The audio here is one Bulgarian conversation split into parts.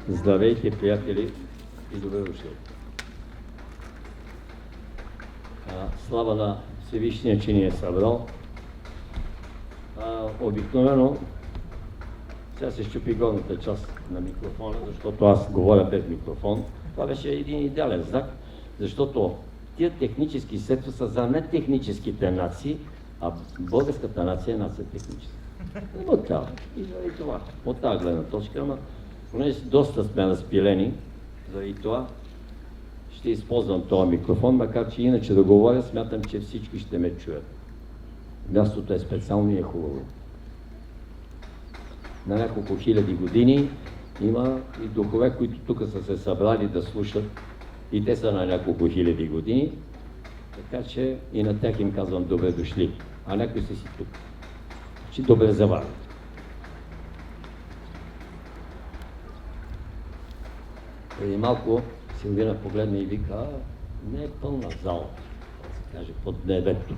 Здравейте, приятели, и добре дошли. Слава на Всевишния, че ни е събрал. Обикновено, сега се щупи горната част на микрофона, защото аз говоря без микрофон. Това беше един идеален знак, защото тия технически средства са за нетехническите нации, а българската нация е нация техническа. От това. И заради това. От тази гледна точка, ама понеже доста сме разпилени, заради това ще използвам този микрофон, макар че иначе да говоря, смятам, че всички ще ме чуят. Мястото е специално и е хубаво. На няколко хиляди години има и духове, които тук са се събрали да слушат, и те са на няколко хиляди години, така че и на тях им казвам добре дошли, а някои са си тук. Че добре заварят. Преди малко Силвина погледна и вика, не е пълна зала, да се каже, под небето.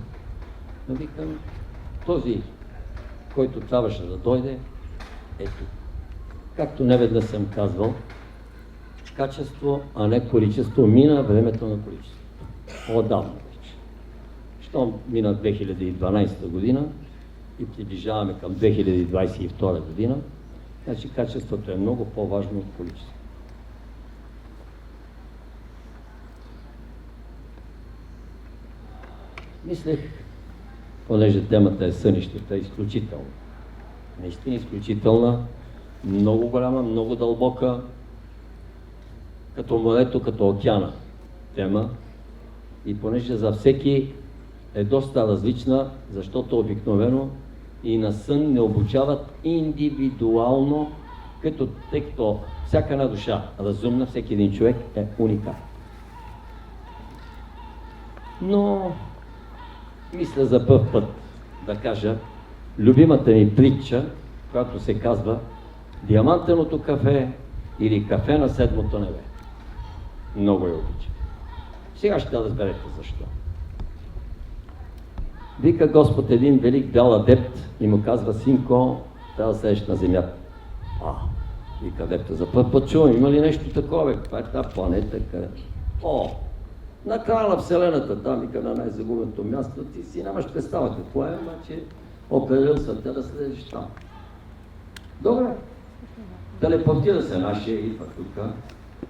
Но викам, този, който трябваше да дойде, е тук. Както неведнъж съм казвал, качество, а не количество, мина времето на количество. Отдавна вече. Щом мина 2012 година и приближаваме към 2022 година, значи качеството е много по-важно от количеството. Мислех, понеже темата е сънищата, изключителна. Наистина изключителна, много голяма, много дълбока, като морето, като океана тема. И понеже за всеки е доста различна, защото обикновено и на сън не обучават индивидуално, тъй като всяка една душа разумна, всеки един човек е уникален. Но мисля за пръв път да кажа любимата ми притча, която се казва Диамантеното кафе или Кафе на седмото небе. Много я обичам. Сега ще разберете защо. Вика Господ един велик бял адепт и му казва, синко, трябва да седеш на земята. Вика адепта, за път път чувам, има ли нещо такова? Каква е тази планета? На края на Вселената, там вика на най-загубеното място, ти си нямаш представа какво е, че определил света да следиш там. Добре. Телепортира се нашия и тук,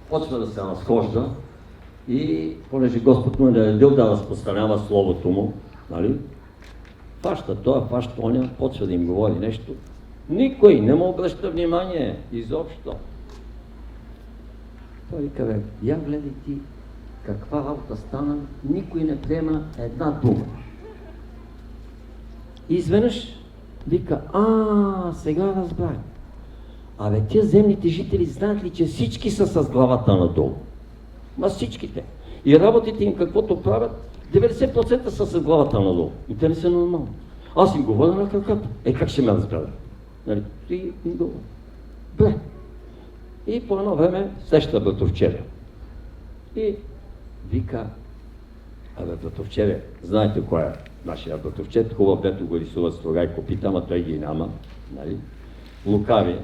почва да се разхожда и понеже Господ му е наредил да разпространява Словото му, нали? Фаща това, фаща оня, почва да им говори нещо. Никой не му обръща внимание, изобщо. Той вика, я гледай ти, каква работа стана, никой не приема една дума. И изведнъж вика, сега разбрах. Тия земните жители знаят ли, че всички са с главата надолу? Всичките. И работите им каквото правят, 90% са с главата надолу. И те не са нормални. Аз им говоря на краката. Как ще ме разберат? И говоря. Бре. И по едно време среща братовчеря. И вика, братовчеря, знаете кой е нашия братовчет? Хубав, дето го рисува строга и копита, ама той ги няма. Нали? Лукави.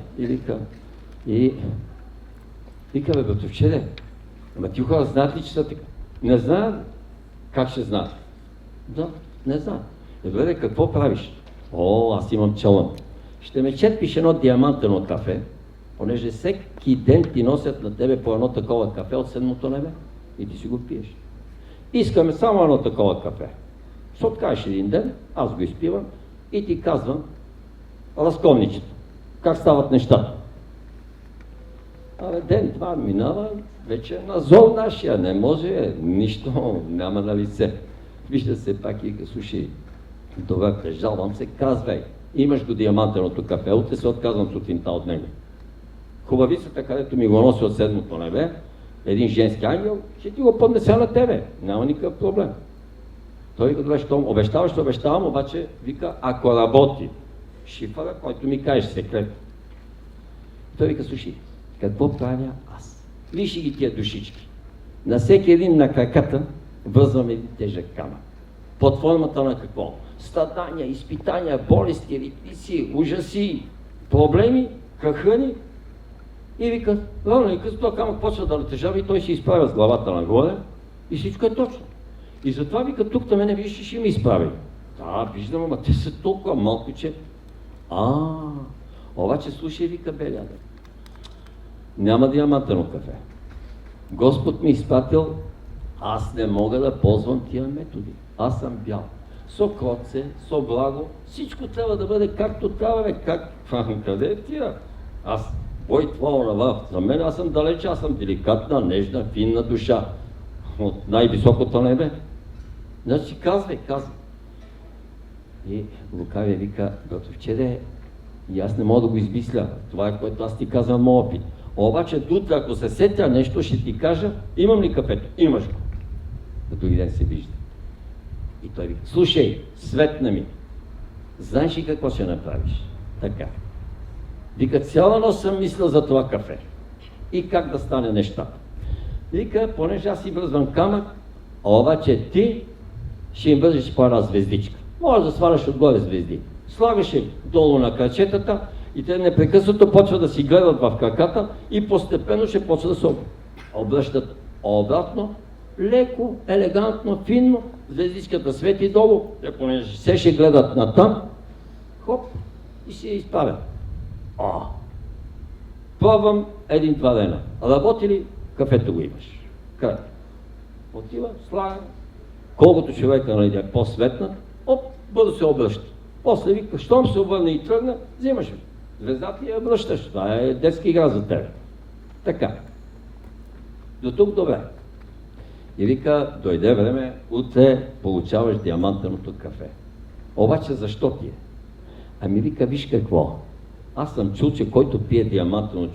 И вика, братовчеря, ти хора знаят ли, че са така? Не знаят. Как ще знаят? Да, не знаят. Добре, какво правиш? Аз имам челън. Ще ме четпиш едно диамантено кафе, понеже всеки ден ти носят на тебе по едно такова кафе от седмото небе и ти си го пиеш. Искаме само едно такова кафе. Ще откажеш един ден, аз го изпивам и ти казвам разковничето. Как стават нещата? Ден, два минава, вече на зол нашия, не може, нищо няма на лице. Вижда се пак и слушай, добре, прежалвам се, казвай, имаш го диамантеното кафе, утре се отказвам сутринта от него. Хубавицата, където ми го носи от седмото небе, един женски ангел, ще ти го поднеся на тебе, няма никакъв проблем. Той вика, добре, щом обещаваш, обещавам, обаче вика, ако работи, шифъра, който ми кажеш секрет. Той вика, слушай, какво правя аз? Виж ги тия душички. На всеки един на краката връзвам един тежък камък. Под формата на какво? Страдания, изпитания, болести, ритници, ужаси, проблеми, кахъни. И вика, рано и късно този камък почва да натежава и той се изправя с главата нагоре и всичко е точно. И затова вика, тук на мене виж, ще ми изправи. Да, виждам, ама те са толкова малко, че... Обаче слушай, вика беля, няма диамантено кафе. Господ ми изпратил, аз не мога да ползвам тия методи. Аз съм бял. Со кротце, со благо, всичко трябва да бъде както трябва, как... Къде е тия? Аз, бой това, онова, за мен аз съм далеч, аз съм деликатна, нежна, финна душа. От най-високото небе. Значи казвай. И Лукавия вика, братовчеде, и аз не мога да го измисля. Това е, което аз ти казвам моят опит. Обаче тут, ако се сетя нещо, ще ти кажа, имам ли кафето? Имаш го. На други ден се вижда. И той вика, слушай, светна ми, знаеш ли какво ще направиш? Така. Вика, цяла нощ съм мислил за това кафе. И как да стане нещата. Вика, понеже аз си връзвам камък, обаче ти ще им бъдеш по една звездичка. Може да сваляш отгоре звезди. Слагаш я долу на крачетата и те непрекъснато почват да си гледат в краката и постепенно ще почват да се обръщат обратно, леко, елегантно, финно, звездичката свети долу, понеже се ще гледат натам, хоп, и се изправят. Пробвам 1-2 дена. Работи ли? Кафето го имаш. Край. Отива, слага, колкото човека нали, е по-светнат, бързо се обръща. После вика, щом се обърне и тръгна, взимаш ли. Звездата я връщаш. Това е детски игра за тебе. Така. До тук добре. И вика, дойде време, утре получаваш диамантеното кафе. Обаче защо ти е? Ами вика, виж какво. Аз съм чул, че който пие диамантено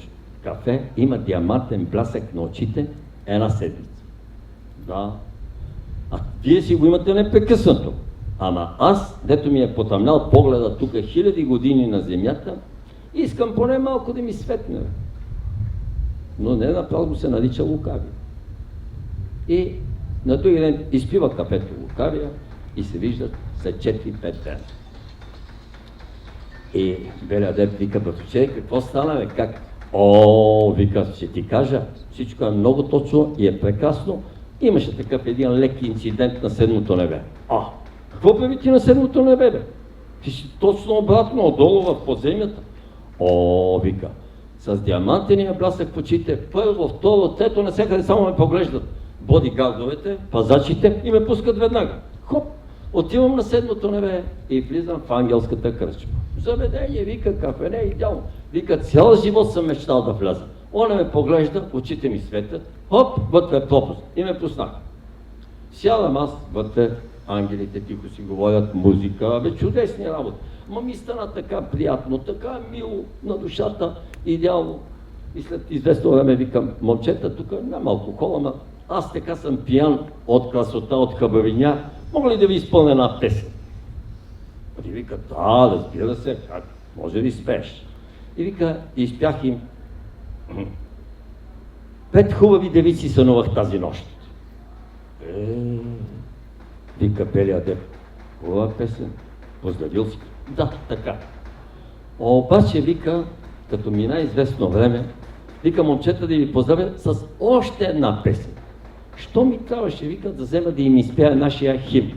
кафе, има диамантен блясък на очите една седмица. Да. А вие си го имате непрекъснато. Ама аз, дето ми е потъмнял погледа тук 1000 години на земята, искам поне малко да ми светне. Но не направо се нарича Лукавия. И на други ден изпива кафето Лукавия и се виждат след 4-5 дена. И белия адепт вика, братовче, какво стана, бе, как? Вика, ще ти кажа, всичко е много точно и е прекрасно. Имаше такъв един лек инцидент на седмото небе. Какво прави ти на седмото небе, бе? Ти си точно обратно, отдолу в подземята. Вика, с диамантения блясък в очите, първо, второ, трето, навсякъде само ме поглеждат. Бодигардовете, пазачите и ме пускат веднага. Хоп, отивам на седмото небе и влизам в ангелската кръчма. Заведение, вика, кафене, идеално. Вика, цял живот съм мечтал да вляза. Она ме поглежда, очите ми светят, хоп, вътре е пропуск и ме пуснаха. Сядам аз вътре, ангелите тихо си говорят, музика, чудесни работи. Ма ми стана така приятно, така мило на душата, идеално. И след известно време викам, момчета, тук няма алкохол, ама аз така съм пиян от красота, от хабавиня, мога ли да ви изпълня една песен? И вика, да, разбира се, как, може ли спеш? И вика, изпях им, 5 хубави девици сънувах тази нощ. Вика белия адепт, хубава песен, поздравил си. Да, така. Обаче вика, като мина известно време, вика, момчета, да ви поздравя с още една песен. Що ми трябваше, вика, да взема да им изпея нашия химн?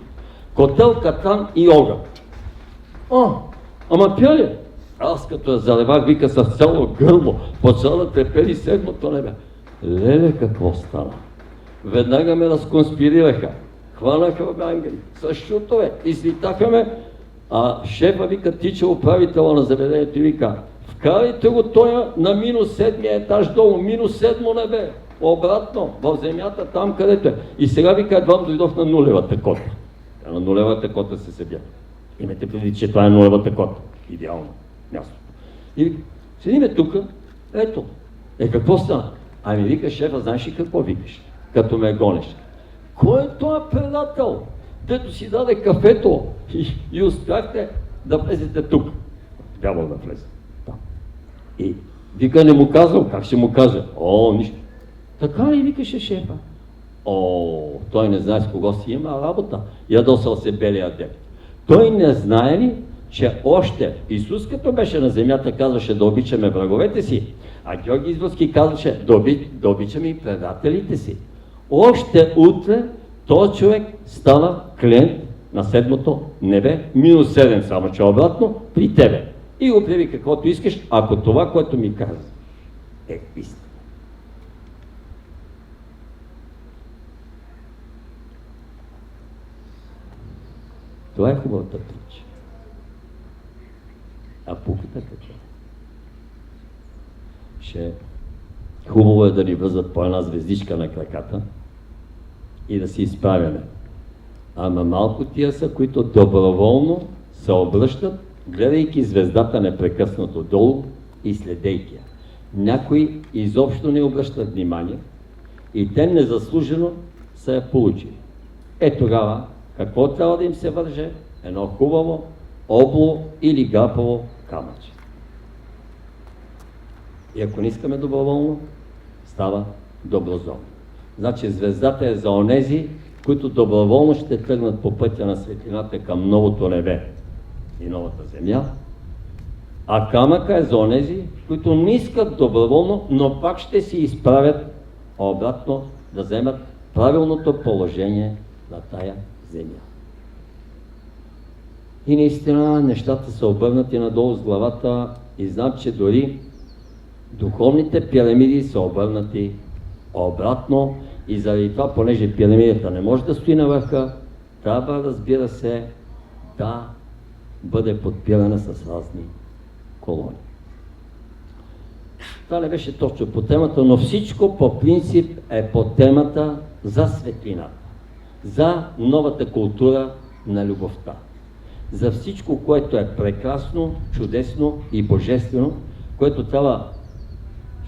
Котел, катан и огън. Ама пя ли? Аз като я залевах, вика, с цяло гърло, почна да трепери седмото небе. Леле, какво стана? Веднага ме разконспирираха. Хванаха ме ангели, с шутове, излитаха ме, а шефа вика, тича управителя на заведението и вика, вкарайте го тоя на -7 етаж долу, -7 небе, обратно, в земята, там където е. И сега вика, едва дойдох на нулевата кота. На нулевата кота се седя. Имайте преди, че това е нулевата кота. Идеално място. И вика, седиме тук, ето. Какво стана? Ами вика, шефа, знаеш ли какво викаш, като ме гониш? Кой е този предател, дето си даде кафето и успяхте да влезете тук? Трябва да влезе. Да. И вика, не му казал, как ще му кажа? Нищо. Така ли викаше шефа? Той не знае с кого си има работа. Ядосал се белия адепт. Той не знае ли, че още Исус, като беше на земята, казваше да обичаме враговете си, А Георги Изборски казваше, да обичаме и предателите си. Още утре този човек стана клиент на седмото небе, -7 само, че обратно, при тебе. И го прави каквото искаш, ако това, което ми казва, е истина. Това е хубавата притча. А пуката каква? Хубаво е да ни връзват по една звездичка на краката и да си изправяме. Ама малко тия са, които доброволно се обръщат, гледайки звездата непрекъснато долу и следейки я. Някои изобщо не обръщат внимание и те незаслужено са я получили. Тогава какво трябва да им се върже? Едно хубаво, обло или гапаво камъче. И ако не искаме доброволно, става доброзорно. Значи звездата е за онези, които доброволно ще тръгнат по пътя на светлината към новото небе и новата земя, а камъка е за онези, които не искат доброволно, но пак ще си изправят обратно да вземат правилното положение на тая земя. И наистина нещата са обърнати надолу с главата и знам, че дори духовните пирамиди са обърнати обратно и заради това, понеже пирамидата не може да стои на върха, трябва, разбира се, да бъде подпирана с разни колони. Това не беше точно по темата, но всичко по принцип е по темата за светлината, за новата култура на любовта, за всичко, което е прекрасно, чудесно и божествено, което трябва,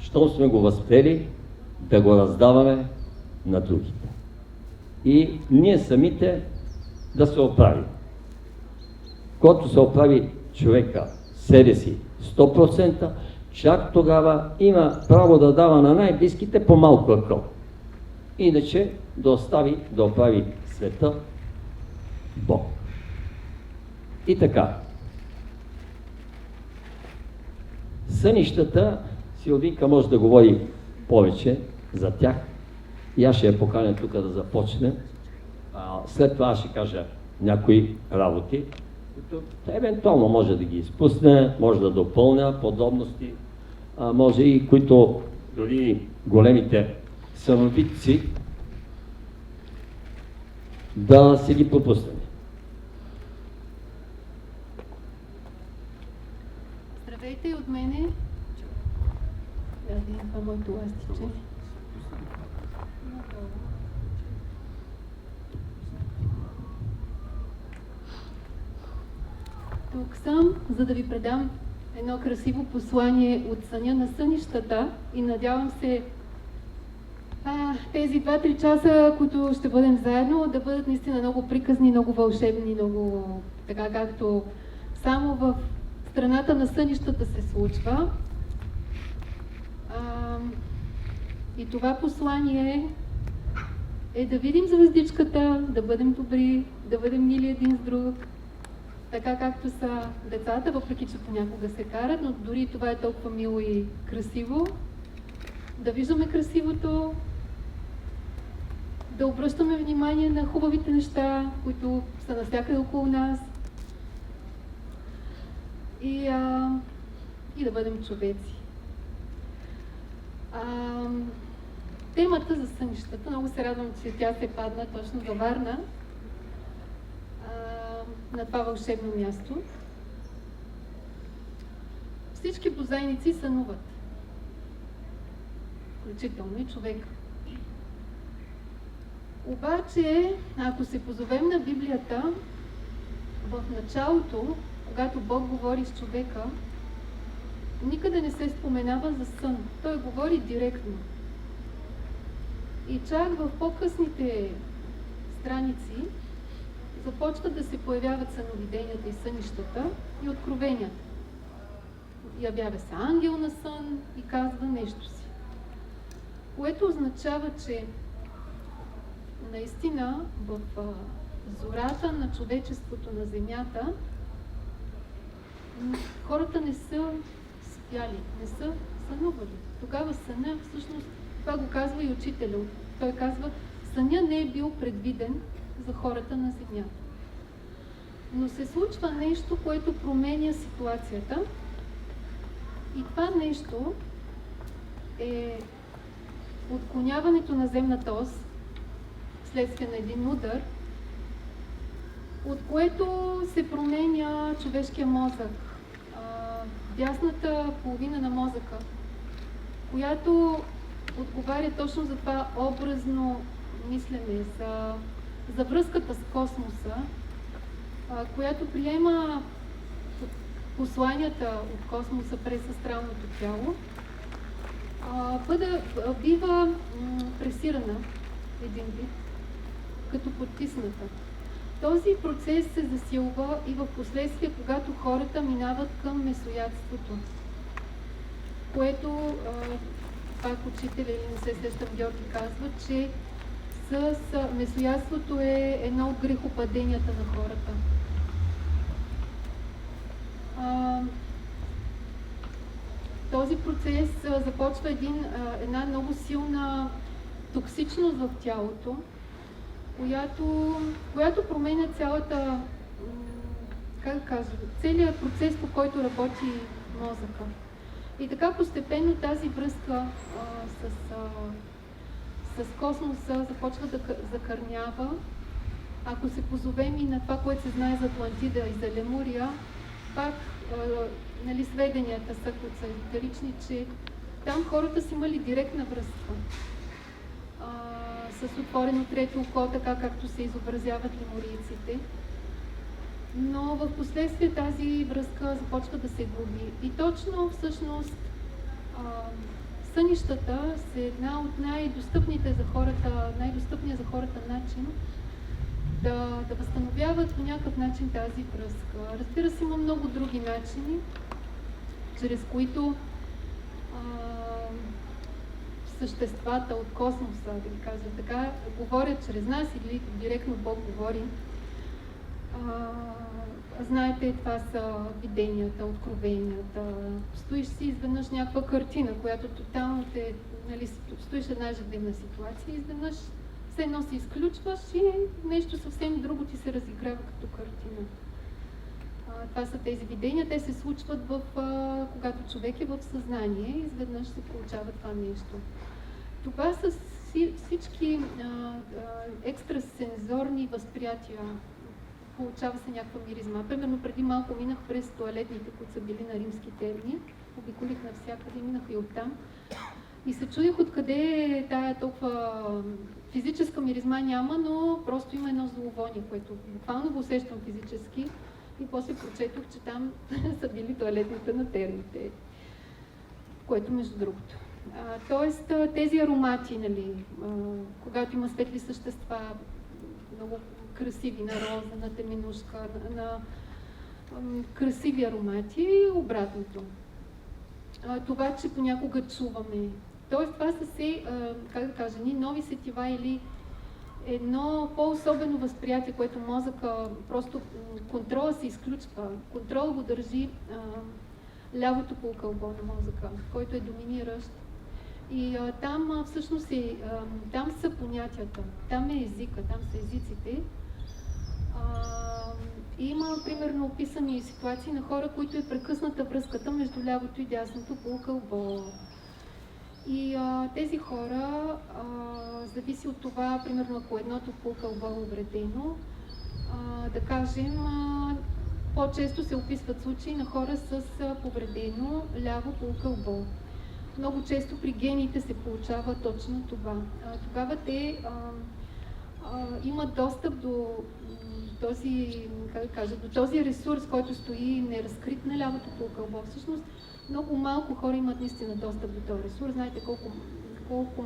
щом сме го възприели, да го раздаваме на другите. И ние самите да се оправим. Когато се оправи човека себе си 100%, чак тогава има право да дава на най-близките по-малко акъл. Иначе да остави да оправи света Бог. И така. Сънищата, Силвинка може да говори повече за тях. И аз ще я поканя тук да започне. След това ще кажа някои работи, които евентуално може да ги изпусне, може да допълня подробности, може и които дори големите самовидци да си ги пропуснем. Здравейте и от мене. Да видим това моето ластиче. Тук съм, за да ви предам едно красиво послание от съня на сънищата и надявам се тези 2-3 часа, които ще бъдем заедно, да бъдат наистина много приказни, много вълшебни, много така както само в страната на сънищата се случва. И това послание е да видим звездичката, да бъдем добри, да бъдем мили един с друг, така както са децата, въпреки че понякога се карат, но дори това е толкова мило и красиво. Да виждаме красивото, да обръщаме внимание на хубавите неща, които са навсякъде около нас и да бъдем човеци. Темата за сънищата, много се радвам, че тя се падна точно във Варна, на това вълшебно място. Всички бозайници сънуват, включително и човека. Обаче, ако се позовем на Библията, в началото, когато Бог говори с човека, никъде не се споменава за сън. Той говори директно. И чак в по-късните страници започват да се появяват съновиденията и сънищата и откровенията. Явява се ангел на сън и казва нещо си. Което означава, че наистина в зората на човечеството на земята хората не са спяли, не са сънували. Тогава съня, всъщност, това го казва и учителя. Той казва, съня не е бил предвиден за хората на Земята. Но се случва нещо, което променя ситуацията. И това нещо е отклоняването на земната ос вследствие на един удар, от което се променя човешкия мозък. Дясната половина на мозъка, която отговаря точно за това образно мислене, за връзката с космоса, която приема посланията от космоса през астралното тяло, бива пресирана един вид, като потисната. Този процес се засилва и в последствие, когато хората минават към месоядството, което, пак учителя или не се сещам, Георги казва, че с месоядството е едно от грехопаденията на хората. Този процес започва една много силна токсичност в тялото, която променя целият процес, по който работи мозъка. И така постепенно тази връзка с космоса започва да закърнява. Ако се позовем и на това, което се знае за Атлантида и за Лемурия, пак сведенията са, които са езотерични, че там хората са имали директна връзка с отворено трето око, така както се изобразяват лемурийците. Но в последствие тази връзка започва да се губи. И точно всъщност сънищата са една от най-достъпния за хората начин да възстановяват по някакъв начин тази връзка. Разбира се, има много други начини, чрез които съществата от космоса, да ги кажа така, говорят чрез нас или директно Бог говори. Знаете, това са виденията, откровенията. Стоиш си изведнъж някаква картина, която тотално стоиш една ежедневна ситуация и изведнъж все едно се изключваш и нещо съвсем друго ти се разиграва като картина. Това са тези видения, те се случват когато човек е в съзнание и изведнъж се получава това нещо. Това са всички екстрасензорни възприятия. Получава се някаква миризма. Примерно преди малко минах през тоалетните, които са били на римски терни. Обиколих навсякъде, минах и оттам. И се чудих откъде е тая толкова физическа миризма няма, но просто има едно зловоние, което буквално го усещам физически. И после прочетох, че там са били тоалетните на терните, което между другото. Тоест тези аромати, когато има светли същества, много красиви, на роза, на теминушка, на красиви аромати и обратното. Това, че понякога чуваме. Тоест това са нови сетива или едно по-особено възприятие, което мозъка, просто контрола се изключва. Контрол го държи лявото полукълбо на мозъка, който е доминиращ. И там всъщност там са понятията, там е езика, там са езиците. Има примерно описани ситуации на хора, които е прекъсната връзката между лявото и дясното полукълбо. И тези хора, зависи от това, примерно ако едното полукълбо е увредено, да кажем, по-често се описват случаи на хора с повредено ляво полукълбо. Много често при гените се получава точно това. Тогава те имат достъп до този ресурс, който стои неразкрит на лявото полукълбо. Всъщност много малко хора имат наистина достъп до този ресурс. Знаете колко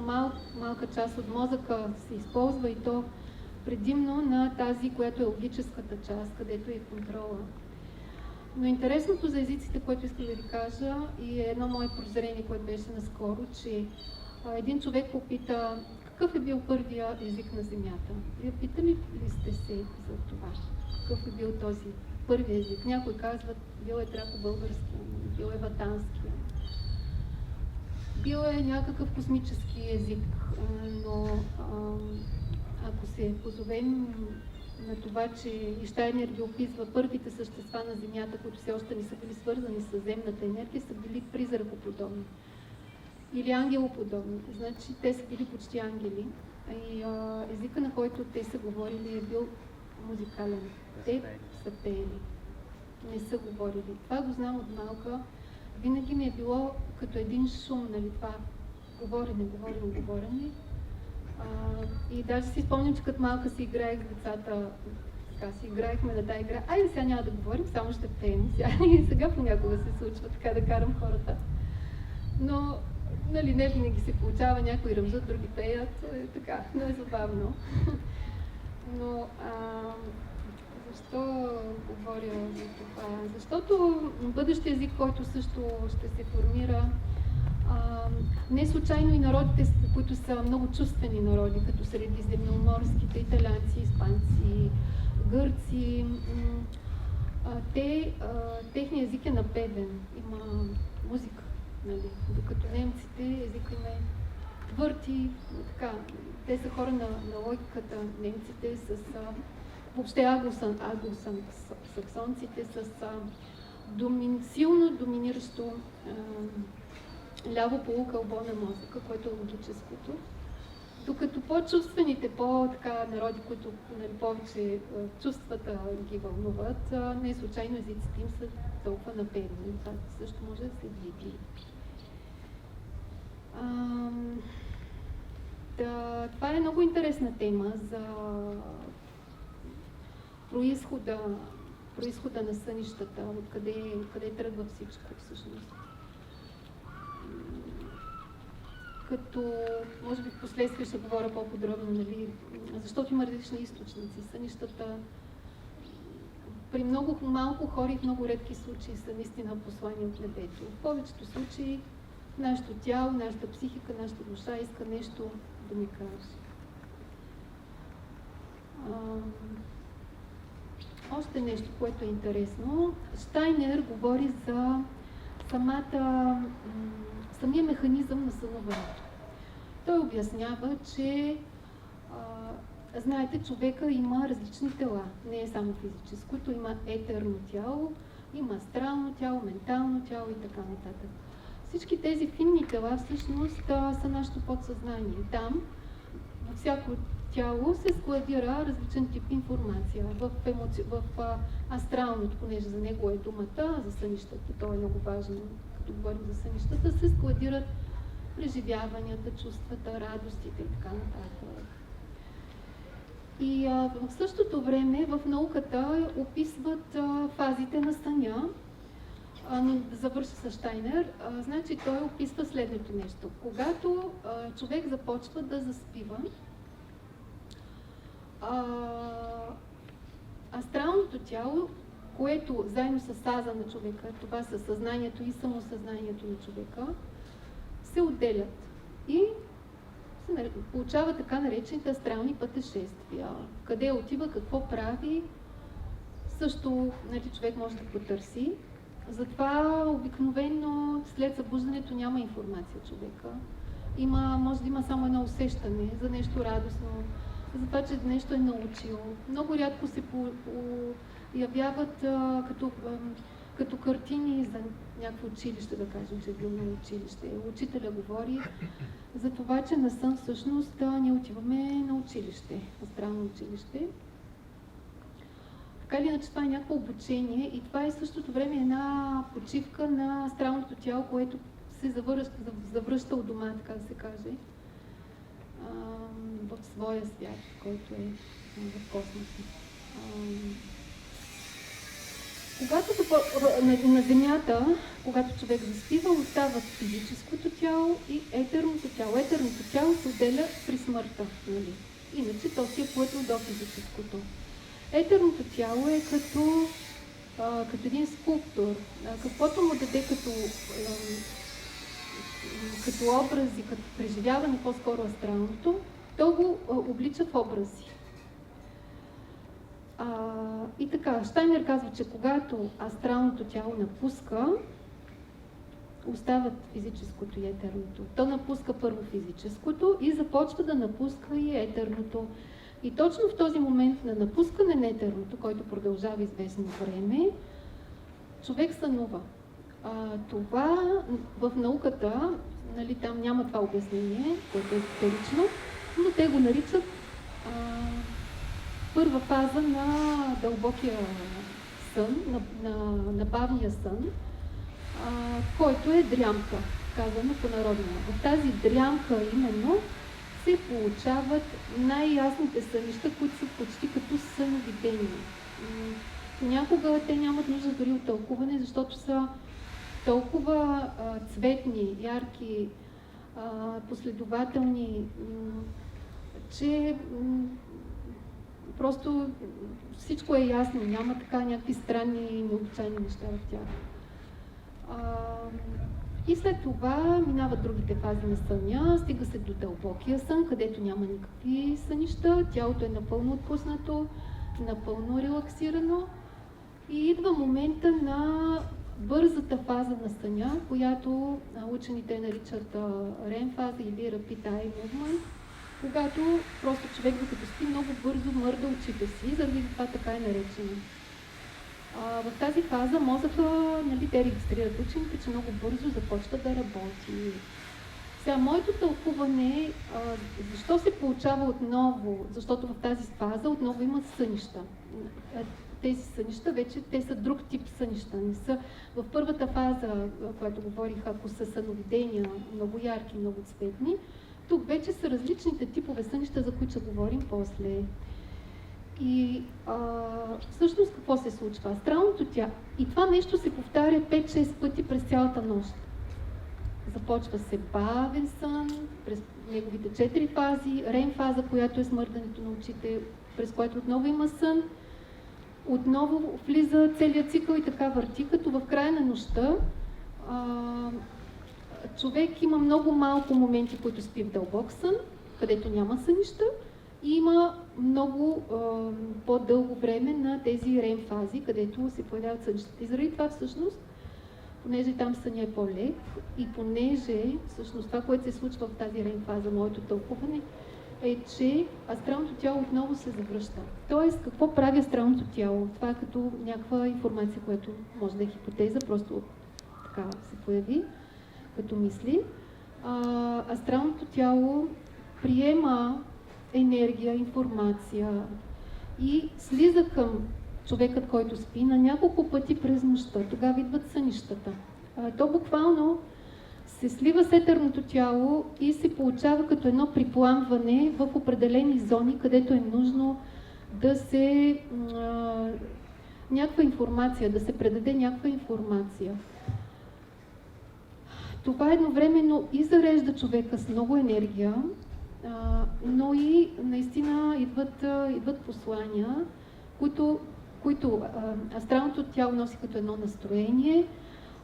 малка част от мозъка се използва и то предимно на тази, която е логическата част, където е контрола. Но интересното за езиците, което искам да ви кажа, и е едно мое прозрение, което беше наскоро, че един човек попита какъв е бил първия език на Земята. Вие питали ли сте се за това? Какъв е бил този първи език? Някои казват, бил е трако-български, бил е ватански. бил е някакъв космически език, но ако се позовем на това, че Щайнер ги описва първите същества на Земята, които все още не са били свързани с земната енергия, са били призракоподобни или ангелоподобни. Значи те са били почти ангели. И езика, на който те са говорили, е бил музикален. Те са пеели, не са говорили. Това го знам от малка. Винаги ми е било като един шум, нали, това говорене. И даже си спомням, че като малка си играех с децата, така си играехме на тази игра. Айде сега няма да говорим, само ще пеем. И сега понякога се случва така да карам хората. Но, нали, не винаги се получава, някои ръмжат, други пеят, е така, но е забавно. Но защо говоря за това? Защото бъдещия език, който също ще се формира, не случайно и народите, които са много чувствени народи, като средиземноморските, италианци, испанци, гърци, техният език е напевен, има музика, нали? Докато немците езика им е твърд и така. Те са хора на логиката, немците с въобще англосаксонците с силно доминиращо ляво полукълбо на мозъка, което е логическото. Докато по-чувствените, народи, които, нали, повече чувствата ги вълнуват, не случайно езиците им са толкова напевни. Това също може да се види. Това е много интересна тема за произхода на сънищата, откъде тръгва всичко всъщност. Като, може би в последствие ще говоря по-подробно, нали, защото има различни източници. Сънищата при много малко хора и в много редки случаи са наистина послания от небето. В повечето случаи нашето тяло, нашата психика, нашата душа иска нещо да ми каже. Още нещо, което е интересно. Щайнер говори за самия механизъм на сънуването. Той обяснява, че знаете, човека има различни тела, не е само физическото, има етерно тяло, има астрално тяло, ментално тяло и така нататък. Всички тези финни тела всъщност са нашето подсъзнание. Там, във всяко тяло се складира различен тип информация. В астралното, понеже за него е думата, за сънищата, то е много важно, като говорим за сънищата, се складират преживяванията, чувствата, радостите и така нататък. И в същото време в науката описват фазите на съня, но да завърша с Щайнер, значи той описва следното нещо. Когато човек започва да заспива, астралното тяло, което заедно с аза на човека, това са съзнанието и самосъзнанието на човека, се отделят и се получава така наречените астрални пътешествия. Къде отива, какво прави, също, нали, човек може да потърси. Затова обикновено след събуждането няма информация човека. Може да има само едно усещане за нещо радостно, за това, че нещо е научил. Много рядко се появяват като картини за някакво училище, да кажем, че е бил на училище. Учителя говори за това, че на сън всъщност ние отиваме на училище, астрално училище. Така или иначе това е някакво обучение и това е същото време една почивка на астралното тяло, което се завръща от дома, така да се каже, в своя свят, който е в космоса. Когато на Земята, когато човек заспива, остават физическото тяло и етерното тяло. Етерното тяло се отделя при смъртта, нали? Иначе то си е плътно до физическото. Етерното тяло е като един скулптор. Каквото му даде като образи, като преживяване, по-скоро астралното, то го облича в образи. И така, Щайнер казва, че когато астралното тяло напуска, остават физическото и етерното. То напуска първо физическото и започва да напуска и етерното. И точно в този момент на напускане на етерното, който продължава известно време, човек сънува. Това в науката, нали, там няма това обяснение, което е езотерично, но те го наричат първа фаза на дълбокия сън, на бавния сън, който е дрямка, казано по народно. В тази дрямка именно се получават най-ясните сънища, които са почти като съновидения. Понякога те нямат нужда дори от тълкуване, защото са толкова цветни, ярки, последователни, че просто всичко е ясно, няма така някакви странни и необичайни неща в тях. И след това минават другите фази на съня, стига се до дълбокия сън, където няма никакви сънища, тялото е напълно отпуснато, напълно релаксирано и идва момента на бързата фаза на съня, която учените наричат REM фаза или Rapid Eye Movement, когато просто човек докато спи много бързо мърда очите си, заради това така е наречено. В тази фаза мозъка, нали, те регистрират учените, че много бързо започва да работи. Сега, моето тълкуване, защо се получава отново, защото в тази фаза отново има сънища. Тези сънища вече, те са друг тип сънища. Не са в първата фаза, която говорих, ако са съновидения, много ярки, много цветни, тук вече са различните типове сънища, за които ще говорим после. И всъщност какво се случва? Астралното тяло. И това нещо се повтаря 5-6 пъти през цялата нощ. Започва се бавен сън, през неговите 4 фази, REM фаза, която е смърдането на очите, през което отново има сън, отново влиза целият цикъл и така върти, като в края на нощта човек има много малко моменти, които спи в дълбок сън, където няма сънища, и има много по-дълго време на тези REM фази, където се появяват сънищата. И заради това всъщност, понеже там съня е по-лек и понеже всъщност това, което се случва в тази REM фаза, моето тълкуване, е, че астралното тяло отново се завръща. Тоест, какво прави астралното тяло? Това е като някаква информация, която може да е хипотеза, просто така се появи като мисли. Астралното тяло приема енергия, информация и слиза към човекът, който спи, на няколко пъти през нощта. Тогава идват сънищата. То буквално се слива с етерното тяло и се получава като едно припламване в определени зони, където е нужно да се някаква информация, да се предаде някаква информация. Това едновременно и зарежда човека с много енергия, но и наистина идват послания, които астралното тяло носи като едно настроение,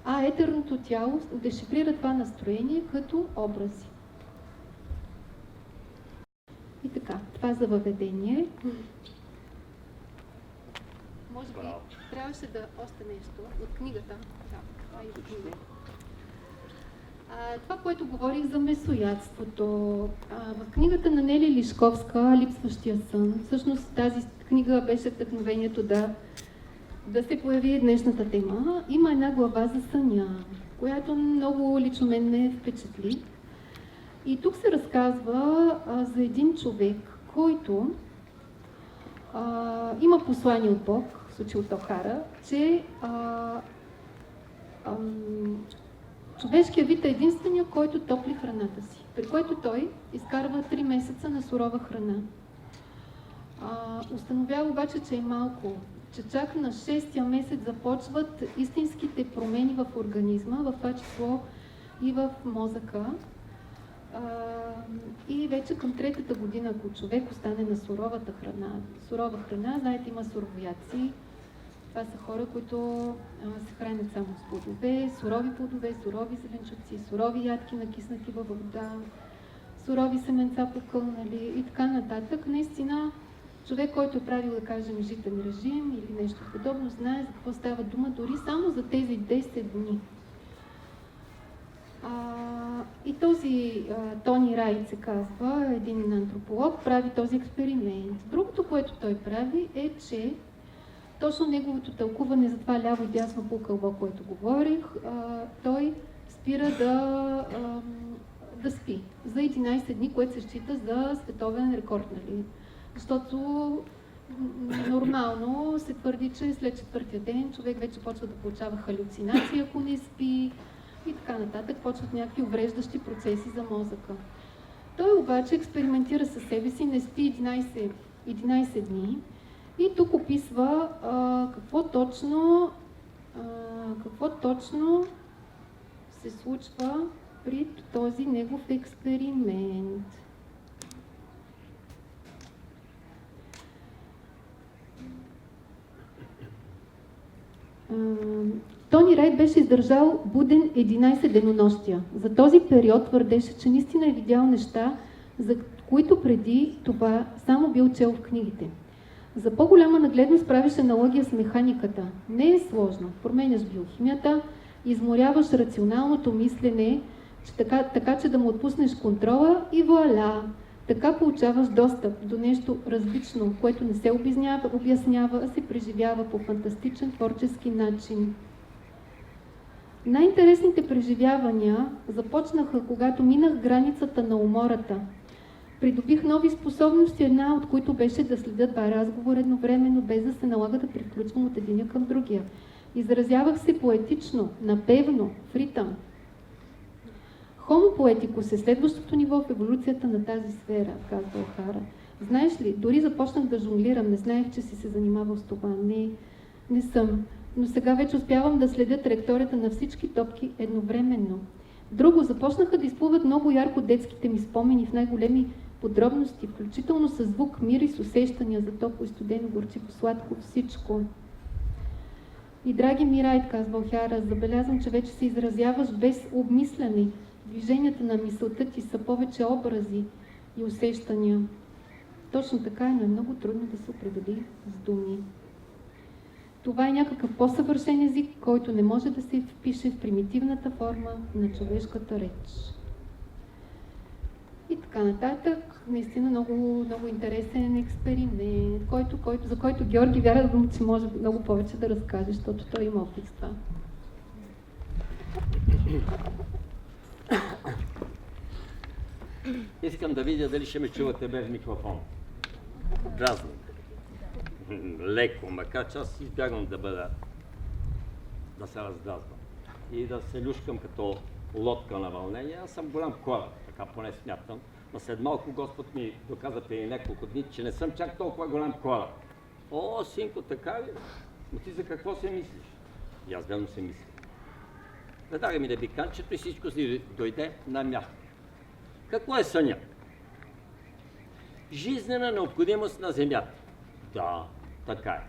а етерното тяло дешифрира това настроение като образи. И така, това за въведение. Може би трябваше да още нещо от книгата. Да, това и до книга. Това, което говорих за месоядството. В книгата на Нели Лишковска "Липсващия сън", всъщност тази книга беше вдъхновението да се появи днешната тема. Има една глава за съня, която много лично мен ме впечатли. И тук се разказва за един човек, който има послание от Бог, в случай от Охара, че човешкият вид е единствения, който топли храната си, при което той изкарва 3 месеца на сурова храна. Установява обаче, че е малко, че чак на 6-я месец започват истинските промени в организма, в това число и в мозъка. И вече към 3-та година, ако човек остане на сурова храна, знаете, има суровоядци. Това са хора, които се хранят само с плодове, сурови плодове, сурови зеленчуци, сурови ядки, накиснати във вода, сурови семенца покълнали и така нататък. Наистина, човек, който е правил, да кажем, житен режим или нещо подобно, знае за какво става дума дори само за тези 10 дни. И този Тони Райт се казва, един антрополог, прави този експеримент. Другото, което той прави е, че точно неговото тълкуване за това ляво и дясно полукълбо, което говорих, той спира да спи за 11 дни, което се счита за световен рекорд, нали? Защото нормално се твърди, че след четвъртия ден човек вече почва да получава халюцинации, ако не спи и така нататък, почват някакви увреждащи процеси за мозъка. Той обаче експериментира със себе си, не спи 11 дни и тук описва какво точно се случва при този негов експеримент. Тони Райт беше издържал буден 11 денонощия. За този период твърдеше, че наистина е видял неща, за които преди това само бил чел в книгите. За по-голяма нагледност правиш аналогия с механиката. Не е сложно. Променяш биохимията, изморяваш рационалното мислене, така че да му отпуснеш контрола и вуаля! Така получаваш достъп до нещо различно, което не се обяснява, а се преживява по фантастичен творчески начин. Най-интересните преживявания започнаха, когато минах границата на умората. Придобих нови способности, една от които беше да следя два разговора едновременно, без да се налага да приключвам от единия към другия. Изразявах се поетично, напевно, в ритъм. Homo poeticus е следващото ниво в еволюцията на тази сфера, казва Охара. Знаеш ли, дори започнах да жонглирам, не знаех, че си се занимавал с това. Не съм. Но сега вече успявам да следя траекторията на всички топки едновременно. Друго, започнаха да изплуват много ярко детските ми спомени в най-големи подробности, включително с звук, мирис, усещания за топло и студено, горчиво, сладко, всичко. И драги ми Райт, казва Охара, забелязвам, че вече се изразяваш без обмисляне. Движенията на мисълта ти са повече образи и усещания. Точно така, но е много трудно да се определи с думи. Това е някакъв по-съвършен език, който не може да се впише в примитивната форма на човешката реч. И така нататък. Наистина много, много интересен експеримент, за който Георги вярвам, че може много повече да разкаже, защото той има опит с това. Искам да видя дали ще ме чувате без микрофон. Дразнам. Леко, макар че аз избягвам да се раздразвам и да се люшкам като лодка на вълнение. Аз съм голям кораб, така поне смятам. Но след малко Господ ми доказа преди няколко дни, че не съм чак толкова голям кораб. О, синко, така ли? Но ти за какво се мислиш? И аз верно се мисля. Веднага ми дебиканчето и всичко си дойде на място. Какво е съня? Жизнена необходимост на Земята. Да, така е.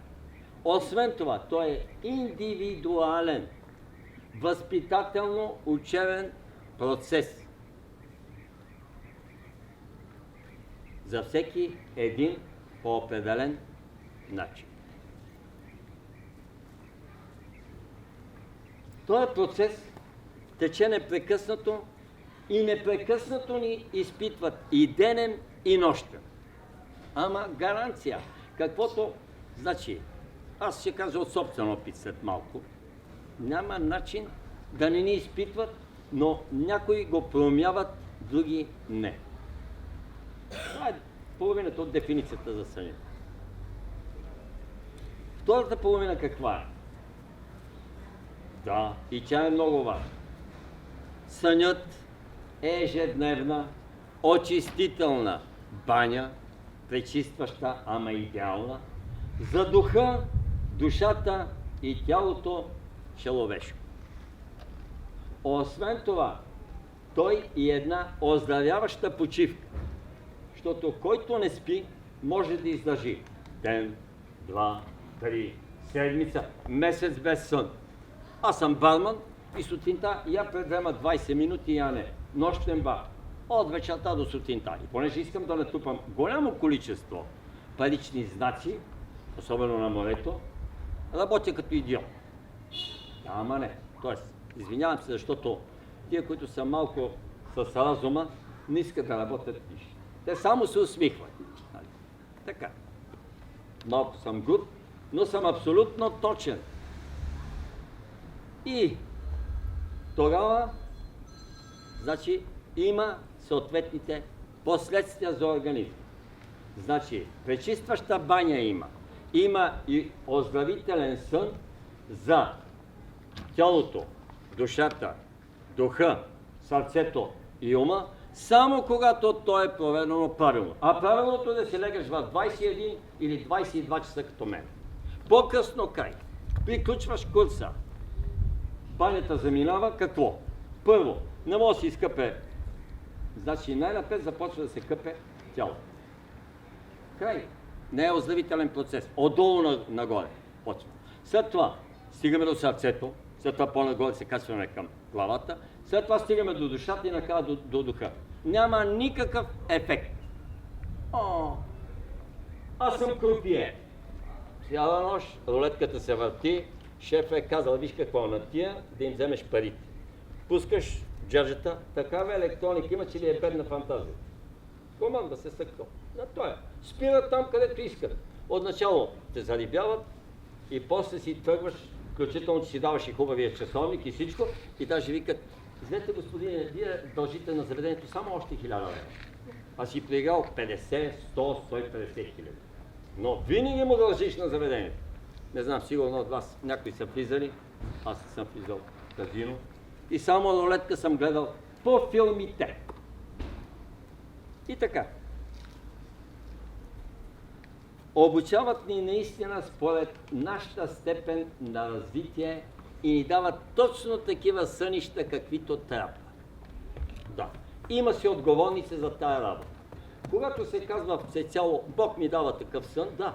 Освен това, той е индивидуален, възпитателно-учебен процес. За всеки един по определен начин. Този процес тече непрекъснато и непрекъснато ни изпитват и денем, и нощем. Ама гаранция. Каквото, значи, аз ще кажа от собствен опит след малко, няма начин да не ни изпитват, но някои го проумяват, други не. Това е половината от дефиницията за съня. Втората половина каква е? Да, и тя е много важна. Сънят е ежедневна, очистителна баня, пречистваща, ама идеална, за духа, душата и тялото човешко. Освен това, той и една оздравяваща почивка, защото който не спи, може да издържи ден, два, три, седмица, месец без сън. Аз съм барман и сутринта я предвема 20 минути, я не. Нощен бар. От вечерта до сутринта. И понеже искам да натрупам голямо количество парични знаци, особено на морето, работя като идиот. Ама не. Тоест, извинявам се, защото тия, които са малко с разума, не искат да работят нищо. Те само се усмихват. Така. Малко съм груб, но съм абсолютно точен. И тогава, значи, има съответните последствия за организма. Значи, пречистваща баня има. Има и оздравителен сън за тялото, душата, духа, сърцето и ума, само когато то е проведено правилно. А правилното е да си легаш в 21 или 22 часа като мен. По-късно край. Приключваш курса. Банята заминава какво? Първо, не може да се изкъпе. Значи най-напред започва да се къпе тялото. Край. Не е оздравителен процес. Отдолу нагоре почва. След това стигаме до сърцето, след това по-нагоре се качваме към главата, след това стигаме до душата и накрая до духа. Няма никакъв ефект. Аз съм крупие. Цяла нощ рулетката се върти, шефът е казал, виж какво на тия, да им вземеш парите. Пускаш джаджата, такава електроника има, че ли е бедна фантазия. Команда се съкъл. На тоя. Спират там, където искат. Отначало те зарибяват и после си тръгваш, включително, че си даваш и хубавия часовник и всичко, и даже викат, знаете, господине, вие дължите на заведението само още 1000 лева. А си проиграл 50, 100, 150 хиляди. Но винаги му дължиш на заведението. Не знам, сигурно от вас някои са влизали, аз съм влизал в казино и само рулетка съм гледал по филмите. И така. Обучават ни наистина според нашата степен на развитие и ни дават точно такива сънища, каквито трябва. Да. Има си отговорници за тая работа. Когато се казва всецяло, Бог ми дава такъв сън, да,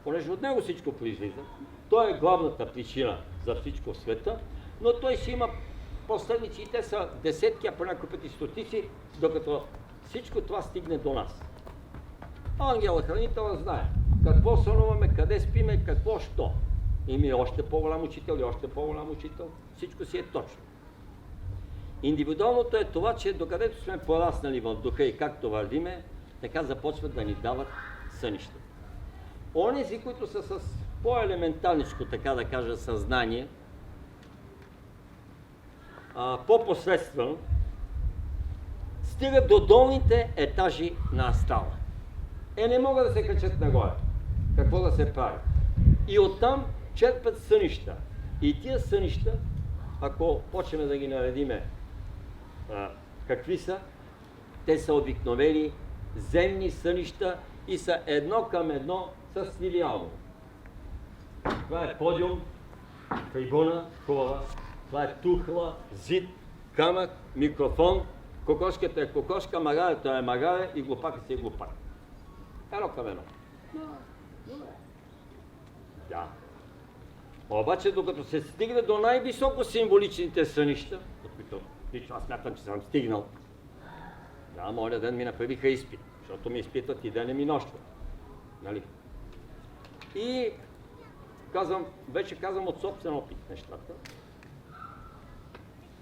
понеже от него всичко произлиза, той е главната причина за всичко в света, но той си има последници и те са десетки, а по някой пъти стотици, докато всичко това стигне до нас. Ангела-хранителът знае какво сънуваме, къде спиме, какво, що. Има и още по-голям учител и още по-голям учител. Всичко си е точно. Индивидуалното е това, че докъдето сме пораснали в духа и както вървиме, така започват да ни дават сънища. Онези, които са с по-елементарничко, така да кажа, съзнание, по-посредствено, стигат до долните етажи на астрала. Не могат да се качат нагоре. Какво да се прави? И оттам черпят сънища. И тия сънища, ако почнем да ги наредиме, какви са, те са обикновени земни сънища и са едно към едно с филиално. Това е подиум, трибуна, хубава, това е тухла, зид, камък, микрофон, кокошката е кокошка, магарето е магаре и глупакът си е глупак. Едно към едно. Да. Обаче, докато се стигне до най-високо символичните сънища, от които лично аз смятам, че съм стигнал, да, моля ден ми направиха изпит, защото ми изпитват и денем и нощта. Нали? И вече казвам от собствен опит нещата.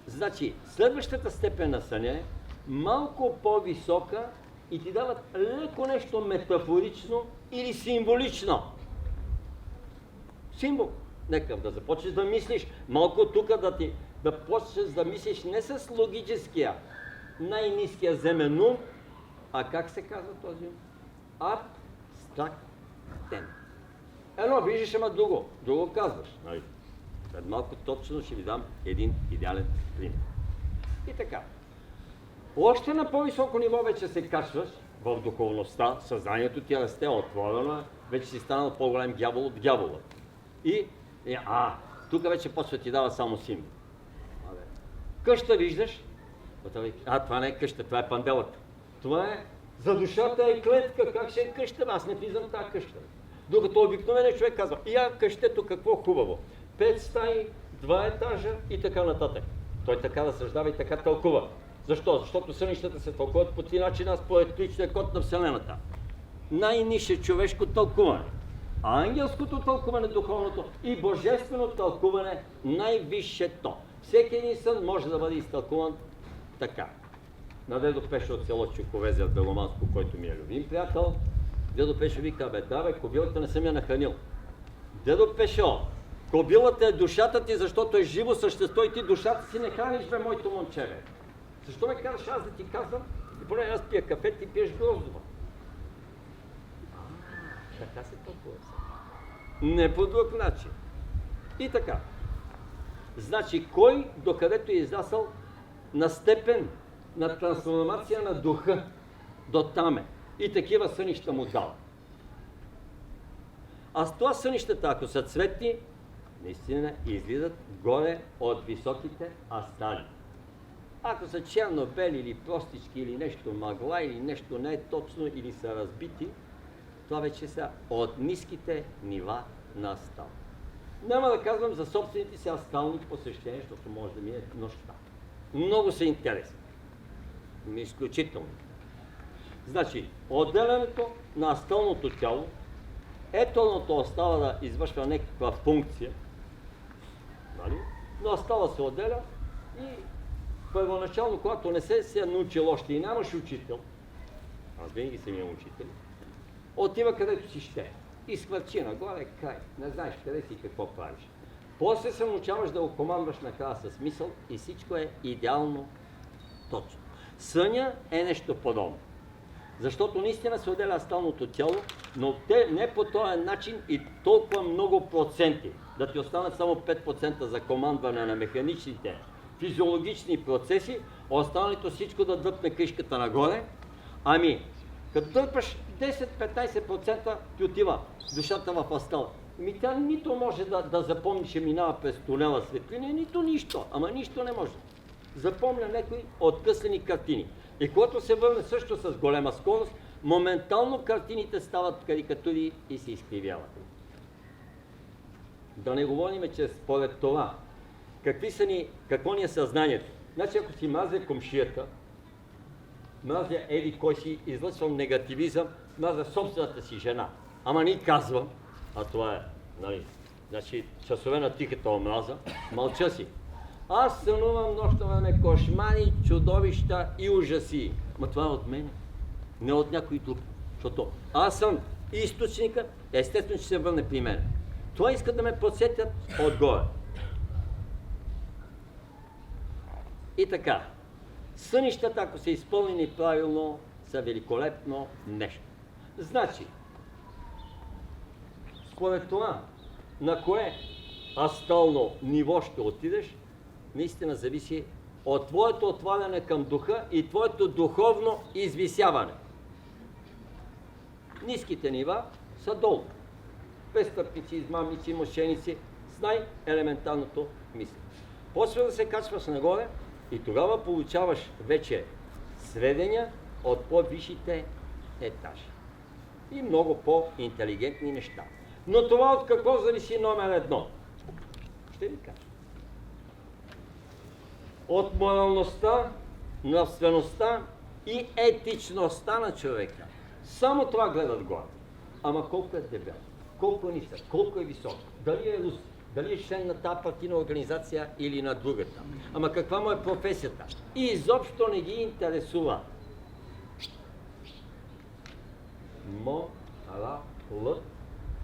Значи, следващата степен на съня е малко по-висока и ти дават леко нещо метафорично или символично. Символ. Нека да започнеш да мислиш малко тук, да почнеш да мислиш не с логическия, най-ниския земен ум, а как се казва този ум? Абстрактен. Едно виждаш, ама друго казваш. Нали? След малко точно ще ви дам един идеален пример. И така. Още на по-високо ниво вече се качваш в духовността, съзнанието ти расте отворено, вече си станал по-голям дявол от дявола. И тук вече почва ти дава само символ. Къща виждаш, това не е къща, това е панделата. Това е за душата е клетка, как ще е къща, аз не влизам в тази къща. Докато обикновеният човек казва, къщето какво хубаво. 5 стаи, 2 етажа и така нататък. Той така разсъждава и така тълкува. Защо? Защото сънищата се тълкуват по този начин, според личния код на Вселената. Най-нише човешко тълкуване. Ангелското тълкуване, духовното и божествено тълкуване най-висшето. Всеки един сън може да бъде изтълкуван така. На дедо Пешо от село Чуковезе в Беломанско, който ми е любим приятел, дедо Пешо вика, бе, кобилата не съм я нахранил. Дедо Пешо, кобилата е душата ти, защото е живо същество и ти душата си не храниш, бе, моето момче, бе. Защо ме караш аз да ти казвам? И поне аз пия кафе, ти пиеш гроздова. Така се толкова са. Не по друг начин. И така. Значи, кой докъдето е изнасял на степен на трансформация на духа, до там е. И такива сънища му дал. А с това сънищата, ако са цветни, наистина излизат горе от високите астани. Ако са черно-бели или простички, или нещо мъгла, или нещо не е точно, или са разбити, това вече са от ниските нива на астал. Няма да казвам за собствените си астални посещения, защото може да ми е нощта. Много са интересни. Изключително. Значи, отделянето на асталното тяло, еталното остава да извършва някаква функция, нали? Но астала се отделя и първоначално, когато не се е научил още и нямаш учител, аз винаги съм имал учител, отива където си ще. И сквърчи нагоре, край. Не знаеш къде си и какво правиш. После се научаваш да го командваш накрая с мисъл и всичко е идеално точно. Съня е нещо подобно. Защото наистина се отделя асталното тяло, но те не по този начин и толкова много проценти. Да ти останат само 5% за командване на механичните, физиологични процеси, останалото всичко да дъпне кришката нагоре. Ами, като дърпаш 10-15% ти отива душата в астала. Ами тя нито може да запомни, че минава през тунела светлина, нито нищо. Ама нищо не може. Запомня някои откъслени картини. И когато се върне също с голема скорост, моментално картините стават карикатури и се изкривяват. Да не говорим, че според това, какво ни е съзнанието. Значи ако си мразя комшията, мразя еди кой си, излъчвам негативизъм, мразя собствената си жена. Ама ни казвам, а това е, нали, значи часове на тихата омраза, мълча си. Аз сънувам нощно време кошмари, чудовища и ужаси. Ма това е от мен, не от някой друг. Защото аз съм източника, естествено, че се върне при мен. Това искат да ме подсетят отгоре. И така, сънищата, ако са изпълнени правилно, са великолепно нещо. Значи, според това, на кое астално ниво ще отидеш, наистина зависи от твоето отваряне към духа и твоето духовно извисяване. Ниските нива са долу. Престъпници, измамници, мошеници с най-елементарното мислене. После да се качваш нагоре и тогава получаваш вече сведения от по-висшите етажи. И много по-интелигентни неща. Но това от какво зависи номер едно? Ще ви кажа. От моралността, нравствеността и етичността на човека. Само това гледат горе. Ама колко е дебел, колко е нисък, колко е висок, дали е рус, дали е член на тази партийна организация или на другата. Ама каква му е професията? И изобщо не ги интересува. Моралът,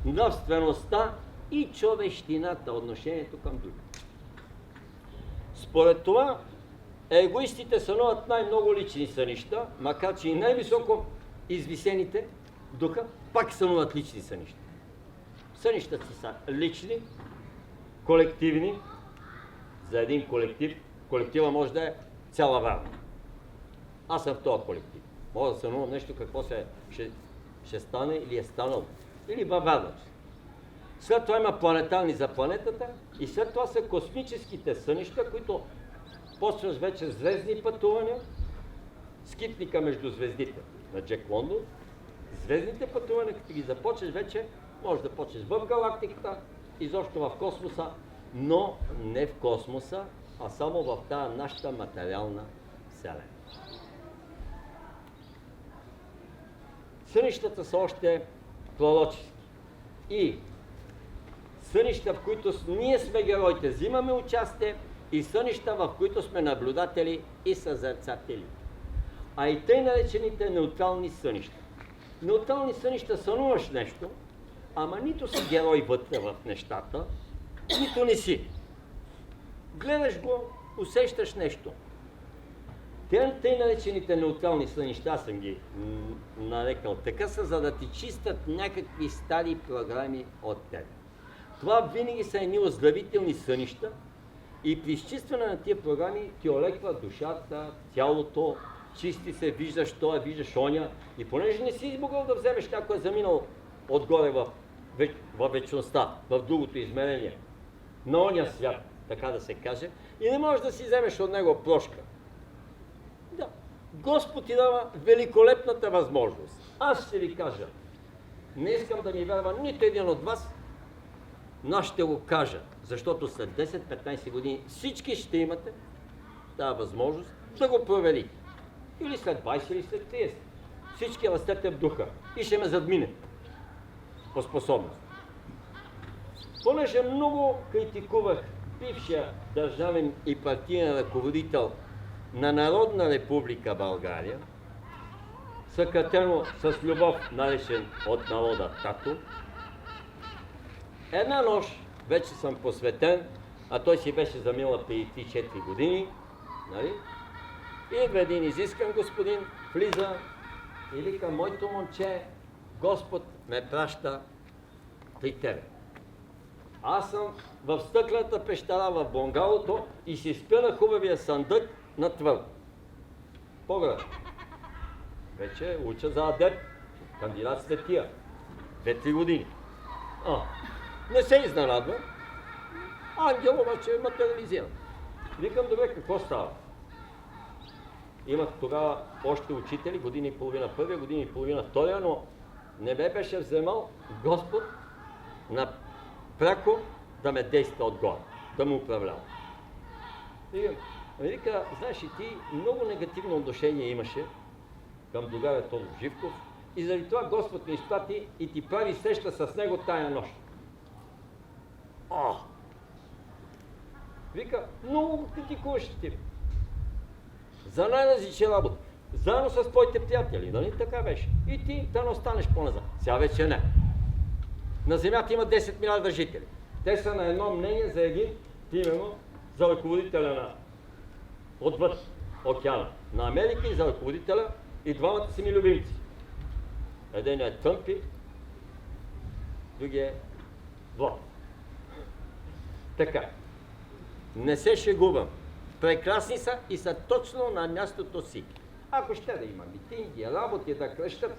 нравствеността и човещината, отношението към другите. Според това, егоистите сънуват най-много лични сънища, макар че и най-високо извисените духа пак сънуват лични сънища. Сънищата си са лични, колективни. За един колектив, колектива може да е цяла варна. Аз съм в този колектив. Мога да сънувам нещо, какво ще стане или е станало. Или във След това има планетарни за планетата и след това са космическите сънища, които почваш вече звездни пътувания, скитника между звездите на Джек Лондон. Звездните пътувания, като ги започнеш вече, можеш да почнеш в галактиката, изобщо в космоса, но не в космоса, а само в тази нашата материална вселена. Сънищата са още пророчески. И сънища, в които ние сме героите, взимаме участие и сънища, в които сме наблюдатели и съзерцатели. А и тъй наречените неутрални сънища. Неутрални сънища сънуваш нещо, ама нито си герой вътре в нещата, нито не си. Гледаш го, усещаш нещо. Тъй наречените неутрални сънища, съм ги нарекал така, са за да ти чистят някакви стари програми от теб. Това винаги са едни оздравителни сънища и при изчистване на тия програми ти олеква душата, тялото, чисти се, виждаш това, виждаш оня. И понеже не си могъл да вземеш някой е заминал отгоре в вечността, в другото измерение, на оня свят, така да се каже, и не можеш да си вземеш от него прошка. Да, Господ ти дава великолепната възможност. Аз ще ви кажа, не искам да ми вярва нито един от вас, но аз ще го кажа, защото след 10-15 години всички ще имате тази възможност да го проверите. Или след 20, или след 30. Всички растете в духа и ще ме задмине по способност. Понеже много критикувах бившия държавен и партиен ръководител на Народна република България, съкратено с любов наречен от народа Тато, една нощ вече съм посветен, а той си беше заминал преди 3-4 години, нали? Идва един изискан господин, влиза и вика: моето момче, Господ ме праща при тебе. Аз съм в стъклената пещера в бунгалото и си спя на хубавия съндък на твърдо. Поглед. Вече уча за адепт, кандидат светия. 2-3 години. Не се изненадва. Ангел обаче е материализиран. Викам: добре, какво става? Имах тогава още учители, година и половина първия, година и половина втория, но не ме беше вземал Господ на пряко да ме действа отгоре, да му управлява. Вика: знаеш ли, ти много негативно отношение имаше към другаря Тодор Живков и заради това Господ ни изпрати и ти прави среща с него тая нощ. Вика: много го критикуваш ти. За най-различни работа. Заедно с твоите приятели, нали така беше? И ти да не останеш по-назад. Сега вече не. На Земята има 10 милиарда жители. Те са на едно мнение за един, именно за ръководителя отвъд океана на Америка и за ръководителя, и двамата са ми любимци. Един е Тъмпи, другия е Влад. Така. Не се шегувам. Прекрасни са и са точно на мястото си. Ако ще да има митинги, работи да крещат,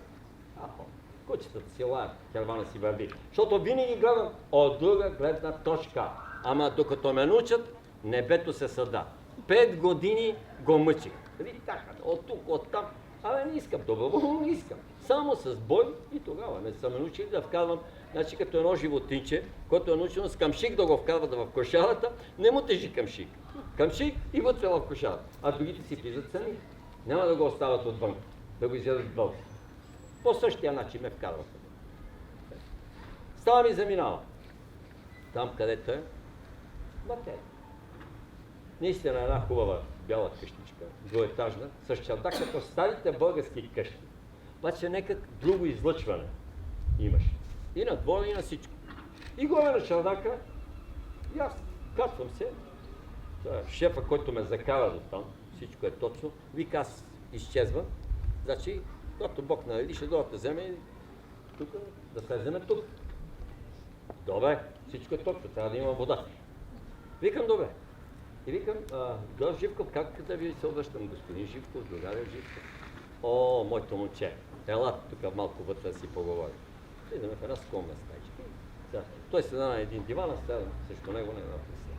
кучетата си лаят, кервана си върви. Защото винаги гледам от друга гледна точка. Ама докато ме научат, небето се съда. 5 години го мъчих. От тук, от там. Не искам, доброволно не искам. Само с бой и тогава не са ме научили да вкарвам, значи като едно животинче, което е научено с камшик да го вкарват в кошарата, не му тежи камшик. Камшик и вътре в кошарата. А другите си влизат сами. Няма да го остават отвън, да го изядат бълг. По същия начин ме вкарват. Става ми заминава. Там, където е материя. Наистина една хубава бяла къщичка, двуетажна, с чардак като старите български къщи. Обаче някак друго излъчване имаш. И на двора, и на всичко. И горе на чардака, и аз качвам се. Шефа, който ме закара до там, всичко е точно, вика: аз изчезвам. Значи, когато Бог нареди, ще дойдат да вземе тук, да слеземе тук. Добре, всичко е точно, трябва да има вода. Викам: добре. И викам: Георг Живков, как да ви се обръщам? Господин Живков, другаря Живков. Моето момче, ела тук малко вътре да си поговорим. Идеме в една скромна стаичка. Той седа на един диван, а седа срещу него на една присъда.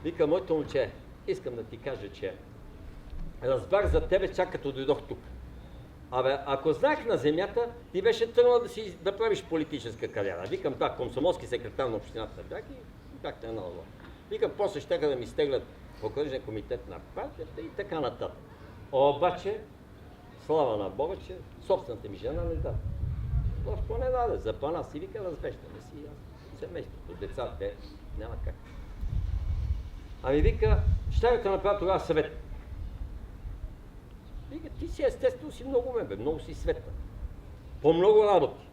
Вика: моето момче, искам да ти кажа, че разбрах за тебе чак като дойдох тук. Ако знаех на земята, ти беше тръгнал да правиш политическа кариера. Викам: да, комсомолски секретар на общината бях и бяхте една лова. Викам: после щеха да ми стеглят окръжен комитет на партията и така нататък. Обаче, слава на Бога, че собствената ми жена не даде. Защо не даде? За пана си, вика: развеждаме си, семейството, децата, няма как. Ами вика, ще да те направя тогава съвет. Вика, ти си естествено си много умен, бе, много си светна. По много работи.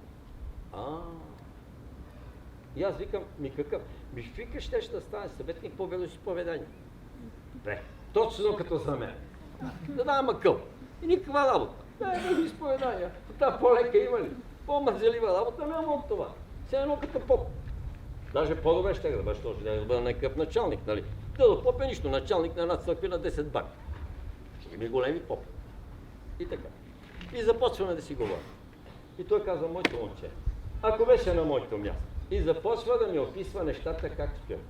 И аз викам, ми какъв? Ми вика, ще да стане съветник по вероизповедание. Бе, точно като за мен. Да дам мъкъл. И никаква работа. Вероизповедания. Та по-лека има ли? По-мързелива работа няма от това. Все едно като поп. Даже по-добре ще да бъдеш, защото да бъда някакъв началник, нали? Да поп е нищо, началник на една църква на 10 бак. Ще ми големи поп. И така. И започваме да си говорим. И той казва, моето момче, ако беше на моето място, и започва да ми описва нещата как стоят.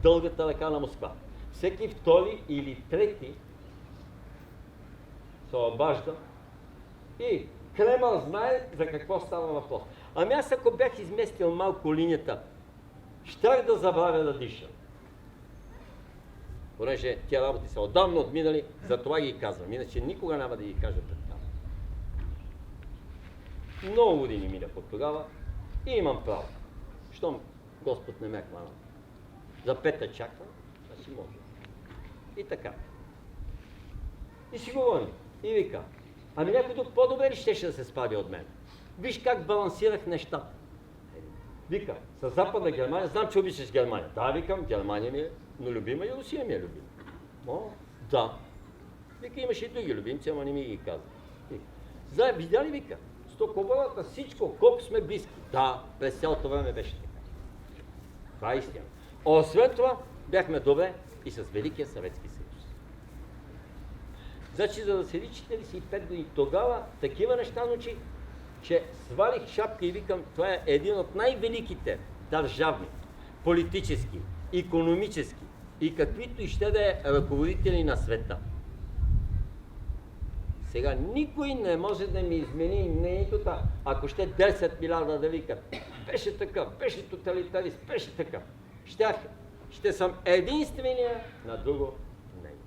Дългата ръка на Москва. Всеки втори или трети се обажда и Кремъл знае за какво става въпрос. Ами аз ако бях изместил малко линията, щях да забравя да дишам. Понеже тия работи са отдавна отминали, затова ги казвам. Иначе никога няма да ги кажа пред там. Много години мина от тогава и имам право. Щом Господ не ме хвана. За пета чаква, а си може. И така. И си говорим. И вика, ами някой друг по-добре ли щеше да се справи от мен? Виж как балансирах нещата. Вика, със Западна Германия, знам, че обичаш Германия. Да, викам, Германия ми е, но любима и Русия ми е любима. О, да. Вика, имаше и други любимци, ама не ми ги каза. Видя ли, вика, Стокобората, всичко, колко сме близки. Да, през цялото време беше така. Това е истина. Освен това, бяхме добре и с Великия Съветски съюз. Значи, за да седи 45 години, тогава такива неща научи, че свалих шапка и викам, това е един от най-великите държавни, политически, икономически и каквито и ще да е ръководители на света. Сега никой не може да ми измени мнението, ако ще 10 милиарда да викат. Беше такъв, беше тоталитарист, беше такъв. Ще съм единствения на друго мнение.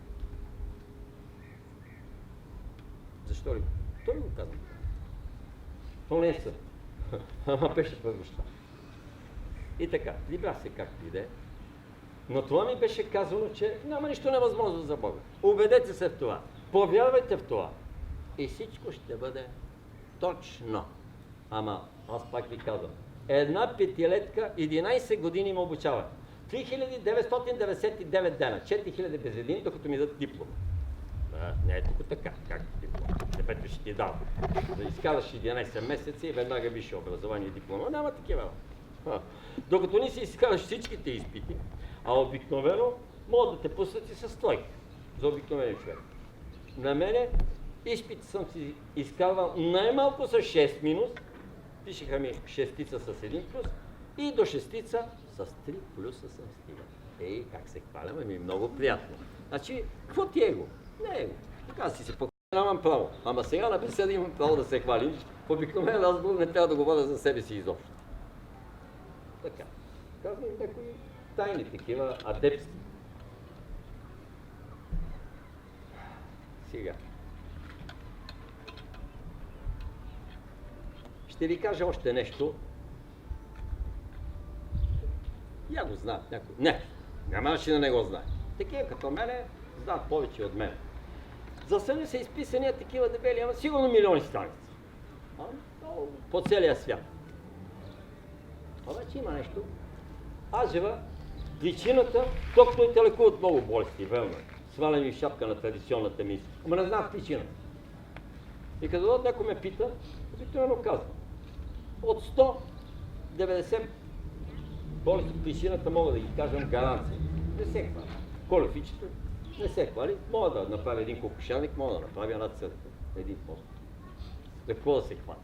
Защо ли? Той го казва. То не е съд. Ама беше първоща. И така, либра се както иде. Но това ми беше казано, че няма нищо невъзможно за Бога. Убедете се в това. Повярвайте в това. И всичко ще бъде точно. Ама, аз пак ви казвам. Една петилетка, 11 години ме обучава. 3999 дена, 4000 без един, докато ми дадат диплома. Не е тук така, както диплома. Небето ще ти дам. Да изкараш 11 месеца и веднага висше образование и диплома. Няма такива. Докато не си изкараш всичките изпити, а обикновено могат да те пуснат и с тройка. За обикновен човек. На мене изпит съм си изкарвал най-малко с 6 минус, пишеха ми шестица с 1 плюс и до шестица с 3 плюса съм стигал. Ей, как се хвалям, ми много приятно. Значи, какво ти е го? Не е го. Така си се похваля, нямам право. Ама сега на беседа имам право да се хвалим. В обикновен разговор не трябва да говоря за себе си изобщо. Така. Казвам някои тайни, такива адепски. Сега. Ще ви кажа още нещо. Я го знаят някой. Не, нямаше да не го знае. Такива като мене знаят повече от мен. За съня са изписани такива дебели, ама сигурно милиони страници. По целия свят. Обаче има нещо. Аз жива причината, докторите лекуват много болести, верно. Сваля ми шапка на традиционната мисъл. Ама не знам причината. И като някой ме пита, обикновено казвам. От 190 болести причината мога да ги кажем гаранция. Не се хвали. Колефичето не се хвали. Мога да направя един кокошарник, мога да направя една църква. Един пост. За какво да се хвали?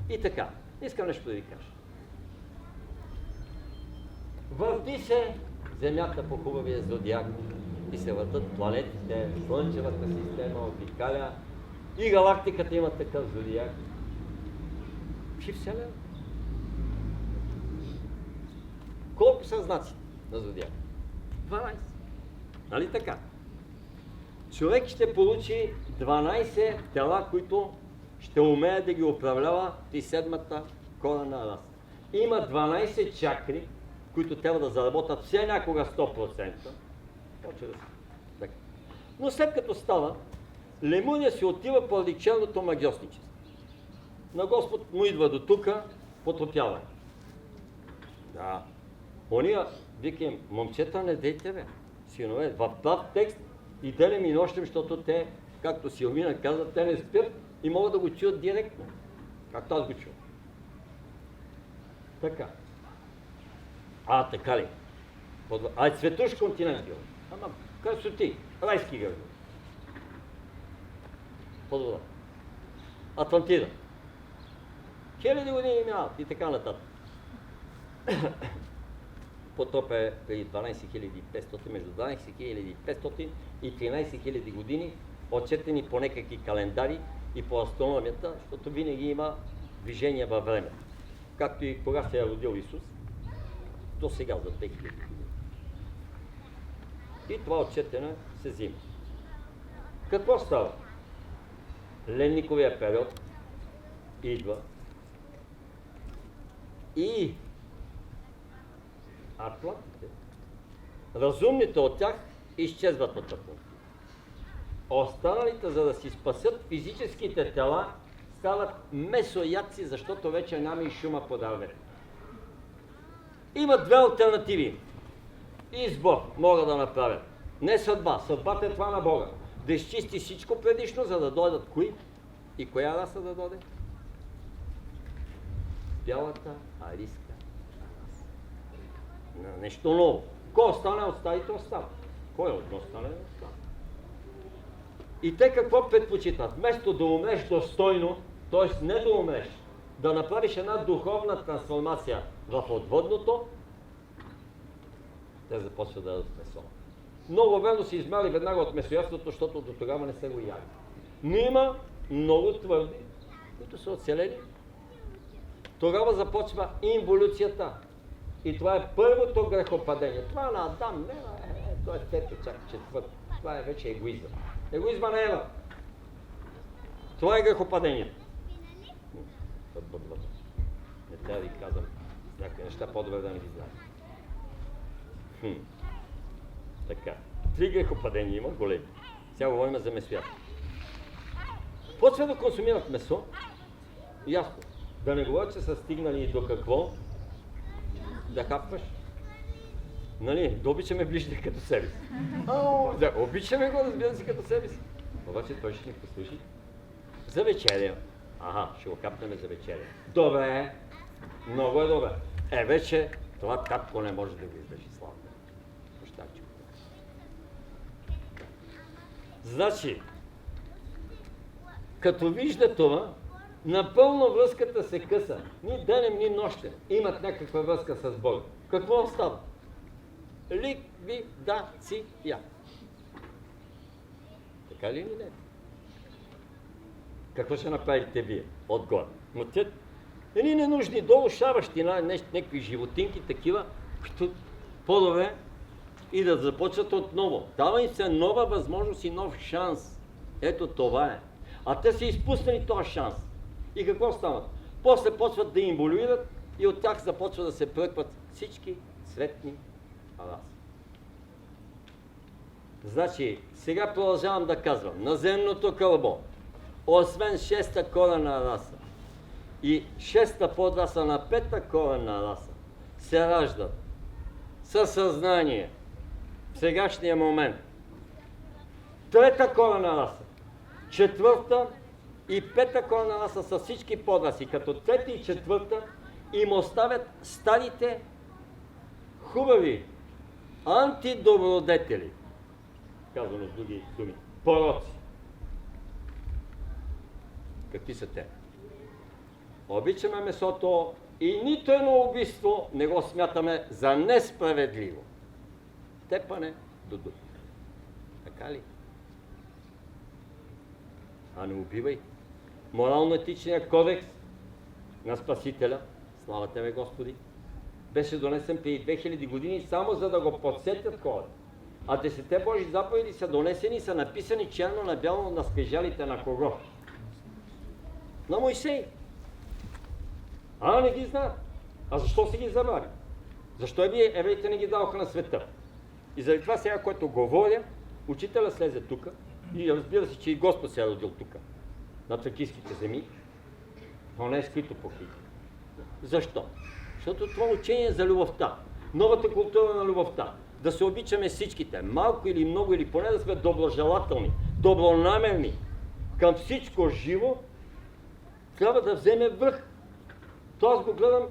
И така, искам нещо да ви кажа. Върти се Земята по хубавия зодиак и се въртат планетите, Слънчевата система обикаля и галактиката има такъв зодиак. И Вселена. Колко са знаци на зодиака? 12. Нали така? Човек ще получи 12 тела, които ще умее да ги управлява и седмата корена раса. Има 12 чакри, които трябва да заработят все някога 100%. Почва да се... Така. Но след като става, Лемуния си отива поради черното магьосничество. На Господ му идва до тука потопяване. Да. Ония, викам, момчета, не дейте, бе. Синове, в прав текст и делем и нощем, защото те, както Силвина каза, те не спят и могат да го чуят директно. Както аз го чувам. Така. Така ли? Цветуш континент бил. Ама, красоти, райски градове. Под вода. Атлантида. Хиляди години минават и така нататък. Потоп е преди 12500, между 12500 и 13000 години, отчетени по някакви календари и по астрономията, защото винаги има движение във времето. Както и кога се е родил Исус, до сега за 2000 години. И това отчетене се взима. Какво става? Ленниковия период идва и атлантите, разумните от тях изчезват от Атлантите. Останалите, за да си спасят физическите тела, стават месоядци, защото вече няма и шума по дървето. Има две алтернативи. Избор могат да направят. Не съдба. Съдбата е това на Бога. Да изчисти всичко предишно, за да дойдат кои? И коя раса да дойде? Бялата арийска раса. Нещо ново. Кой остане от старите остава? Кой от остане остава? И те какво предпочитат? Вместо да умреш достойно, т.е. не да умреш, да направиш една духовна трансформация в отводното, те започват да ядат месо. Много верно си измяли веднага от месоядството, защото до тогава не се го яли. Но има много твърди, които са оцелели. Тогава започва инволюцията. И това е първото грехопадение. Това на Адам, не, това е трето, чак четвърто. Това е вече егоизъм. Егоизма не е. Това е грехопадението. Не трябва да ви казвам някакви неща, по-добре да не ги знаем. Така. 3 грехопадения има, големи. Сега говорим за месоядство. Почва да консумират месо, ясно. Да не говоря, че са стигнали до какво? Да хапваш. Нали, да обичаме ближния като себе си. Да, обичаме го, разбира се, като себе си. Обаче той ще ни послуши. За вечеря. Ще го капнем за вечеря. Добре, много е добре. Вече това капко не може да го издържи, слава. Пощавче. Значи, като вижда това, напълно връзката се къса. Ни денем, ни нощем имат някаква връзка с Бога. Какво остава? Ликвидация. Така ли или не? Какво ще направите вие отгоре? Но те едни ненужни долу шаващи някакви животинки такива, които по-добре и да започват отново. Дава им се нова възможност и нов шанс. Ето това е. А те са изпуснали този шанс. И какво станат? После почват да инволюират и от тях започват да се пръкват всички цветни раси. Значи, сега продължавам да казвам. Наземното кълбо, освен 6-та коренна раса и 6-та подраса на 5-та коренна раса, се раждат със съзнание в сегашния момент. 3-та коренна раса, 4-та и 5-та коренна раса са всички подраси, като 3-та и 4-та им оставят старите хубави антидобродетели, казано с други думи, пороци. Какви са те? Обичаме месото и нито едно убийство не го смятаме за несправедливо. Тепане до дух. Така ли? А не убивай. Морално-етичният кодекс на Спасителя, слава Тебе, Господи, беше донесен преди 2000 години само за да го подсетят хората. А 10 Божи заповеди са донесени и са написани черно на бяло на скрижалите на кого? На Мойсей. Не ги знаят. А защо си ги забрави? Защо евреите не ги даваха на света? И заради това сега, което говоря, учителя слезе тук и разбира се, че и Господ се е родил тук, на тракийските земи, но не е скрито по книги. Защо? Защото това учение е за любовта. Новата култура на любовта. Да се обичаме всичките, малко или много, или поне да сме доброжелателни, добронамерни към всичко живо, трябва да вземе връх. То аз го гледам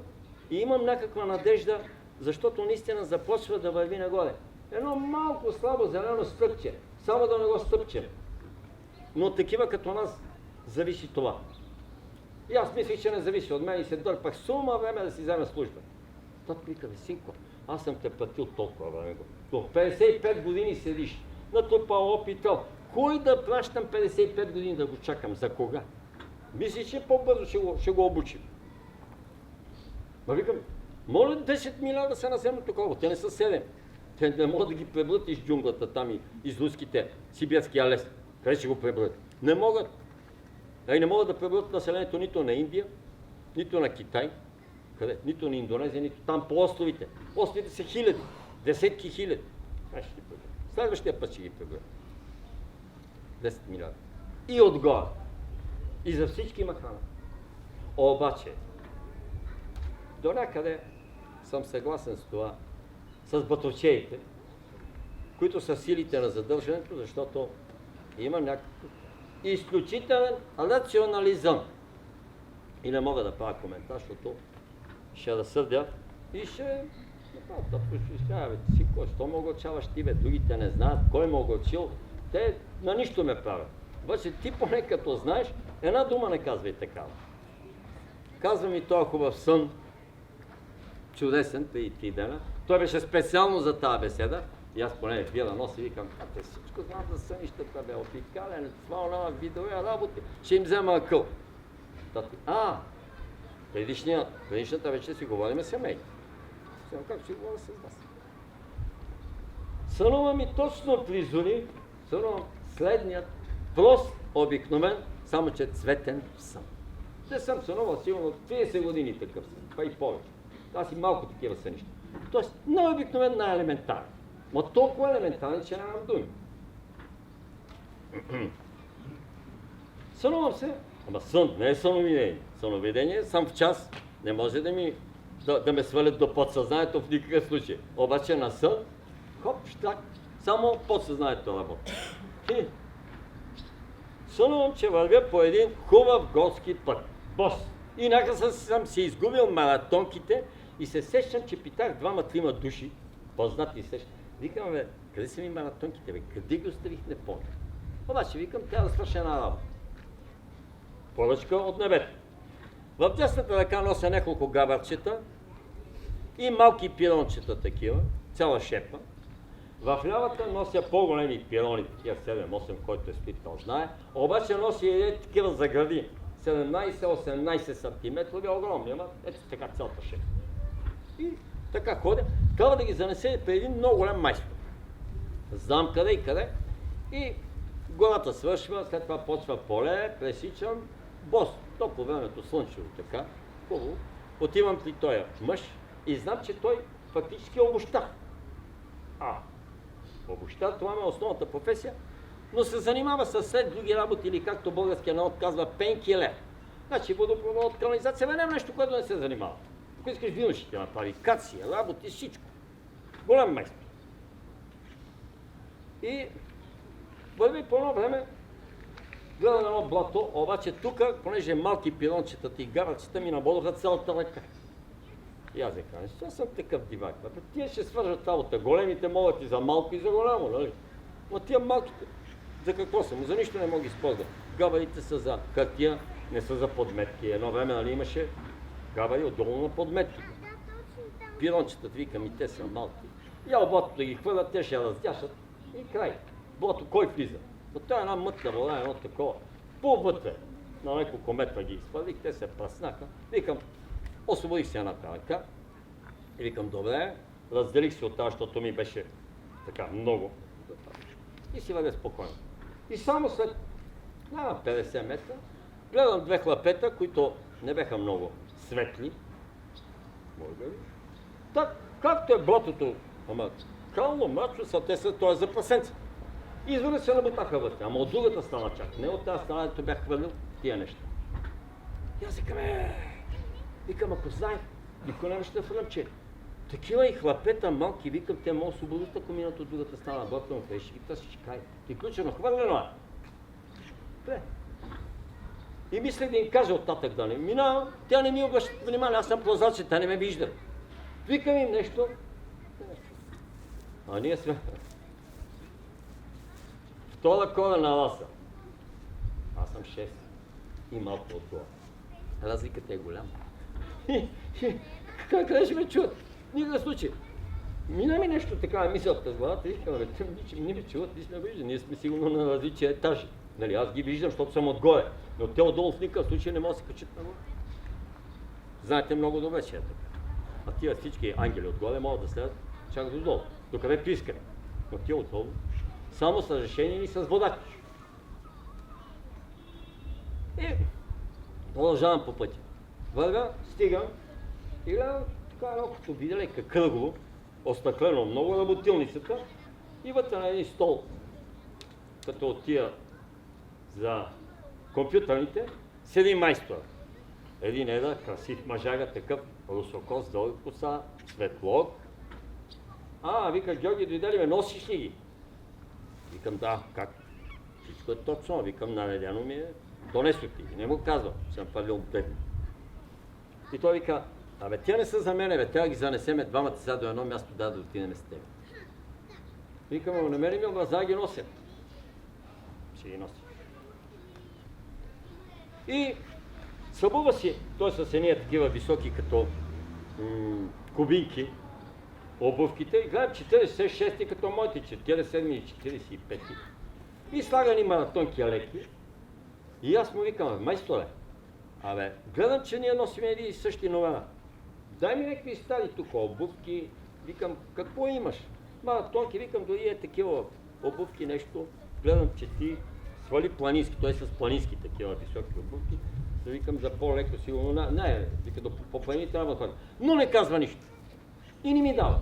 и имам някаква надежда, защото наистина започва да върви нагоре. Едно малко слабо зелено стъпче, само да не го стъпчем. Но от такива като нас зависи това. И аз мислих, че не зависи от мен и се дърпах сума време да си вземе служба. Тот вика, синко, аз съм те платил толкова време. До 55 години седиш, натрупал опитал. Кой да плащам 55 години да го чакам? За кога? Мислиш, че по-бързо ще го обучим. Ма викам, моля 10 милиона да се наземат такова. Те не са 7. Те не могат да ги пребрат из джунглата там и из руските сибирския лес. Къде ще го пребрат? Не могат. Не могат да пребрат населението нито на Индия, нито на Китай, къде? Нито на Индонезия, нито там по островите. Островите са хиляди, десетки хиляди. Следващия път ще ги пребрат. 10 милиарда. И отгоре. И за всички има храна. Обаче, до някъде съм съгласен с това, с батовчеите, които са силите на задържането, защото има някакъв изключителен рационализъм. И не мога да правя коментар, защото ще разсърдя и ще направя да прочищава, си кой, що ме огорчаваш ти, бе, другите не знаят, кой ме огорчил, те на нищо ме правят. Обаче ти поне като знаеш, една дума не казвай такава. Казва ми този хубав сън, чудесен, преди 3 дена. Той беше специално за тази беседа. И аз поне вия да носи и викам, те всичко знаят за сънищата, бе, опикален, това, видове, работи, ще им взема акъл. Предишната вече си говорим семейно. Сега как ще говоря с вас? Сънува ми точно при зори, сънувам следният прост, обикновен, само че цветен сън. Не съм сънувал сигурно 30 години такъв сън, па и повече. Аз и малко такива сънища. Тоест, най-обикновен, най-елементарен. Но толкова елементарен, че нямам думи. Сънувам се, ама сън, не е съновидение. Съновидение, сам в час, не може да ме свалят до подсъзнанието в никакъв случай. Обаче на сън, хоп, щак, само подсъзнанието работи. И сънувам, че вървя по един хубав горски път, бос. И някак съм си изгубил маратонките и се сещам, че питах 2-3 души, познати сещам. Викам, бе, къде са ми маратонките, бе, къде ги оставих, не помня. Обаче викам, трябва да свърша една работа. Поръчка от небето. В дясната ръка нося няколко габарчета и малки пирончета такива, цяла шепа. В лявата нося по-големи пирони, такива 7-8, който е спитал, знае. Обаче нося и такива загради, 17-18 см, огромни, ама ето така цялата шепа. И така ходя, трябва да ги занесе при един много голям майстор. Знам къде и къде. И гората свършва, след това почва поле, пресичам, бос, топло времето, слънчево така, хубаво. Отивам при този мъж и знам, че той фактически е обущар. Обущар, това е основната професия, но се занимава с след други работи или както българския народ казва пенкилер. Значи водопровод, канализация, няма нещо, което не се занимава. Ако искаш вино ще ти направи, кация, работи, всичко. Голям майстор. И върви по едно време, гледам едно блато, обаче тук, понеже малки пирончетата и гарачета ми набодоха цялата ръка. И аз казвам, защо съм такъв дивак? Тия ще свържат работа, големите могат и за малко и за голямо, нали? Но тия малките, за какво са? За нищо не мога да използват. Габарите са за хартия, не са за подметки. Едно време, нали, имаше габари отдолу на подметки. Пирончетата, викам, и те са малки. Я блатото да ги хвърлят, те ще я раздяшат и край. Блато кой влиза? Но това е една мътна вода, едно такова. По-вътре, на няколко метра ги изхвърлих, те се пръснаха. Викам, освободих се едната ръка и викам, добре, разделих се от това, защото ми беше така много. И си вървя спокойно. И само след 50 метра гледам 2 хлапета, които не беха много светли. Так, както е блатото, ама кално, мачо са, той е за прасенца. И извън се набутаха вътре, ама от другата страна чак, не от тази страна, дето бях хвърлил тия неща. И аз викам, ако знаех, никой нямаше да фръмче. Такива и хлапета малки, викам, те могат да се обладат, ако минат от другата страна, бъркам в и викам, ще кай. И ключено, хвърлено е. Бе. И мислех да им кажа оттатък да не минавам, тя не ми обръща внимание, аз съм прозрачен, тя не ме вижда. Викам им нещо, а ние сме втора кора на ласа. Аз съм 6 и малко отгоре. Разликата е голяма. Къде ще ме чуят? Никакъв случай. Мина ми нещо такава мисъл през главата и казвам, не ме чуват, не сме виждани, ние сме сигурно на различни етажи. Нали, аз ги виждам, защото съм отгоре, но те отдолу в никакъв случай не могат да се качат нагоре. Знаете много добре, че е така. А тия всички ангели отгоре могат да слезат чак додолу, докъде пискат. Но тия отдолу само с разрешение и с вода. И продължавам по пътя. Вървя, стигам и гледам така едно като виделека кръгово, остъклено много работилницата и вътре на един стол, като от тия за компютърните, седи майстор. Един едър, красив мъжага, такъв русокос, дълга коса, светло. Вика, Георги, дойде ли ме, носиш ли ги? Викам, да, как? Всичко е точно, викам, наредено ми е, донесох ти ги, не му казвам, съм фалил бедно. И той вика, тя не са за мене, тя ги занесеме двамата сега до едно място, да отидем с теб. Викам, намери ми образа, ги нося. Ще ги нося. И събува си, той с едни такива високи като кубинки, обувките, и гледам 46 като моите, 47 и 45. И слага ни маратонки леки. И аз му викам, майсторе, гледам, че ние носим един и същи номера. Дай ми някакви стари тук обувки. Викам, какво имаш? Маратонки, викам, дори е такива обувки, нещо. Гледам, че ти свали планински, той е с планински такива високи обувки. Викам, за по-леко сигурно, не, вика, по планините трябва да ходя. Но не казва нищо. И не ми дава.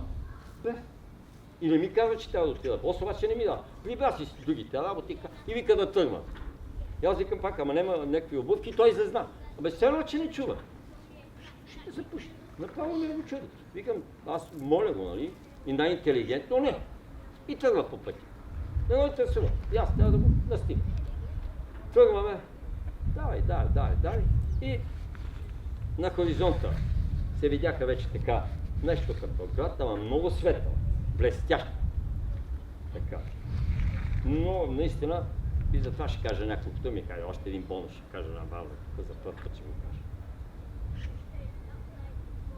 И не ми казва, че трябва да отида. После обаче не ми дава. Прибра си другите работи и вика да тръгна. И аз викам пак, ама нема някакви обувки, той излезна. Все едно, че не чува. Ще се пуши. Направо ми го чуди. Викам, аз моля го, нали? И най-интелигентно не. И тръгва по пътя. Не го интересува. И аз трябва да го настигна. Тръгваме. Давай. И на хоризонта се видяха вече така нещо като град, ама много светъл, блестящо. Така. Но наистина, и затова ще кажа няколко думи, още един бонус ще кажа на Валда, за първ път ще го кажа.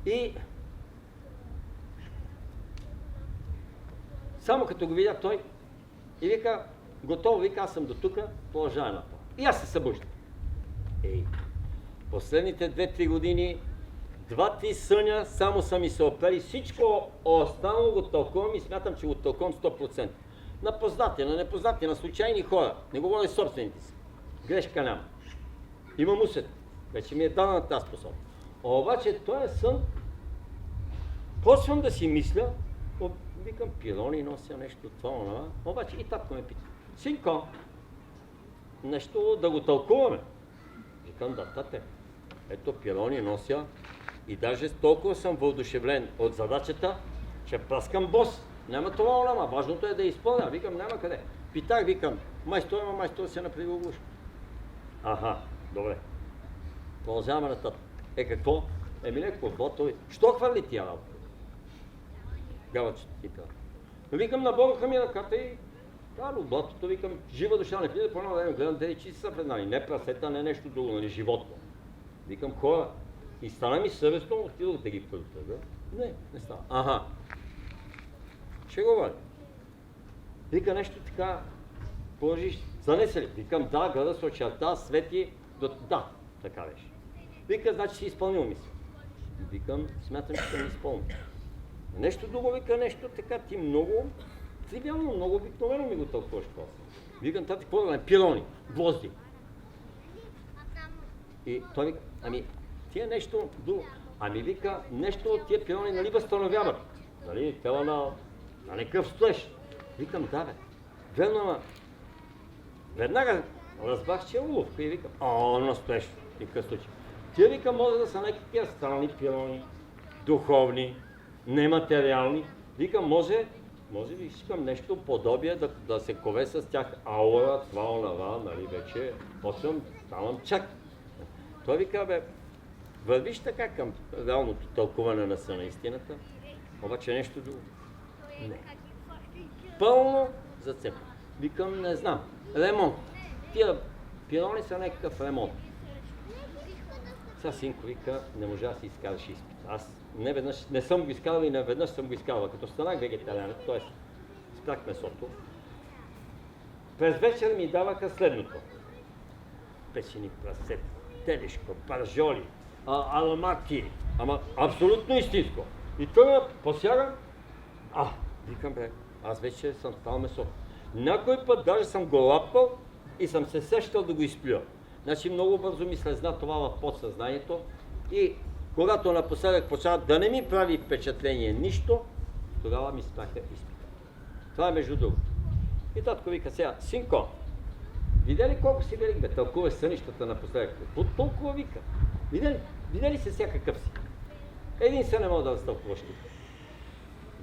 И само като го видя той и вика, готово, вика, аз съм до тука, продължава напред. И аз се събуждам. Последните 2-3 години 2-3 съня само са ми се опери, всичко останало го тълкувам и смятам, че го тълкувам 100%. На познати, на непознати, на случайни хора, не говоря собствените си. Грешка няма. Имам усет. Вече ми е дадена тази способност. Обаче този сън, почвам да си мисля, викам, пилони нося нещо, това, обаче и татко ме пита. Синко, нещо да го тълкуваме. Викам, да, тате, ето пилони нося и даже толкова съм въодушевлен от задачата, че праскам бос. Няма това, няма, важното е да изпълня. Викам, няма къде. Питах, викам, майстор се направи оглуш. Добре. Продължаваме нататък. Какво? Леко, той. Що хвърли тия работа? Гавачето пита. Викам, наборха ми ръката и блатото, викам, жива душа не влиза, по едно време гледам, те чисти са преднали, не прасета, не нещо друго, нали, животно. Викам, хора. И стана ми съвестно, отидох да ги първата, да? Не става. Ще говори. Вика нещо така, положиш, занесе ли? Викам, да, града се очерта, свети, да, така беше. Вика, значи си изпълнил мисъл. Викам, смятам, че съм изпълнил. Нещо друго, вика, нещо така, ти много тривиално, много обикновено ми го тълкуваш просто. Викам, тати, какво да не? Пилони, гвозди. И той вика, тия нещо друго. Вика, нещо от тия пилони, нали възстановяват? Нали, тела на А не къв стоеш? Викам, да бе. Верно, ама. Веднага разбрах, че е уловка и викам, настоящ. И къв случай. Тия викам, може да са някакви астрални пилони, духовни, нематериални. Викам, може би искам нещо подобие да се кове с тях аура, това, онава, нали, вече ставам чак. Той вика, бе, вървиш така към реалното тълкуване на съна истината, обаче нещо друго. Не. Пълно зацепено. Викам, не знам. Ремонт. Тия пилони са някакъв ремонт. Сега синко вика, не можа да си изкараш изпит. Аз не съм го изкарал и неведнъж съм го изкарал. Като станах вегетарианец, т.е. спрях месото, през вечер ми даваха следното. Печени прасета, телешко, паржоли, аромати, ама абсолютно истинско. И той посягам, викам, бе, аз вече съм стал месо. Някой път даже съм го лапал и съм се сещал да го изплюя. Значи много бързо ми слезна това в подсъзнанието и когато напоследък почва да не ми прави впечатление нищо, тогава ми спряха изпита. Това е между другото. И татко вика сега, синко, видя ли колко си велик, бе, тълкуваш сънищата напоследък? Толкова вика. Видя ли се всякакъв си? Един се не мога да разтълкуваш тук.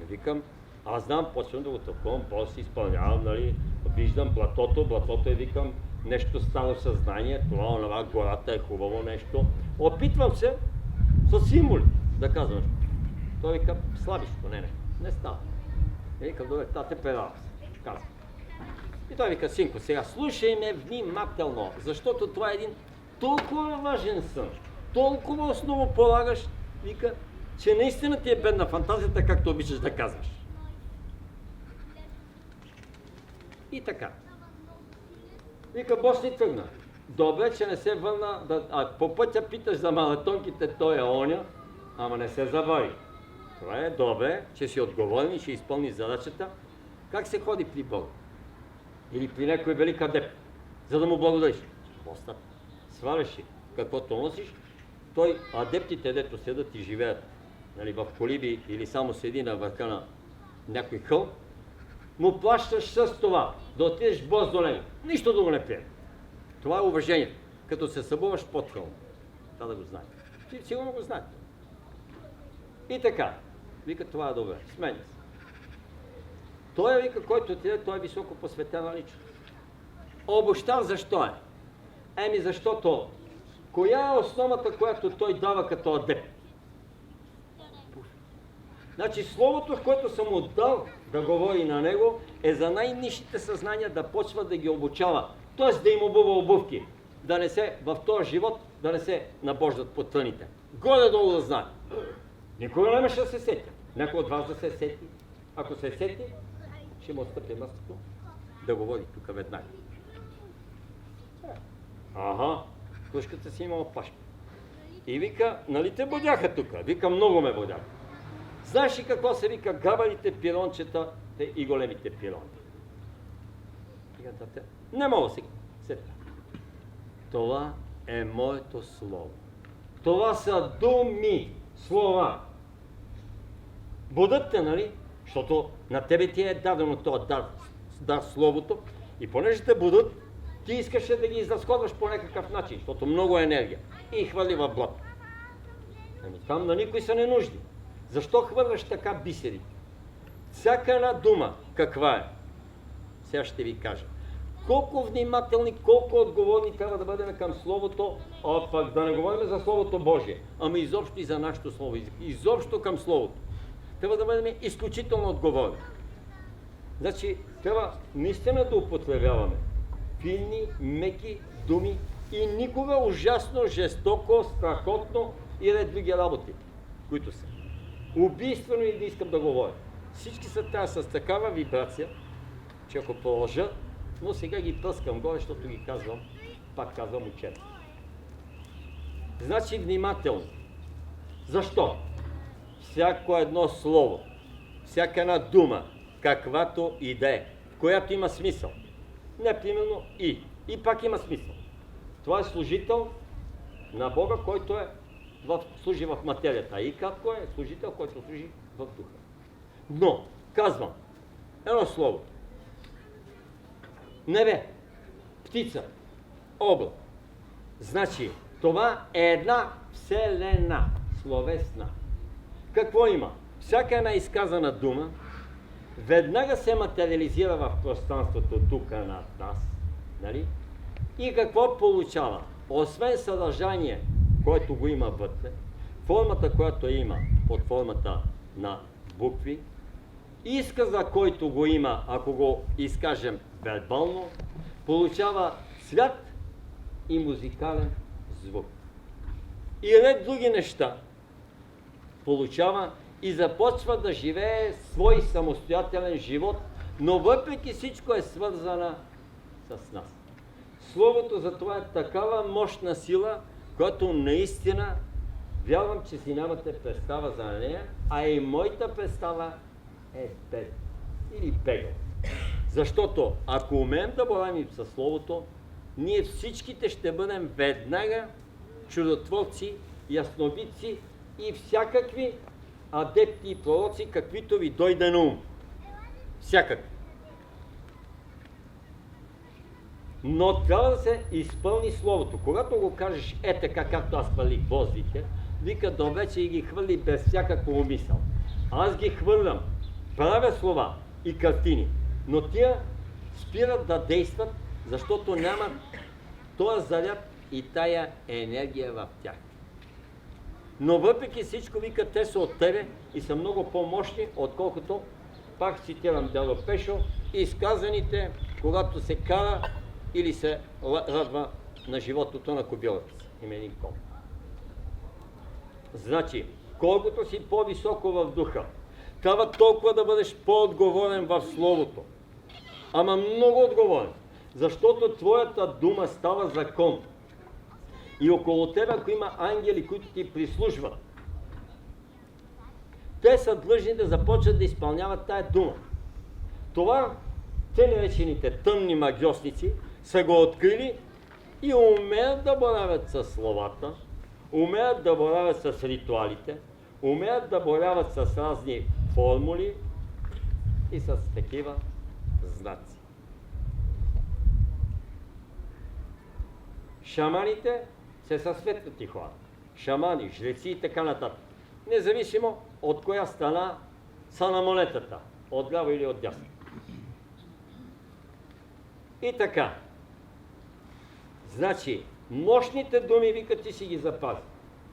Викам, аз знам, почвам да го тълкувам, после си изпълнявам, нали, виждам блатото е, викам, нещо стало в съзнание, това, гората е хубаво нещо. Опитвам се с символи да казвам. Той вика, слабичко, не става. И викам, добре, тате, предава се, казвам. И той вика, синко, сега слушай ме внимателно, защото това е един толкова важен сън, толкова основополагащ, вика, че наистина ти е бедна фантазията, както обичаш да казваш. И така. Вика, бос ни тръгна. Добре, че не се върна, по пътя питаш за маратонките, той е оня, ама не се забави. Това е добре, че си отговорен и ще изпълни задачата. Как се ходи при Бога? Или при някой велик адепт, за да му благодариш? Босът сваляш каквото носиш, той, адептите, дето седат и живеят, нали, в колиби или само седи на върха на някой хълм, му плащаш с това, да отидеш бос до него. Нищо друго не приема. Това е уважението, като се събуваш под хълм. Това да го знаете. Ти сигурно го знаете. И така, вика, това е добре, сменя се. Той вика, който отиде, той е високо посветена личност. Обощан защо е? Защото коя е основата, която той дава като адепт? Значи словото, в което съм му дал да говори на него, е за най-нишите съзнания да почва да ги обучава. Т.е. да им обува обувки. Да не се, в този живот, да не се набождат по тъните. Горе-долу да знае. Никога не ще се сети. Някой от вас да се сети. Ако се сети, ще му отстъпи мястото да говори тук веднага. Клъшката си имала пашка. И вика, нали те бодяха тук? Вика, много ме бодяха. Знаеш ли какво се вика габарите, пирончета и големите пирони? Не мога сега. Това е моето слово. Това са думи, слова. Будат те, нали? Защото на тебе ти е дадено това дар словото и понеже те будат, ти искаше да ги изразходваш по някакъв начин, защото много енергия и хвърли в блато. Там на никой са не нужди. Защо хвърляш така бисери? Всяка една дума, каква е? Сега ще ви кажа. Колко внимателни, колко отговорни трябва да бъдем към Словото, пък да не говорим за Словото Божие, ами изобщо и за нашето Слово, изобщо към Словото. Трябва да бъдем изключително отговорни. Значи, трябва наистина да употребяваме финни, меки думи и никога ужасно, жестоко, страхотно и ред други работи, които са. Убийствено и да искам да говоря. Всички са тази с такава вибрация, че ако положа, но сега ги пръскам горе, защото ги казвам, пак казвам учебно. Значи внимателно. Защо? Всяко едно слово, всяка една дума, каквато и да е, която има смисъл. Не примерно и пак има смисъл. Това е служител на Бога, който служи в материята. И кратко е служител, който служи в духа. Но, казвам, Едно слово. Небе, птица, облак. Значи, това е една вселена, словесна. Какво има? Всяка една изказана дума веднага се материализира в пространството тук над нас. Нали? И какво получава? Освен съдържание, което го има вътре, формата, която има под формата на букви, изказа, който го има, ако го изкажем вербално, получава свят и музикален звук. И ред други неща получава и започва да живее свой самостоятелен живот, но въпреки всичко е свързана с нас. Словото затова е такава мощна сила, която наистина вярвам, че си нямате представа за нея, а и моята представа е бед или бегал. Защото ако умеем да боравим със Словото, ние всичките ще бъдем веднага чудотворци, ясновидци и всякакви адепти и пророци, каквито ви дойде на ум. Всякакви. Но трябва да се изпълни Словото. Когато го кажеш така, както аз хвърлих гвоздите, вика до вече и ги хвърли без всякакво умисъл. Аз ги хвърлям, правя слова и картини, но тия спират да действат, защото нямат този заряд и тая енергия в тях. Но въпреки всичко, вика, те са от тебе и са много по-мощни, отколкото, пак цитирам Дело Пешо, изказаните, когато се кара или се радва на животото на кобилата си. Има един кон. Значи, колкото си по-високо в духа, трябва толкова да бъдеш по-отговорен в Словото. Ама много отговорен. Защото твоята дума става закон. И около тебе, ако има ангели, които ти прислужват, те са длъжни да започнат да изпълняват тая дума. Това, те наречените тъмни магиосници, са го открили и умеят да боравят с словата, умеят да боравят с ритуалите, умеят да боравят с разни формули и с такива знаци. Шаманите се са светлите хора. Шамани, жреци и така нататък. Независимо от коя страна са на монетата, отляво или отдясно. И така. Значи, мощните думи, вика, ти си ги запази.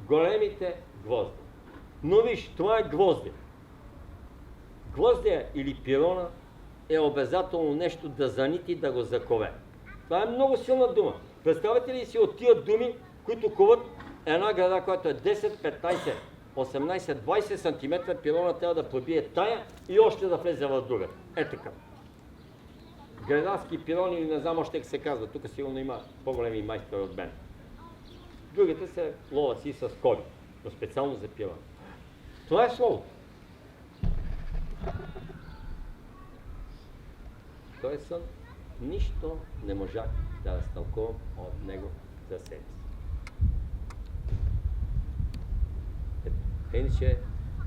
Големите гвозди. Но виж, това е гвозди. Гвоздия или пирона е обязателно нещо да занити, да го закове. Това е много силна дума. Представете ли си от тия думи, които куват една града, която е 10, 15, 18, 20 см, пирона трябва да пробие тая и още да влезе в друга. Е така. Градарски пирони или не знам още как се казва. Тук сигурно има по-големи майстори от мен. Другите се ловят си с коли, но специално за пирон. Това е словото. Той е сън. Нищо не можах да разтълкувам от него за себе си. Иначе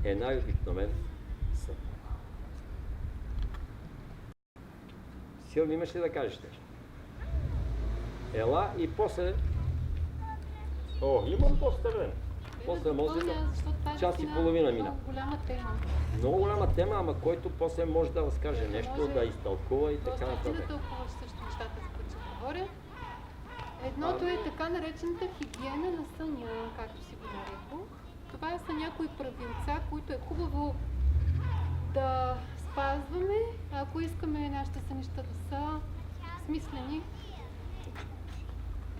е най-обикновен сън. Силно имаш ли да кажеш нещо? Ела и после... О, имам доста време. После може да... Час и половина мина. Много голяма тема. Много голяма тема, ама който после може да разкаже нещо, да изтълкува и така нататък. Ти да тълкуваш също нещата, за които ще говоря. Едното е така наречената хигиена на съня, както си го нарекох. Това са някои правилца, които е хубаво да спазваме, ако искаме нашите сънища да са смислени,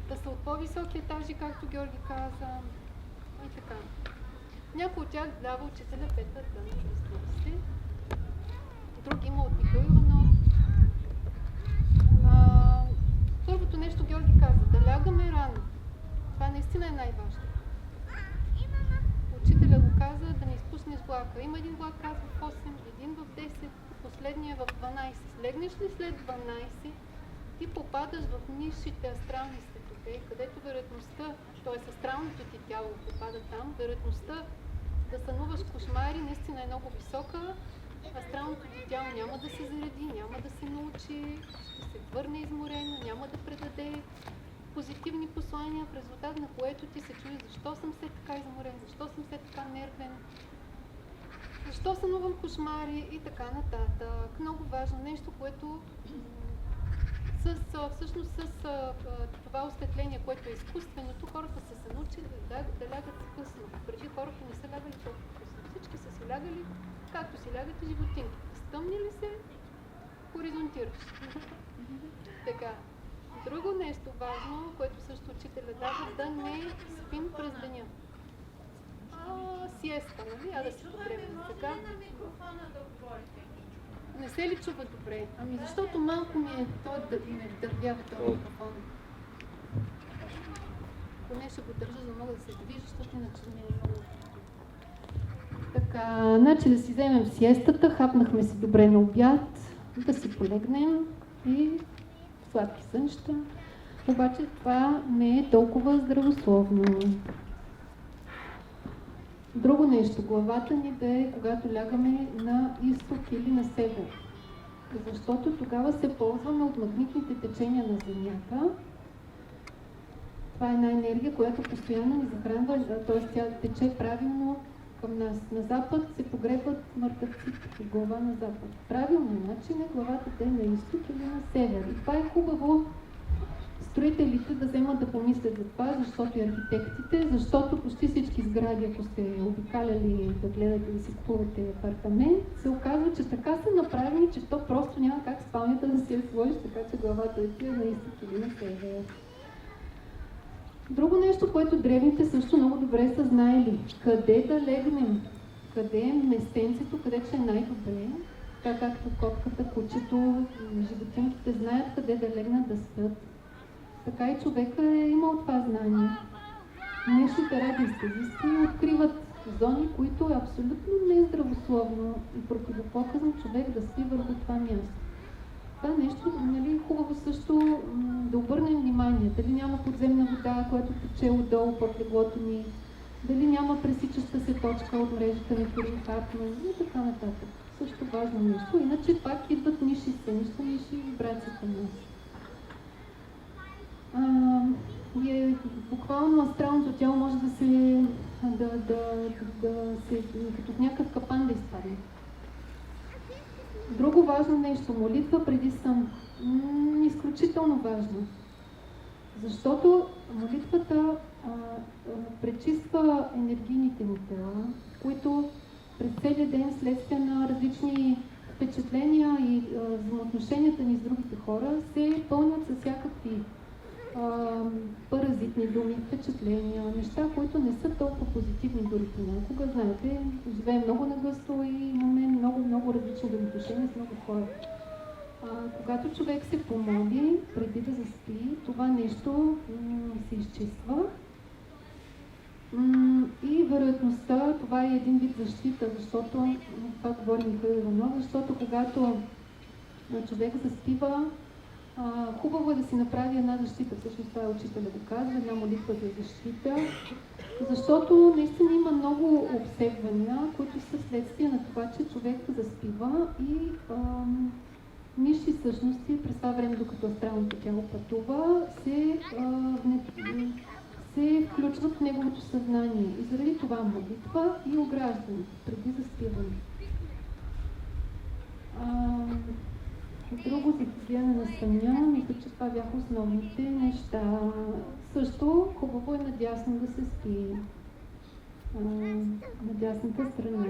да са от по-високи етажи, както Георги каза, и така. Някой от тях дава учителя Петър Дънев, разбира се. Други има от Михаил Иванов. Първото нещо Георги каза, да лягаме рано. Това наистина е най-важно. Учителя го каза да не изпусне с влака. Има един влак, казва в 8, един в 10, последния в 12. Легнеш ли след 12, ти попадаш в нисшите астрални светове, където вероятността, т.е. астралното ти тяло попада там, вероятността да сънуваш кошмари наистина е много висока астралното тяло няма да се зареди, няма да се научи, ще се върне изморено, няма да предаде позитивни послания, в резултат на което ти се чуди защо съм се така изморен, защо съм се така нервен, защо сънувам кошмари и така нататък. Много важно нещо, което всъщност с това осветление, което е изкуственото, хората са се научили да лягат късно. Преди хората не са лягали толкова късно. Всички са си лягали, както си лягат и животинки. Стъмни ли се, хоризонтираш. Така. Друго нещо важно, което също учителя дава, да не спим през деня. Сиеста, нали? Да си подремем. Така. Не се ли чува добре? Ами защото малко ми е той да ми вдървява този микрофон. Поне ще го държа, за да мога да се движа, защото иначе ми е много. Така, значи да си вземем сиестата, хапнахме си добре на обяд, да си полегнем и сладки сънища. Обаче това не е толкова здравословно. Друго нещо, главата ни да е, когато лягаме на изток или на север. Защото тогава се ползваме от магнитните течения на Земята. Това е една енергия, която постоянно ни захранва, т.е. тя тече правилно към нас. На запад се погребват мъртъвците, глава на запад. Правилният начин е главата да е на изток или на север. И това е хубаво строителите да вземат да помислят за това, защото и архитектите, защото почти всички сгради, ако сте обикаляли да гледате да си купувате апартамент, се оказва, че така са направени, че то просто няма как спалнята да си я сложиш, така че главата е на изток или на север. Друго нещо, което древните също много добре са знаели. Къде да легнем? Къде е местенцето, къде ще е най-добре? Така както котката, кучето, животинките знаят къде да легнат да спят. Така и човека е имал това знание. Днешните радиестезисти откриват зони, които е абсолютно нездравословно и противопоказно човек да спи върху това място. Това нещо, нали, хубаво също да обърнем внимание, дали няма подземна вода, която тече отдолу под леглото ни, дали няма пресичаща се точка от мрежата на Кирил Хартман и така нататък. Също важно нещо, иначе пак идват ниши сънища, ниши вибрацията на нас. Буквално астралното тяло може да се, като в някакъв капан да изпадне. Друго важно нещо, молитва преди сън. Изключително важно. Защото молитвата пречиства енергийните ни тела, които през целия ден следствие на различни впечатления и взаимоотношенията ни с другите хора се пълнят с всякакви паразитни думи, впечатления, неща, които не са толкова позитивни дори понякога. Знаете, живеем много нагъсто и имаме много различни взаимоотношения с много хора. Когато човек се помоли преди да заспи, това нещо се изчиства и вероятността, това е един вид защита, защото, това говори Михаил Иванов, защото когато човек заспива, хубаво е да си направи една защита, всъщност това учителя го казва, една молитва за защита, защото наистина има много обсебвания, които са следствие на това, че човек заспива и нисши същности през това време, докато астралното тяло пътува, се включват в неговото съзнание. И заради това молитва и ограждане преди заспиване. Друго за хигиена на съня, мисля, че това бяха основните неща. Също хубаво е надясно да се спи, на дясната страна,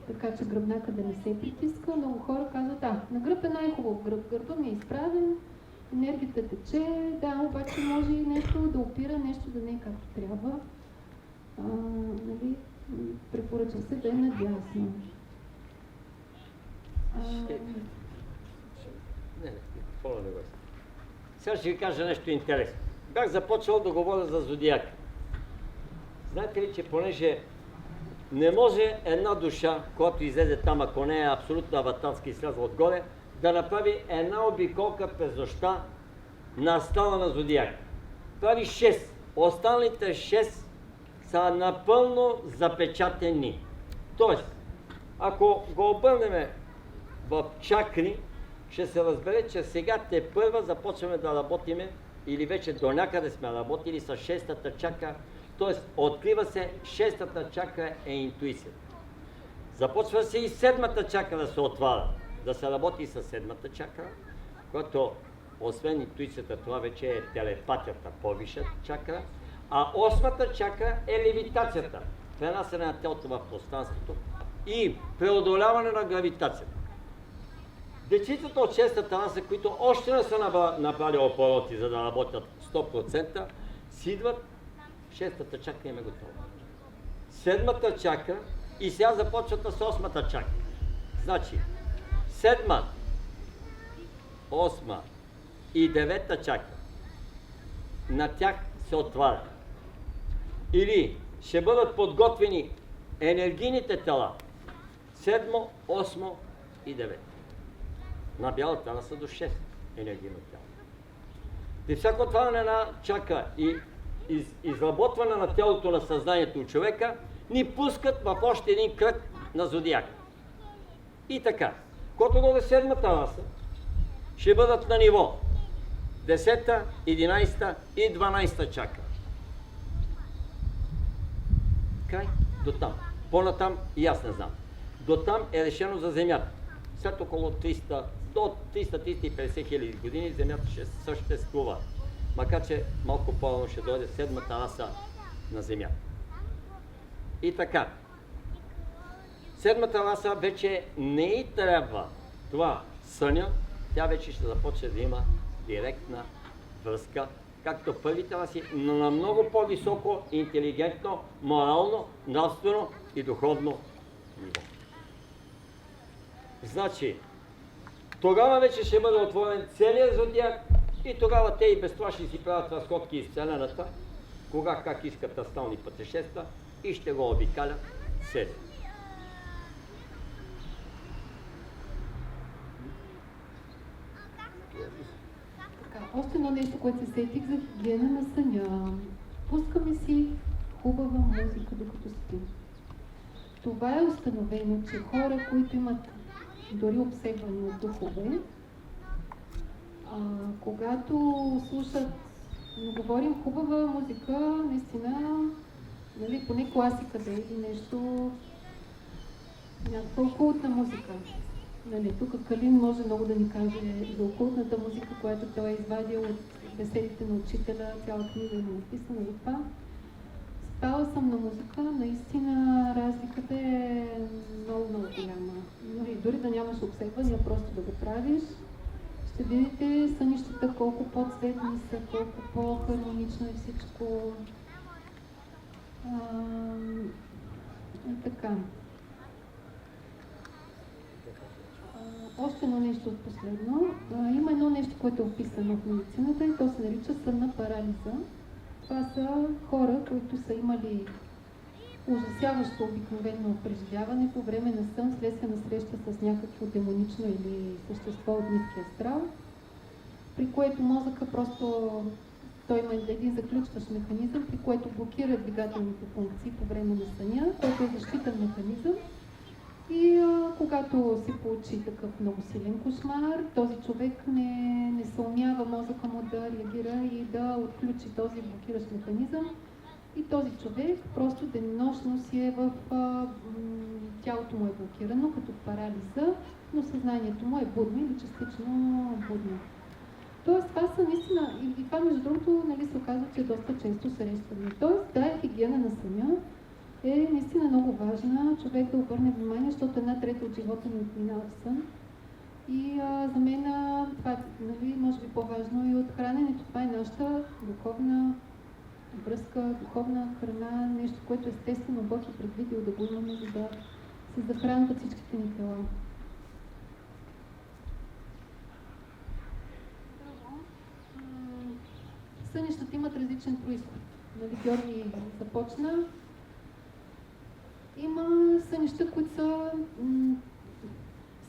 така че гръбнака да не се притиска. Много хора казват, на гръб е най-хубаво, гърба ми е изправен, енергията тече, обаче може и нещо да опира, нещо да не е както трябва. Нали, препоръчва се да е надясно. Сега ще ви кажа нещо интересно. Бях започвал да говоря за зодиака. Знаете ли, че понеже не може една душа, която излезе там, ако не е абсолютно аватарски и слязла отгоре, да направи една обиколка през нощта на астрала на зодиака. Прави 6. Останалите 6 са напълно запечатени. Тоест, Ако го обърнем в чакри, ще се разбере, че сега тепърва започваме да работиме, или вече до някъде сме работили с шестата чакра, т.е. открива се шестата чакра е интуицията. Започва се и седмата чакра да се отваря, да се работи с седмата чакра, която освен интуицията, това вече е телепатията, по-висша чакра, а осмата чакра е левитацията, пренасене на тялото в пространството и преодоляване на гравитацията. Дечицата от шестата раса, които още не са набрали обороти, за да работят 100%, си идват, шестата чакра им е готова. Седмата чакра и сега започват с осмата чакра. Значи, седма, осма и девета чакра, на тях се отваря. Или ще бъдат подготвени енергийните тела, седмо, осмо и девето. На бялата раса до 6 енергийно тяло. При всяко отваряне на чакра и изработване на тялото на съзнанието от човека, ни пускат в още един кръг на зодиака. И така, когато дойде седмата раса, ще бъдат на ниво 10-та, 11-та и 12-та чакра. Край, до там. По-натам и аз не знам. До там е решено за Земята. След около 300, до 300-350 хиляди години Земята ще съществува. Макар че малко по-рано ще дойде седмата раса на Земята. И така, седмата раса вече не й трябва това съня, тя вече ще започне да има директна връзка, както първите раси, но на много по-високо, интелигентно, морално, нравствено и духовно ниво. Значи, тогава вече ще бъде отворен целият зодиак и тогава те и без това ще си правят разходки из Вселената, кога как искат астрални пътешествия и ще го обикалят седем. Още едно нещо, което се сетих за хигиена на съня. Пускаме си хубава музика докато спим. Това е установено, че хора, които имат дори обсебване от духове, когато слушат, но говорим хубава музика, наистина, нали, поне класика да е или нещо, някаква окултна музика. Нали, тук Калин може много да ни каже за окултната музика, която той е извадил от беседите на учителя, цяла книга е написана за това. Спала съм на музика, наистина разликата е много голяма. Нали, дори да нямаш обсебвания, просто да го правиш, ще видите сънищата колко по-цветни са, колко по-хармонично е всичко. Така. Още едно нещо от последно. Има едно нещо, което е описано в медицината и то се нарича сънна парализа. Това са хора, които са имали ужасяващо обикновено преживяване по време на сън, вследствие на среща с някакво демонично или същество от ниския астрал, при което мозъка просто, той има един заключващ механизъм, при което блокира двигателните функции по време на съня, който е защитен механизъм. И когато се получи такъв много силен кошмар, този човек не съумява мозъка му да реагира и да отключи този блокиращ механизъм. И този човек просто денонощно си е в... тялото му е блокирано като парализа, но съзнанието му е будно или частично будно. Тоест това са наистина... И това между другото, нали, се оказва, че е доста често срещано. Тоест тая хигиена на съня е наистина много важна, човек да обърне внимание, защото 1/3 от живота ни отминава в сън. И за мен това, нали, може би по-важно и от храненето. Това е нашата духовна връзка, духовна храна, нещо, което естествено Бог е предвидил да го имаме, за да се захранват всичките ни тела. Сънищата имат различен произход. Нали, Георги започна. Има сънища, които са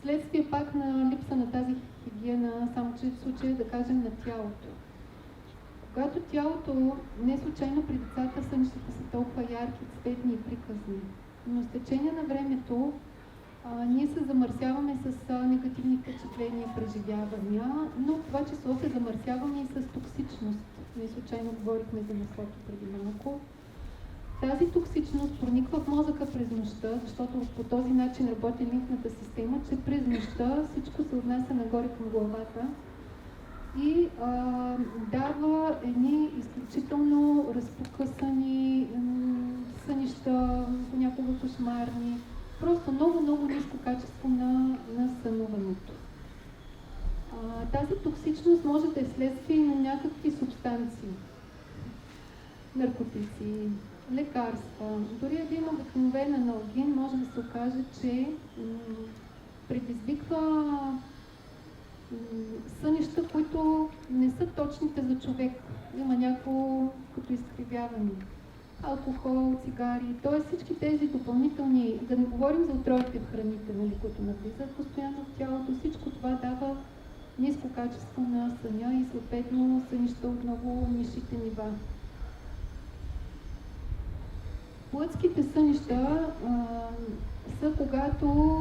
следствие пак на липса на тази хигиена, само че в случая да кажем на тялото. Когато тялото, не случайно при децата сънищата са толкова ярки, цветни и приказни, но с течение на времето Ние се замърсяваме с негативни впечатления, преживявания, но в това число се замърсяваме и с токсичност. Не случайно говорихме за маслото преди малко. Тази токсичност прониква в мозъка през нощта, защото по този начин работи лимфната система, че през нощта всичко се отнася нагоре към главата и дава едни изключително разпокъсани сънища, понякога кошмарни, просто много ниско качество на сънуването. Тази токсичност може да е следствие на някакви субстанции, наркотици, лекарства. Дори един обикновен аналгин може да се окаже, че предизвиква сънища, които не са точните за човек. Има някакво като изкривяване. Алкохол, цигари, т.е. всички тези допълнителни, да не говорим за отровите в храните, нали, които навлизат постоянно в тялото, всичко това дава ниско качество на съня и съответно сънища от много нисшите нива. Плътските сънища са когато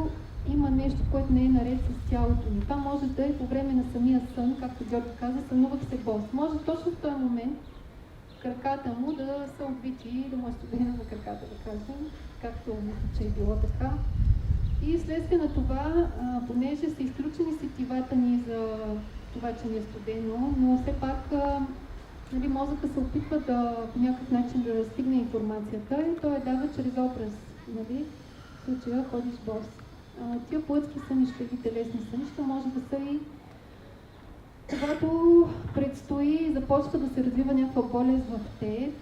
има нещо, което не е наред с тялото ни. Това може да е по време на самия сън, както Георги каза, сънувах се бос. Може точно в този момент краката му да са обвити, да му е студено на краката, да кажем, както мисля, че е било така. И следствие на това, понеже са изключени сетивата ни за това, че ни е студено, но все пак нали, мозъка се опитва да по някакъв начин да стигне информацията и той я дава чрез образ. Нали? В случая ходиш бос. Тия плътски сънища и телесни сънища може да са и когато предстои, започва да се развива някаква болест в теб,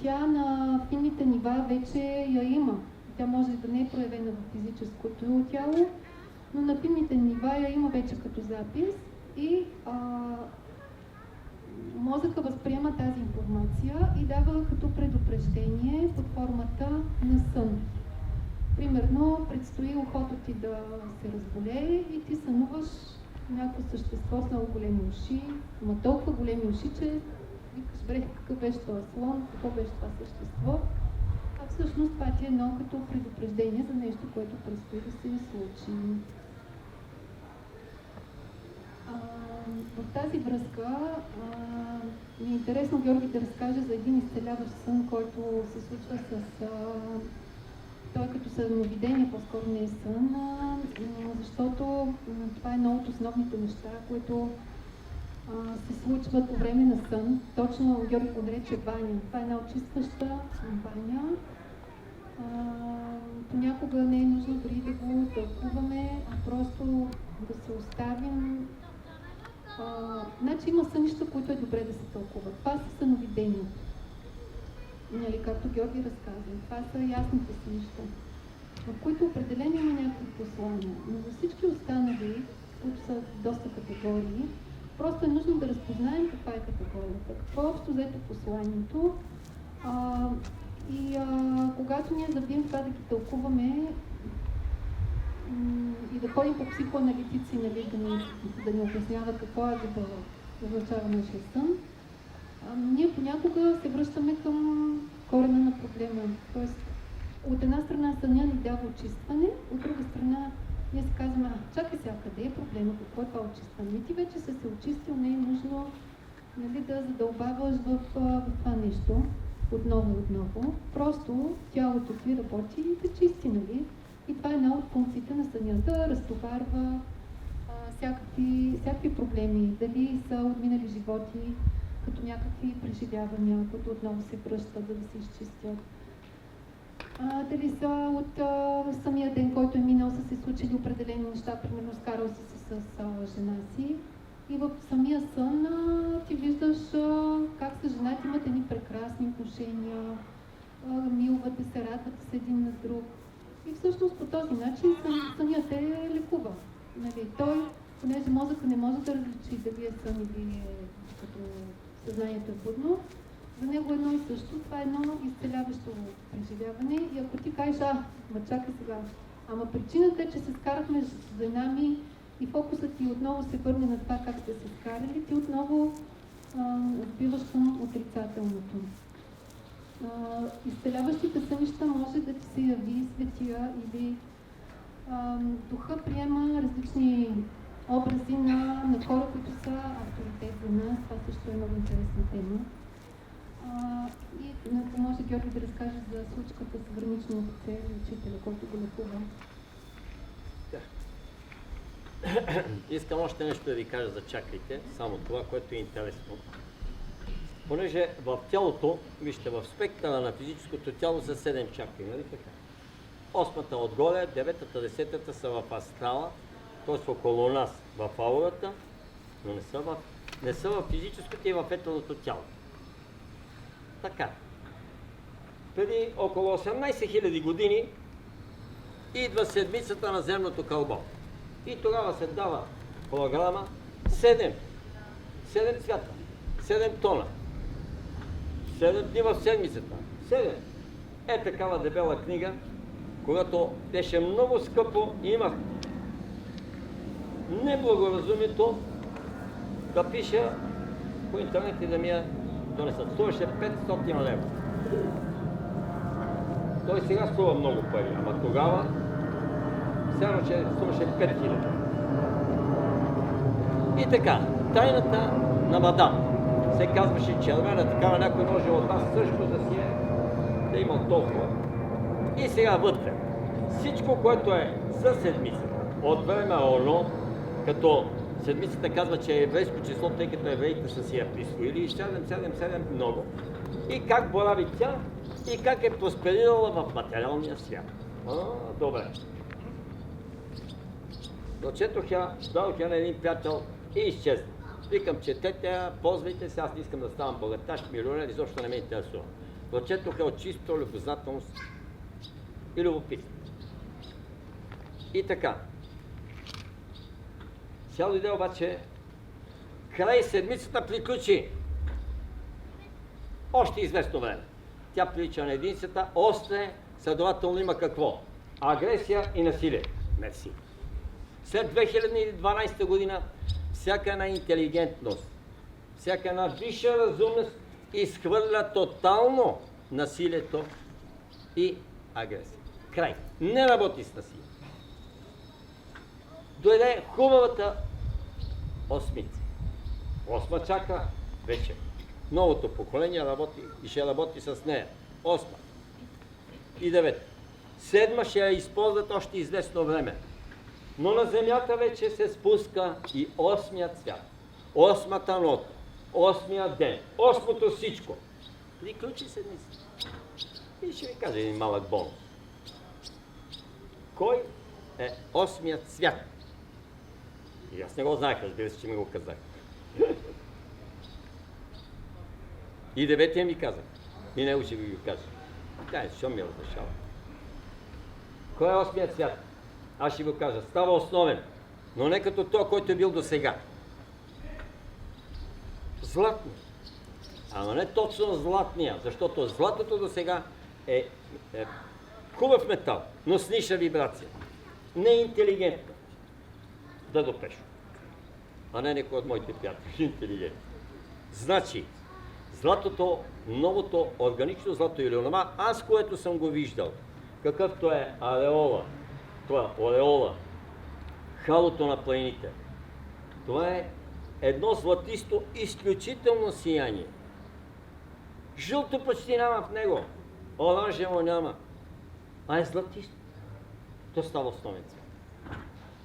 тя на финните нива вече я има. Тя може да не е проявена в физическото тяло, но на финните нива я има вече като запис и мозъка възприема тази информация и дава като предупреждение под формата на сън. Примерно, предстои ухото ти да се разболее и ти сънуваш някакво същество с много големи уши, има толкова големи уши, че викаш, бре, какъв беше този слон, какво беше това същество. А всъщност това ти е едно като предупреждение за нещо, което предстои да се случи. В тази връзка ми е интересно Георги да разкаже за един изцеляващ сън, който се случва с... Той като съновидение по-скоро не е сън, защото това е едно от основните неща, които се случват по време на сън. Точно Георги го нарече баня. Това е една очистваща баня. Понякога не е нужно дори да го тълкуваме, а просто да се оставим. Значи има сънища, които е добре да се тълкуват. Това са съновидения. Нали, както Георги разказва. Това са ясните сънища, в които определено има някакви послания. Но за всички останали, които са доста категории, просто е нужно да разпознаем каква е категорията, какво е общо взето посланието. Когато ние забием това да ги тълкуваме и да ходим по психоаналитици, нали, да ни обясняват какво е да означава нашия сън, ние понякога се връщаме към корена на проблема. Тоест, от една страна съня ни дава очистване, от друга страна ние се казваме, чакай сега, къде е проблема, какво е това очистване? Ти вече си се очистил, не е нужно, нали, да задълбаваш в това нещо отново. Просто тялото ти работи и те чисти, нали? И това е една от функциите на съня, да разтоварва всякакви проблеми, дали са от минали животи, като някакви преживявания, които отново се връщат, за да се изчистят. Дали са от самия ден, който е минал, са се случили определени неща, примерно скарал си се с жена си. И в самия сън ти виждаш как с жена ти имат едни прекрасни отношения, милвате се, радвате се един на друг. И всъщност по този начин сънят те лекува. Нали, той, понеже мозъка не може да различи дали е сън или е като съзнанието е будно, за него едно и също, това е едно изцеляващо преживяване и ако ти кажеш, ма чакай сега, ама причината е, че се скарахме с жена ми и фокусът ти отново се върне на това как сте се скарали, ти отново отбиваш към отрицателното. Изцеляващите сънища може да ти се яви светия или Духа приема различни образи на хора, които са авторитет за нас. Това също е много интересна тема. И ако може Георги да разкаже за случката с гранично офицер и учителя, който го лекува. Искам още нещо да ви кажа за чакрите, само това, което е интересно. Понеже в тялото, вижте, в спектъра на физическото тяло са 7 чакри, нали така? 8-та отгоре, 9-та, 10-та са в астрала, т.е. около нас, в аурата, но не са в физическото и в етерното тяло. Така. Преди около 18 000 години идва седмицата на земното кълбо. И тогава се дава програма 7 цвята, 7 тона, 7 дни в седмицата, 7. Е такава дебела книга, когато беше много скъпо и имах неблагоразумието да пиша по интернет и да ми я донесат. Струваше 500 лева. Той сега струва много пари, ама тогава сярно, че струваше 5000. И така, тайната на мадам се казваше червена, такава някой може от вас също да си е, да има толкова. И сега вътре, всичко, което е за седмицата, от време оно, като седмицата казва, че е еврейско число, тъй като евреите са си я присвоили, и 7 много. И как борави тя, и как е просперирала в материалния свят. Добре. Дочетох я, дадох я на един приятел и изчезна. Викам, четете, ползвайте се, аз не искам да ставам богаташ, милионер, изобщо не ме интересува. Дочетох я от чисто любознателност и любопитство. И така. Сега дойде обаче, край седмицата приключи. Още известно време. Тя прилича на единицата, остре, следователно има какво? Агресия и насилие. Мерси. След 2012 година всяка една интелигентност, всяка една висша разумност изхвърля тотално насилието и агресия. Край. Не работи с насилие. Дойде хубавата осмица. 8 чакра вече. Новото поколение работи и ще работи с нея. 8 и 9. 7 ще я използват още известно време. Но на земята вече се спуска и 8-я цвят. 8-та нота. 8-я ден. 8-то всичко. Приключи седмица. И ще ви кажа един малък бонус. Кой е 8-я цвят? И аз не го знаех, разбира се, че ми го казах. И 9-я ми казах. И него ще ви го кажа. Тя защо ми е разрешава? Кой е 8-я цвят? Аз ще го кажа. Става основен, но не като той, който е бил до сега. Златно. Ама не точно златния, защото златото до сега е хубав метал, но с ниша вибрация. Не е интелигентно. Да допеш. А не някой от моите приятели. Интелигентно. Значи, златото, новото органично злато или онова, аз което съм го виждал, какъвто е ареола, това ореола, халото на планините. Това е едно златисто изключително сияние. Жълто почти няма в него, оранжево няма, а е златисто. То става основен цвят.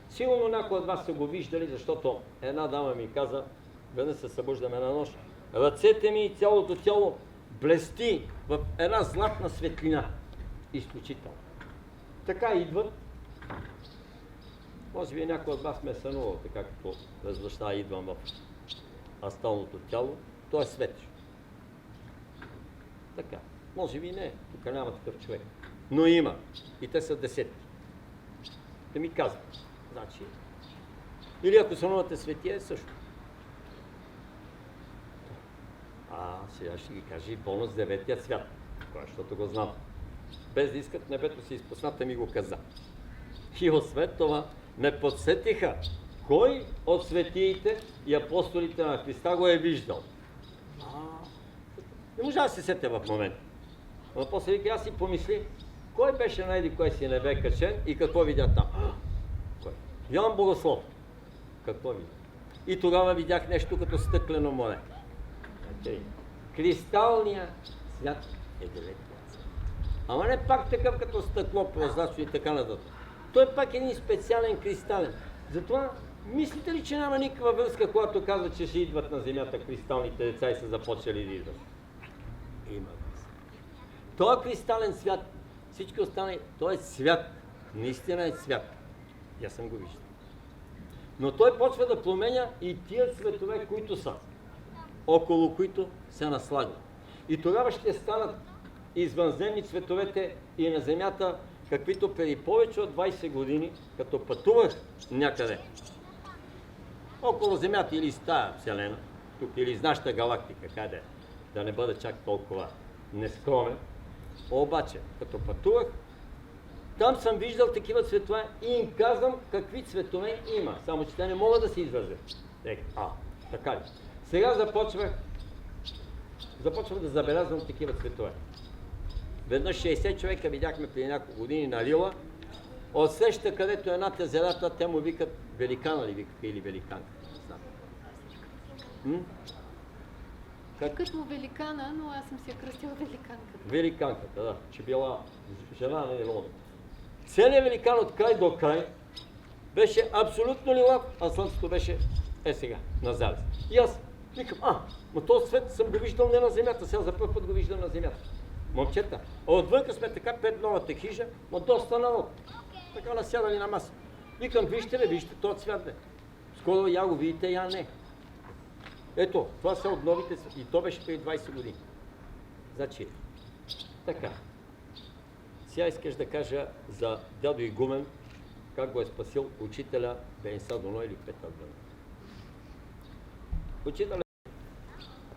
Сигурно някои от вас са го виждали, защото една дама ми каза, веднъж се събуждаме на нощ, ръцете ми и цялото тяло блести в една златна светлина. Изключително. Така идват. Може би някой от вас ме е сънувал, така като през нощта идвам в астралното тяло. То е светещо. Така. Може би не. Тук няма такъв човек. Но има. И те са десетки. Да ми казват. Значи, или ако сънувате светия, също. Сега ще ги кажа и бонус 9-я цвят. Защото го знам. Без да искат небето си изпусната ми го каза. И освен това ме подсетиха кой от светиите и апостолите на Христа го е виждал. Не можа да се сетя в момента. Но после вика, аз си помисли, кой беше на еди кой си небе качен и какво видя там? Кой? Йоан Богослов. Какво видя? И тогава видях нещо като стъклено море. Кристалният свят е далеч. Ама не пак такъв като стъкло, прозрачно и така нататък. Той е пак един специален кристален. Затова мислите ли, че няма никаква връзка, когато казва, че ще идват на земята кристалните деца и са започнали да идват? Има връзка. Той кристален свят, всички останали, той е свят. Наистина е свят. И аз съм го виждал. Но той почва да променя и тия цветове, които са, около които се наслагва. И тогава ще станат извънземни цветовете и на земята, каквито преди повече от 20 години, като пътувах някъде около земята или с тая вселена, тук или с нашата галактика, къде да не бъде чак толкова нескромен. Обаче, като пътувах, там съм виждал такива цветове и им казвам какви цветове има, само че те не могат да се изразят. Така ли? Сега започвам да забелязвам такива цветове. Веднъж 60 човека видяхме преди няколко години на Рила, от среща, където едната зелята, те му викат великана ли викаха или великанка. Като великана, но аз съм си я кръстила великанката. Великанката, да, че била жена на Илона. Целият великан от край до край беше абсолютно лилав, а слънцето беше сега, на залез. И аз викам, но този свет съм го виждал не на земята, сега за първ път го виждам на земята. Момчета, отвънка сме така пред новата хижа, но доста народ. Така насядали на маса. Викам, вижте този цвят, бе. Скоро я го видите, я не. Ето, това са от новите и то беше преди 20 години. Значи, така. Сега искаш да кажа за дядо Игумен, как го е спасил учителя Бенса Доно или Петър Доно. Учителя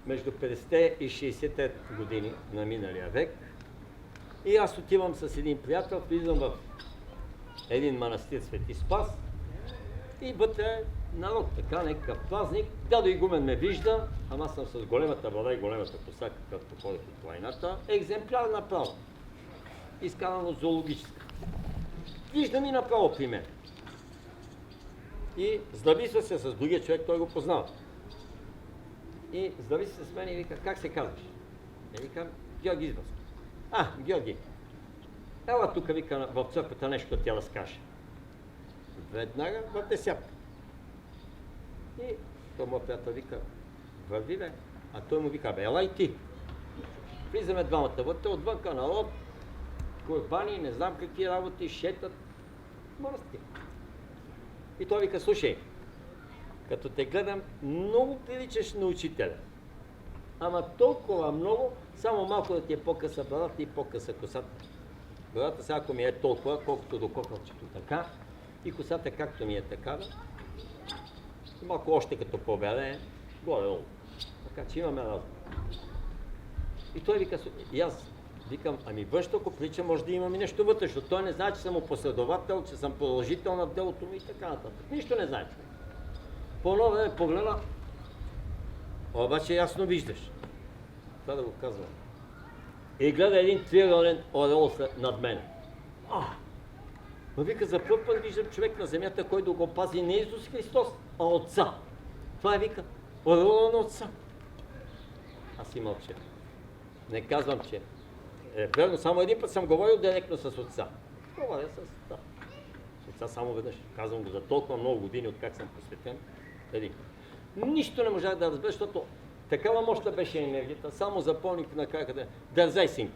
между 50-те и 60-те години на миналия век и аз отивам с един приятел, влизам в един манастир Свети Спас и вътре народ, така, някакъв празник. Дядо Игумен ме вижда, ама аз съм с големата вода и големата коса, какъвто ходих от планината, екземпляр направо. Изкарано зоологическа. Виждам и направо при мен. И здрависва се с другия човек, той го познава. И здрависва се с мен и вика, как се казваш? И викам, Георги Извърски. Георги, ела тук, вика, в църквата нещо тя разкаже. Веднага в десятка. И той моят приятел вика, върви бе, а той му вика, ела и ти. Влизаме двамата вътре, отвънка народ, курбани, не знам какви работи, шетат, манастир. И той вика, слушай, като те гледам, много приличаш на учителя. Ама толкова много, само малко да ти е по-къса брадата и по-къса косата. Брадата сега, ако ми е толкова, колкото до кокълчето така, и косата както ми е такава, малко още като по-беле, горе-долу. Така че имаме разлика. И той вика, и аз викам, външно, ако прилича, може да имам и нещо вътре, защото той не знае, че съм последовател, че съм продължител на делото му и така нататък. Нищо не знае. По-ново време погледа, обаче ясно виждаш. Това да го казвам. И гледа един триъгълен орел над мен. Но вика, за първ път виждам човек на земята, който го пази не Исус Христос, а Отца. Това е вика, орела на Отца. Аз си мълча. Не казвам, че верно, само един път съм говорил директно с Отца. Говоря с Отца само веднъж. Казвам го за толкова много години, откак съм посветен. Нищо не можах да разбера, защото такава мощна беше енергията, само запомних накрая къде. Дързай, синко.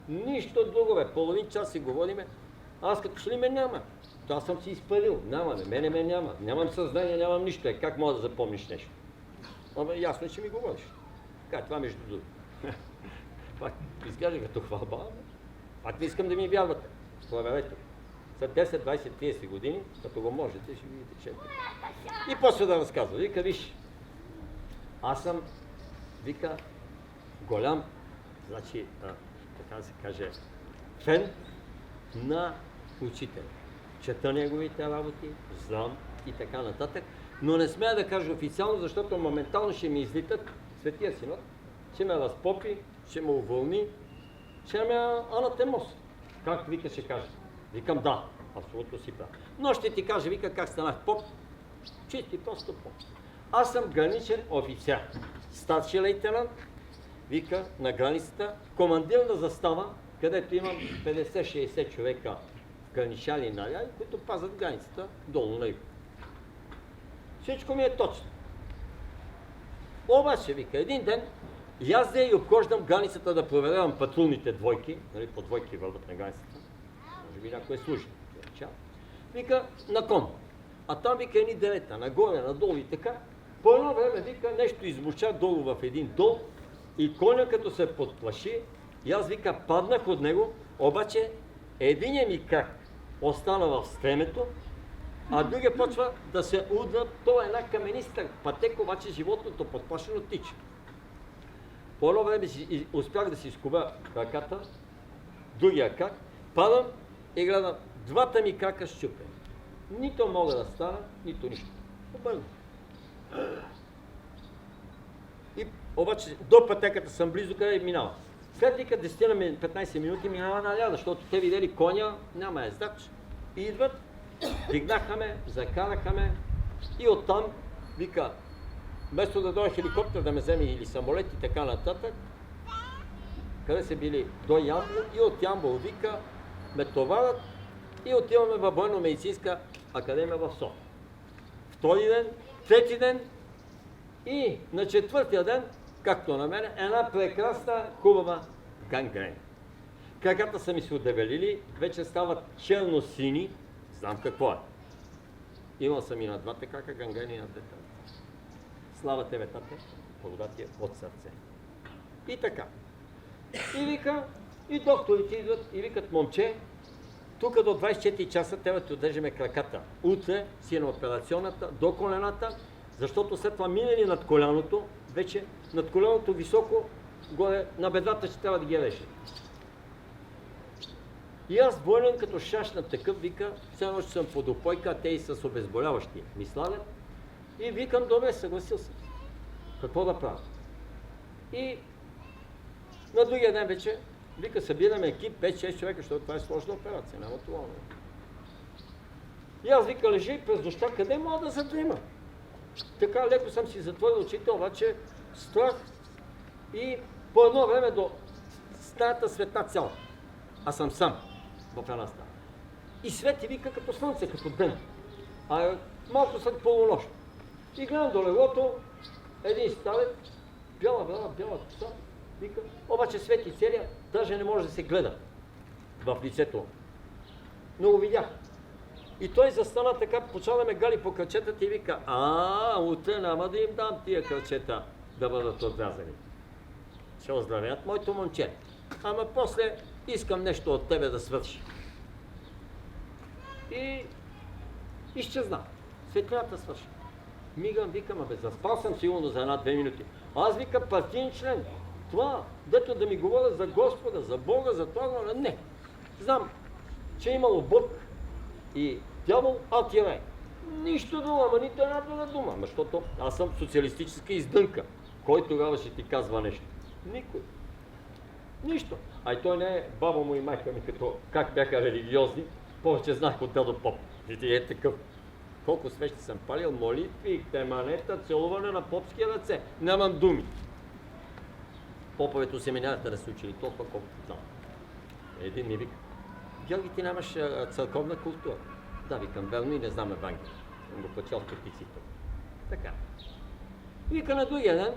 Нищо друго, бе. Половин час си говориме. Аз като че ли ме няма. Аз съм си изпарил. Мене ме няма. Нямам съзнание, нямам нищо. Как мога да запомниш нещо? Ясно е, че ми говориш. Така, това между другото. Пак изглежда като хвалба, пак не искам да ми вярвате. Проверете. След 10, 20, 30 години, като го можете, ще видите, че и после да разказва. Вика, виж, аз съм, вика, голям, значи, така да се каже, фен на учителя. Чета неговите работи, знам и така нататък, но не смея да кажа официално, защото моментално ще ми излитат Светия Синод, ще ме разпопи, ще ме уволни, ще ме анатемос. Как вика ще каже? Викам да, абсолютно си прав. Но ще ти кажа, вика, как станах поп. Чисти просто поп. Аз съм граничен офицер. Старши лейтенант, вика, на границата, командир на застава, където имам 50-60 човека граничали и наряди, които пазят границата долу на юг. Всичко ми е точно. Обаче, вика, един ден язде и обхождам границата да проверявам патрулните двойки, нали, по двойки върват на границата, може би някой служи. Вика, на кон. А там, вика, едни дерета, нагоре, надолу и така. По едно време, вика, нещо измуча долу в един дол и коня като се подплаши, и аз, вика, паднах от него, обаче единият ми крак остана в стремето, а другия почва да се удва, то е една камениста пътека, обаче животното подплашено тича. По едно време успях да си изкуба краката, другия крак, падам и гледам, двата ми крака счупени. Нито мога да стана, нито нищо. Обърна. И обаче до пътеката съм близо, къде минава. След вика 10-15 минути минава наляда, защото те видели коня, няма ездач. И идват, дигнаха ме, закараха ме и оттам, вика, вместо да дойде хеликоптер да ме вземе или самолет и така нататък, къде са били до Ямбол и от Ямбол, вика, ме товарят и отиваме във военно-медицинска академия в София. Втори ден, трети ден и на четвъртия ден, както на мен, една прекрасна, хубава гангрена. Краката са ми се удебелили, вече стават черно-сини, знам какво е. Имал съм и на двата крака гангрени на двете. Слава тебе, тате, благодат ти е от сърце. И така. И вика, и докторите идват и викат, момче, тук до 24 часа трябва да ти удържаме краката. Утре си на операционната, до колената, защото след това минали над коляното, вече над коляното високо, горе на бедрата ще трябва да ги реши. И аз болен като шашна такъв, вика, все едно ще съм под опойка, а те и с обезболяващи ми слагат. И викам, добре, съгласил съм. Какво да правя? И на другия ден вече, вика, събираме екип, 5-6 човека, защото това е сложна операция, няма това. И аз, вика, лежа и през нощта, къде мога да задрима? Така леко съм си затворил очите, обаче страх и по едно време до стаята светна цяла. Аз съм сам в една стая. И свети, вика, като слънце, като ден. А малко след полунощ. И гледам до леглото, един старец, бяла коса, вика, обаче свети целия, даже не може да се гледа в лицето. Но го видях. И той застана така, почва да ме гали по кръчетата и вика, утре няма да им дам тия кръчета да бъдат отрязани. Ще оздравят моето момче. Ама после искам нещо от тебе да свърши. И изчезна. Светлината свърши. Мигам, викам, заспал съм сигурно за 1-2 минути. Аз, вика, партиен член. Това, дето да ми говоря за Господа, за Бога, за това, не. Знам, че е имало Бог и дявол, антирай. Нищо друго, ама нито една друга дума. Защото аз съм социалистическа издънка. Кой тогава ще ти казва нещо? Никой. Нищо. А и той не е баба му и майка ми, като как бяха религиозни, повече знах от дядо поп. И е такъв. Колко свещи съм палил, молитви, теманета, целуване на попски ръце. Нямам думи. Поповете семинарите да се учили толкова, колкото знам. Един ми вика, Георги, ти нямаш църковна култура. Да, викам, верно и не знам Евангелие. Съм го почел в петиците. Така. Вика на другия ден,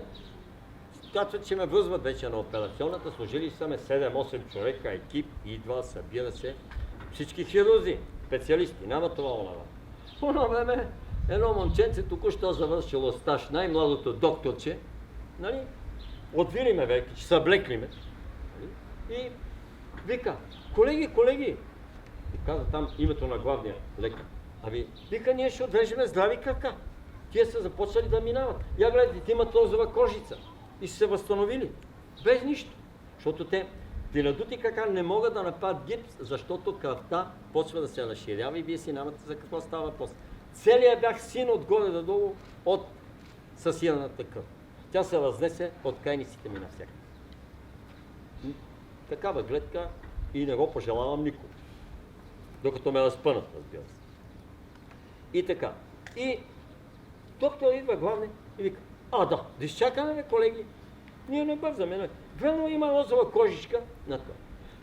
казват, че ме връзват вече на операционната, служили са ме 7-8 човека, екип, идва, събира се. Всички хирурзи, специалисти, няма това онова. По едно време, едно момченце току-що завършило стаж, най-младото докторче, нали, отвили ме веки, че съблекли ме. И вика, колеги, и каза там името на главния лекар. Вика, ние ще отвеждаме здрави крака. Тия са започнали да минават. Я гледайте, ти имат розова кожица. И са се възстановили. Без нищо. Защото те при надути крака не могат да направят гипс, защото кръвта почва да се разширява и вие си нямате за какво става въпрос. Целият бях син отгоре надолу от съсираната кръв. Тя се разнесе от крайниците ми навсякъде. Такава гледка И не го пожелавам никой. Докато ме разпънат, разбира се. И така. И доктор идва главни и вика, да изчакаме, бе, колеги. Ние не бързаме. Верно има розова кожичка на това.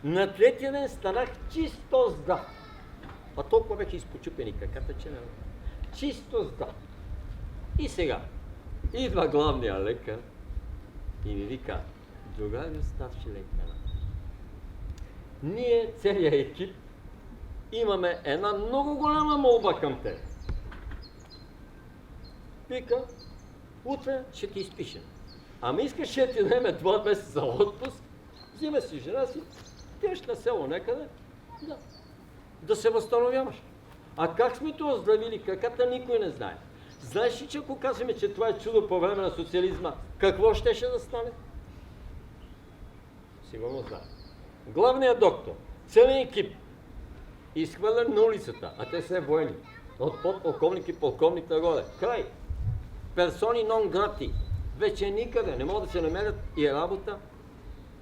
На третия ден станах чисто здрав. А толкова беха изпочупени краката, че не. Чисто здрав. И сега идва главния лекар и ми вика, другари старши лекар, ние, целият екип, имаме една много голяма молба към теб. Вика, утре ще ти изпишем. Ама искаш да ти дадем 2 месеца отпуск, взима си жена си, теш на село някъде, да се възстановяваш. А как сме то оздравили краката, никой не знае. Знаеш ли, че ако казваме, че това е чудо по време на социализма, какво щеше да стане? Сигурно знае. Главният доктор, целият екип, изхвърлен на улицата, а те са воени, от подполковник и полковник нагоре. Край. Персони нон грати. Вече никъде не могат да се намерят и работа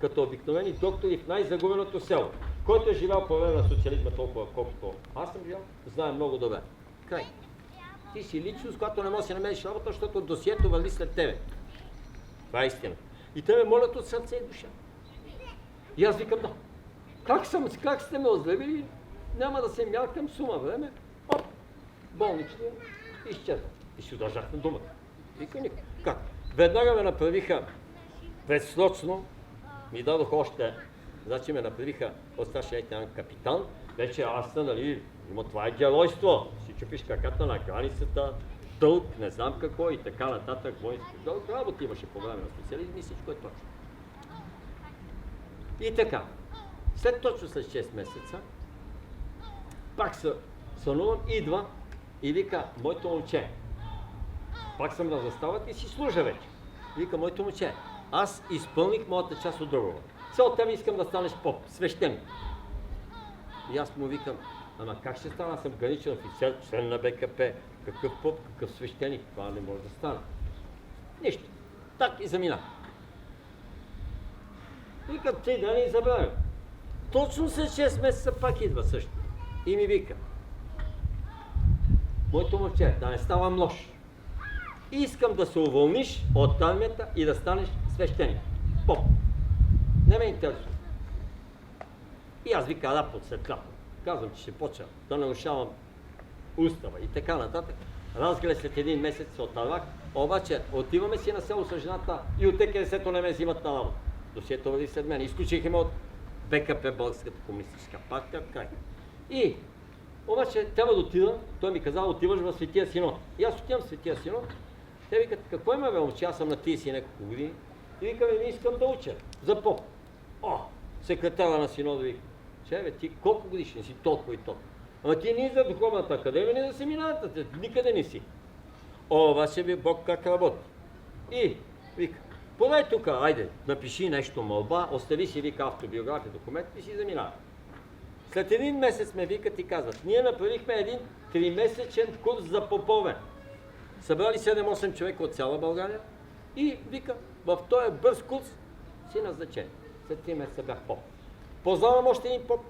като обикновени доктори в най-загубеното село. Който е живял по време на социализма толкова, колкото аз съм живял, знае много добре. Край. Ти си личност, която не може да си намериш работа, защото досието върви след тебе. Това е истина. И те ме молят от сърце и душа. И аз викам, да. Как сте ме оздравили? Няма да се мялкам сума време. Оп! Болничния изчезва. И си удържах на думата. Вика никой. Как? Веднага ме направиха предсрочно, ми дадох още, значи ме направиха от старшия лейтенант капитан, вече аз съм, нали, има това е геройство, си чупиш краката на границата, дълг, не знам какво и така нататък, воински дълг, работа имаше по време на социализм и всичко е точно. И така, точно след 6 месеца, пак се сънувам, идва и вика, моето момче, пак съм на заставата и си служа вече. Вика, моето момче, аз изпълних моята част от договора. Целта ми искам да станеш поп, свещеник. И аз му викам, ама как ще стана? Аз съм граничен офицер, член на БКП. Какъв поп, какъв свещеник? Това не може да стане. Нищо. Так и замина. Вика, 3 дни и забравя. Точно след 6 месеца пак идва също. И ми вика, моето момче, да не ставам лош. Искам да се уволниш от армията и да станеш свещеник. Поп. Не ме интересува. И аз вика, да, под светлата. Казвам, че ще почна да нарушавам устава и така нататък. Разглед след 1 месец се отървах, обаче отиваме си на село с жената и от ТКС-то не ме взимат на работа. Досието върви след мен. Изключиха ме от БКП, Българската комунистическа партия, край. И обаче трябва да отида, той ми казал, отиваш в Светия Синод. И аз отивам в Светия Синод. Те викат, какво има бе, момче, аз съм на 30 и няколко години. И викаме, ми искам да уча. За поп. Секретара на Синода вика, че бе, ти колко годишни си, толкова и толкова. Ама ти ни за духовната академия, ни за семинарата, никъде не си. Обаче ви Бог как работи. И вика, подай тук, айде, напиши нещо молба, остави си, вика, автобиография, документ и си заминава. След 1 месец ме викат и казват, ние направихме един 3-месечен курс за попове. Събрали 7-8 човека от цяла България и вика, в този бърз курс си назначен. След 3 месеца бях поп. Познавам още един поп,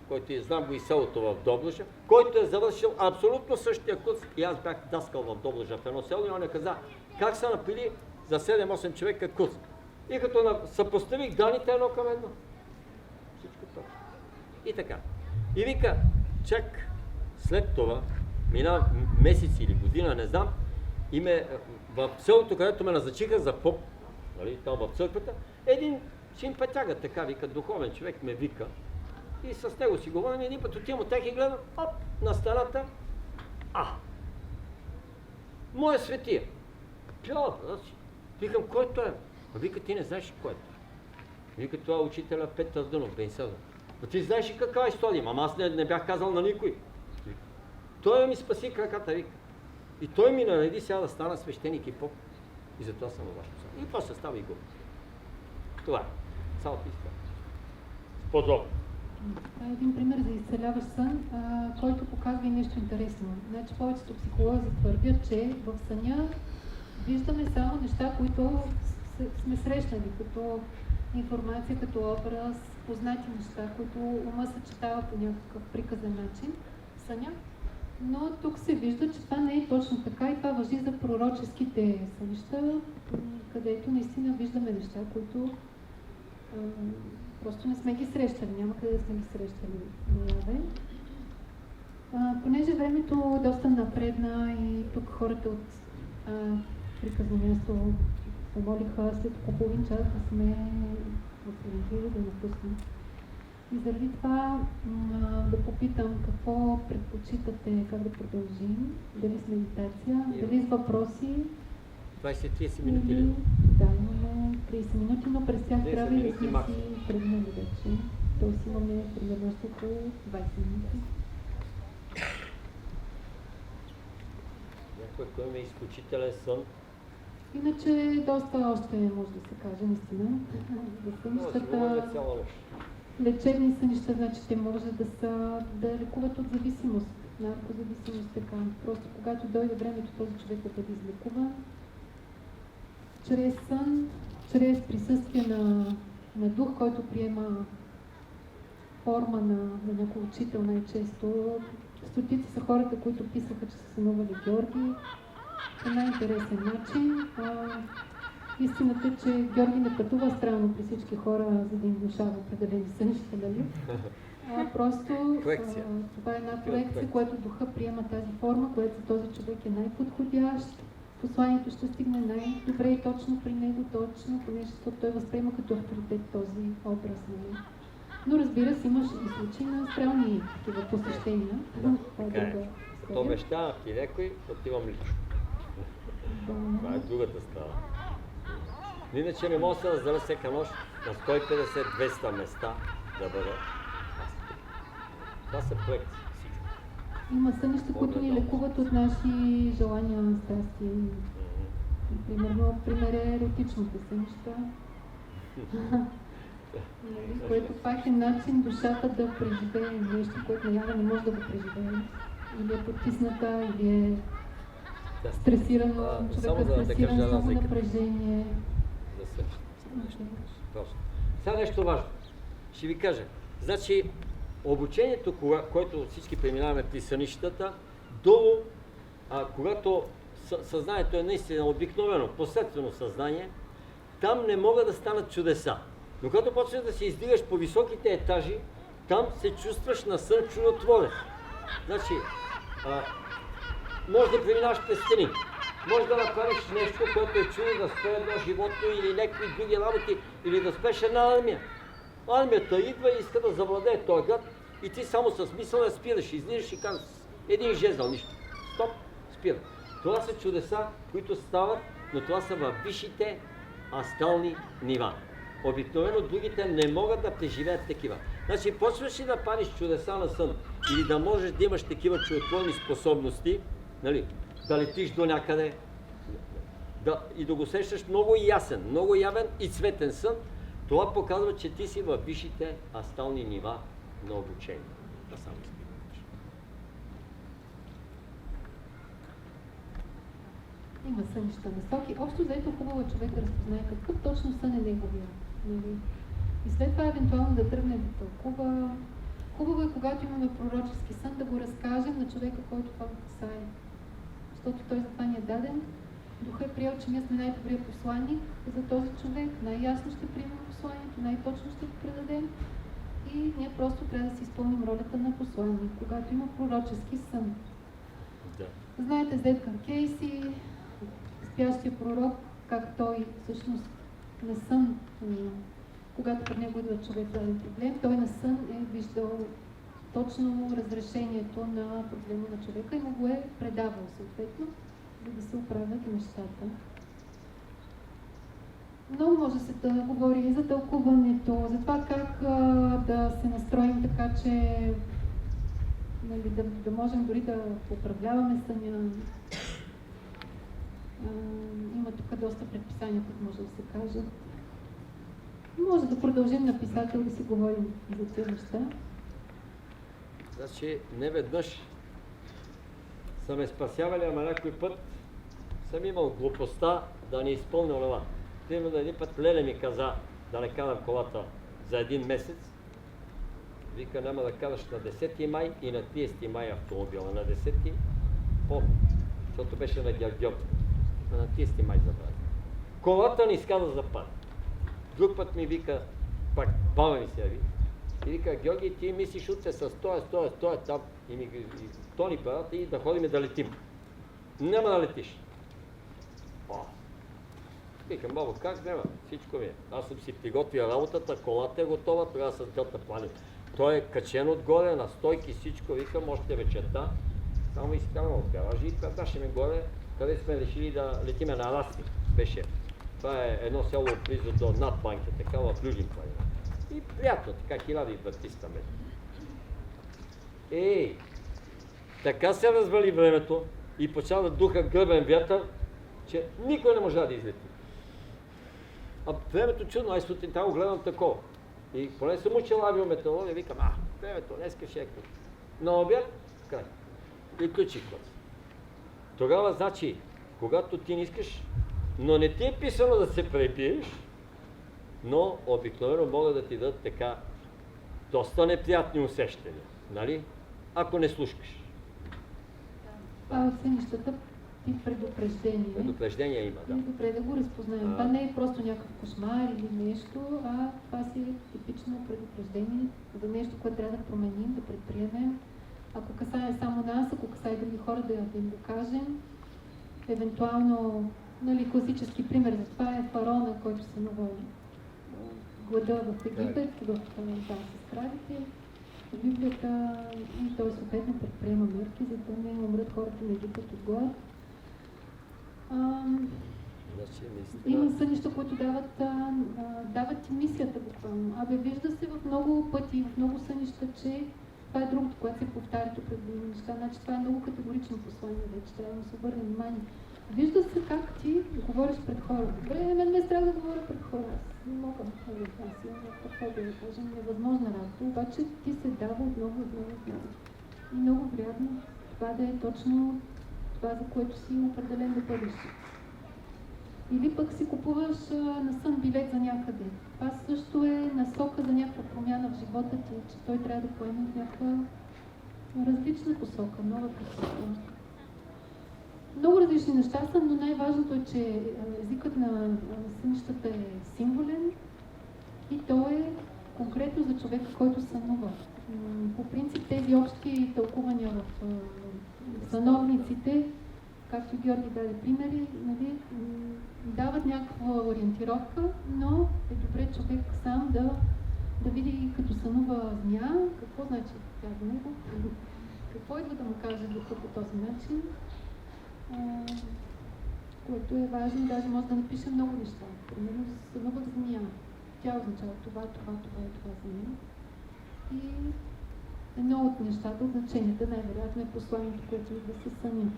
който знам го и селото в Добруджа, който е завършил абсолютно същия курс и аз бях даскал в Добруджа в едно село и он е каза, как са напили за 7-8 човека курс. И като съпоставих данните едно към едно. Всичко точно. И така. И вика, чак след това, мина месец или година, не знам, и в селото, където ме назначиха за поп, нали, там в църквата, един симпатяга, така вика, духовен човек ме вика и с него си говорим, един път отивам от тях и гледам, оп, на стената, моя светия. Викам, кой той е? Вика, ти не знаеш кой е. Вика, това е учителя Петър Дънов, Бенседа. Но ти знаеш ли каква история има? Аз не бях казал на никой. Той ми спаси краката, вика. И той ми нареди сега да стана свещеник и поп. И затова съм във вашето сън. И после става и го. Това е. Цялата история. Подробно. Това е един пример за изцеляващ сън, който показва и нещо интересно. Значи повечето психолози твърдят, че в съня виждаме само неща, които сме срещнали, като информация, като образ, познати неща, които ума съчетава по някакъв приказен начин в съня. Но тук се вижда, че това не е точно така и това важи за пророческите сънища, където наистина виждаме неща, които просто не сме ги срещали, няма къде да сме ги срещали наяве. Понеже времето доста напредна и тук хората от приказно място помолиха след около половин час да сме в Ориентира да напуснем. И заради това да попитам какво предпочитате, как да продължим, дали с медитация, дали с въпроси. 20-30 минути ли? Да, имаме 30 минути, но през тях трябва и да сме си тръгнали вече. Тоест имаме примерно около 20 минути. Някой, който има изключителен сън. Иначе доста още може да се каже, наистина. За сънищата, лечебни сънища, значи те може да лекуват от зависимост, наркозависимост, така. Просто когато дойде времето този човек да бъде излекуван, чрез сън, чрез присъствие на дух, който приема форма на някой учител най-често. Стотици са хората, които писаха, че са сънували Георги по най-интересен начин. Истината е, че Георги не пътува странно при всички хора, за да им внушава определени сънища, нали? Просто това е една проекция, която духа приема тази форма, която за този човек е най-подходящ. Посланието ще стигне най-добре и точно при него, точно, понеже той възприема като авторитет този образ. Нали? Но разбира се, имаш и случаи на странни такива посещения. Като обещава ти някой, отивам лично. Това е другата страна. Иначе не може да се раздава всяка нощ на 150-200 места да бъдат. Това са проекти. Има сънища, които ни лекуват от наши желания, страсти. Пример е еротичните сънища. Което пак е начин душата да преживее нещо, което наяве не може да го преживее. Или е потисната, или е стресирано, човек е стресиран, само напрежение. Сега нещо важно. Ще ви кажа. Значи, обучението, което всички преминаваме при сънищата, долу, когато съзнанието е наистина обикновено, посредствено съзнание, там не могат да станат чудеса. Но когато почнеш да се издигаш по високите етажи, там се чувстваш на сън чудотворен. Значи, може да преминаваш през стени, може да направиш нещо, което е чудо да спре едно животно или някакви други работи, или да спреш една армия. Армията идва и иска да завладее този град и ти само с мисъл да спираш, излизаш и казваш един жезъл, нищо. Стоп, спира. Това са чудеса, които стават, но това са във висшите астрални нива. Обикновено другите не могат да преживеят такива. Значи, почваш ли да правиш чудеса на сън или да можеш да имаш такива чудотворни способности, нали, да летиш до някъде и да го сещаш много ясен, много явен и цветен сън, това показва, че ти си във висшите астрални нива на обучение. Да само Има сънища насоки. Общо взето хубаво е човек да разпознае какъв точно сън е неговия. Нали? И след това евентуално да тръгне да тълкува. Хубаво е, когато имаме пророчески сън, да го разкажем на човека, който това го касае. Защото той за това ни е даден. Духа е приел, че ние сме най-добрият посланник за този човек. Най-ясно ще приемем посланието, най-точно ще го предадем. И ние просто трябва да си изпълним ролята на посланник, когато има пророчески сън. Да. Знаете за Едгар Кейси, спящия пророк, как той всъщност на сън, когато пред него идва човек с даден проблем, той на сън е виждал точно разрешението на проблема на човека и му го е предавал съответно, за да се оправят нещата. Много може да се говори и за тълкуването, за това как да се настроим така, че нали, да можем дори да управляваме съня. Има тук доста предписания, които може да се кажат. Може да продължим на писател да си говорим за тези неща. Значи, не веднъж са ме спасявали, ама някой път съм имал глупостта да не изпълня това. Примерно един път Леля ми каза да не карам колата за един месец Вика, няма да караш на 10 май и на 30 май автомобила. На 10 помня, защото беше на Гергьов. На 30 май забрави. Колата не иска да запази. Друг път ми вика, пак баба ми се яви, и вика, Георги, ти мислиш утре с този там, и ми тони парата и да ходим да летим. Няма да летиш. Викам, бабо, как няма? Всичко ми е. Аз съм си приготвил работата, колата е готова, тогава с двата плани. Той е качен отгоре, на стойки, всичко, викам, още вечерта. Само изкарвам от гаража и бяхме горе, къде сме решили да летиме на Расник. Беше. Това е едно село близо до Надбанки, така в Люлин планина. И приятно, така 1200 метра. Така се развали времето и почва да духа гръбен вятър, че никой не можа да излети. А времето чудно, аз сутринта го гледам такова. И поне съм учил авиометеорология, викам, времето днеска ще е кръв. На обяд, край. И ключи клас. Тогава, значи, когато ти не искаш, но не ти е писано да се препиеш, но обикновено могат да ти дадат така доста неприятни усещания, нали? Ако не слушкаш. Това са нещата и предупреждение. Предупреждение има, да. И добре да го разпознаем. Това не е просто някакъв кошмар или нещо, а това си е типично предупреждение за нещо, което трябва да променим, да предприемем. Ако касае само нас, ако касае други хора, да им го кажем. Евентуално, нали, класически пример за това е фараона, който сънува глада в Египет, в там с кравите. В Библията и той съответно предприема мерки, за да не умрат хората на Египет от глад. Има сънища, които дават ти мисията буквално. Вижда се в много пъти, в много сънища, че това е другото, което се повтаря тук пред неща. Значи това е много категорично послание вече, трябва да се обърне внимание. Вижда се как ти говориш пред хора. Добре, на мен ме е страх да говоря пред хора. Аз не мога. Аз имам какво да кажем, невъзможна работа. Обаче ти се дава отново. И много вероятно това да е точно това, за което си определен да бъдеш. Или пък си купуваш на сън билет за някъде. Това също е насока за някаква промяна в живота ти, че той трябва да поеме в някаква различна посока, нова посока. Много различни неща са, но най-важното е, че езикът на сънищата е символен и той е конкретно за човека, който сънува. По принцип тези общи тълкувания в съновниците, както Георги даде примери, нали, дават някаква ориентировка, но е добре човек сам да види като сънува змия, какво значи тя за него, какво идва да му каже духа по този начин, което е важно, даже може да напише много неща. Примерно сънувах змия. Тя означава това за мен. И едно от нещата, от значенията, най-вероятно е посланието, което идва със съня.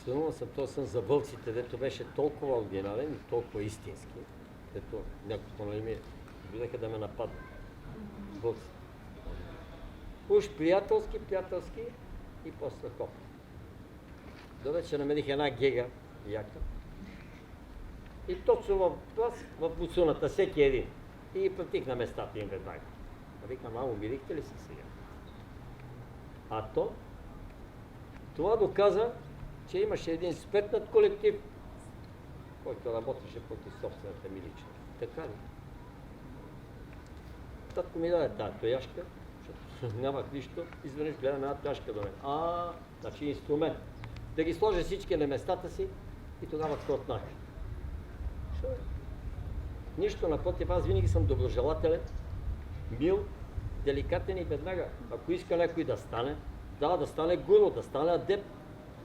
Сънувал съм този сън за вълците, дето беше толкова оригинален и толкова истински, дето някакво нали ми видяха да ме нападнат. Вълците. Уж приятелски и после хоп. До вече намерих една гега, яка. И точно в буцуната, всеки един. И пратих на местата им веднага. Викам, умирихте ли се сега? Това доказа, че имаше един спетнат колектив, който работеше против собствената ми личност. Така ли? Татко ми даде тази тояшка, защото нямах нищо, изведнъж гледам една тояшка до мен. Значи инструмент. Да ги сложа всички на местата си и тогава кротнах. Нищо, напротив, аз винаги съм доброжелателен, мил, деликатен и веднага. Ако иска някой да стане, да стане гуру, да стане адепт,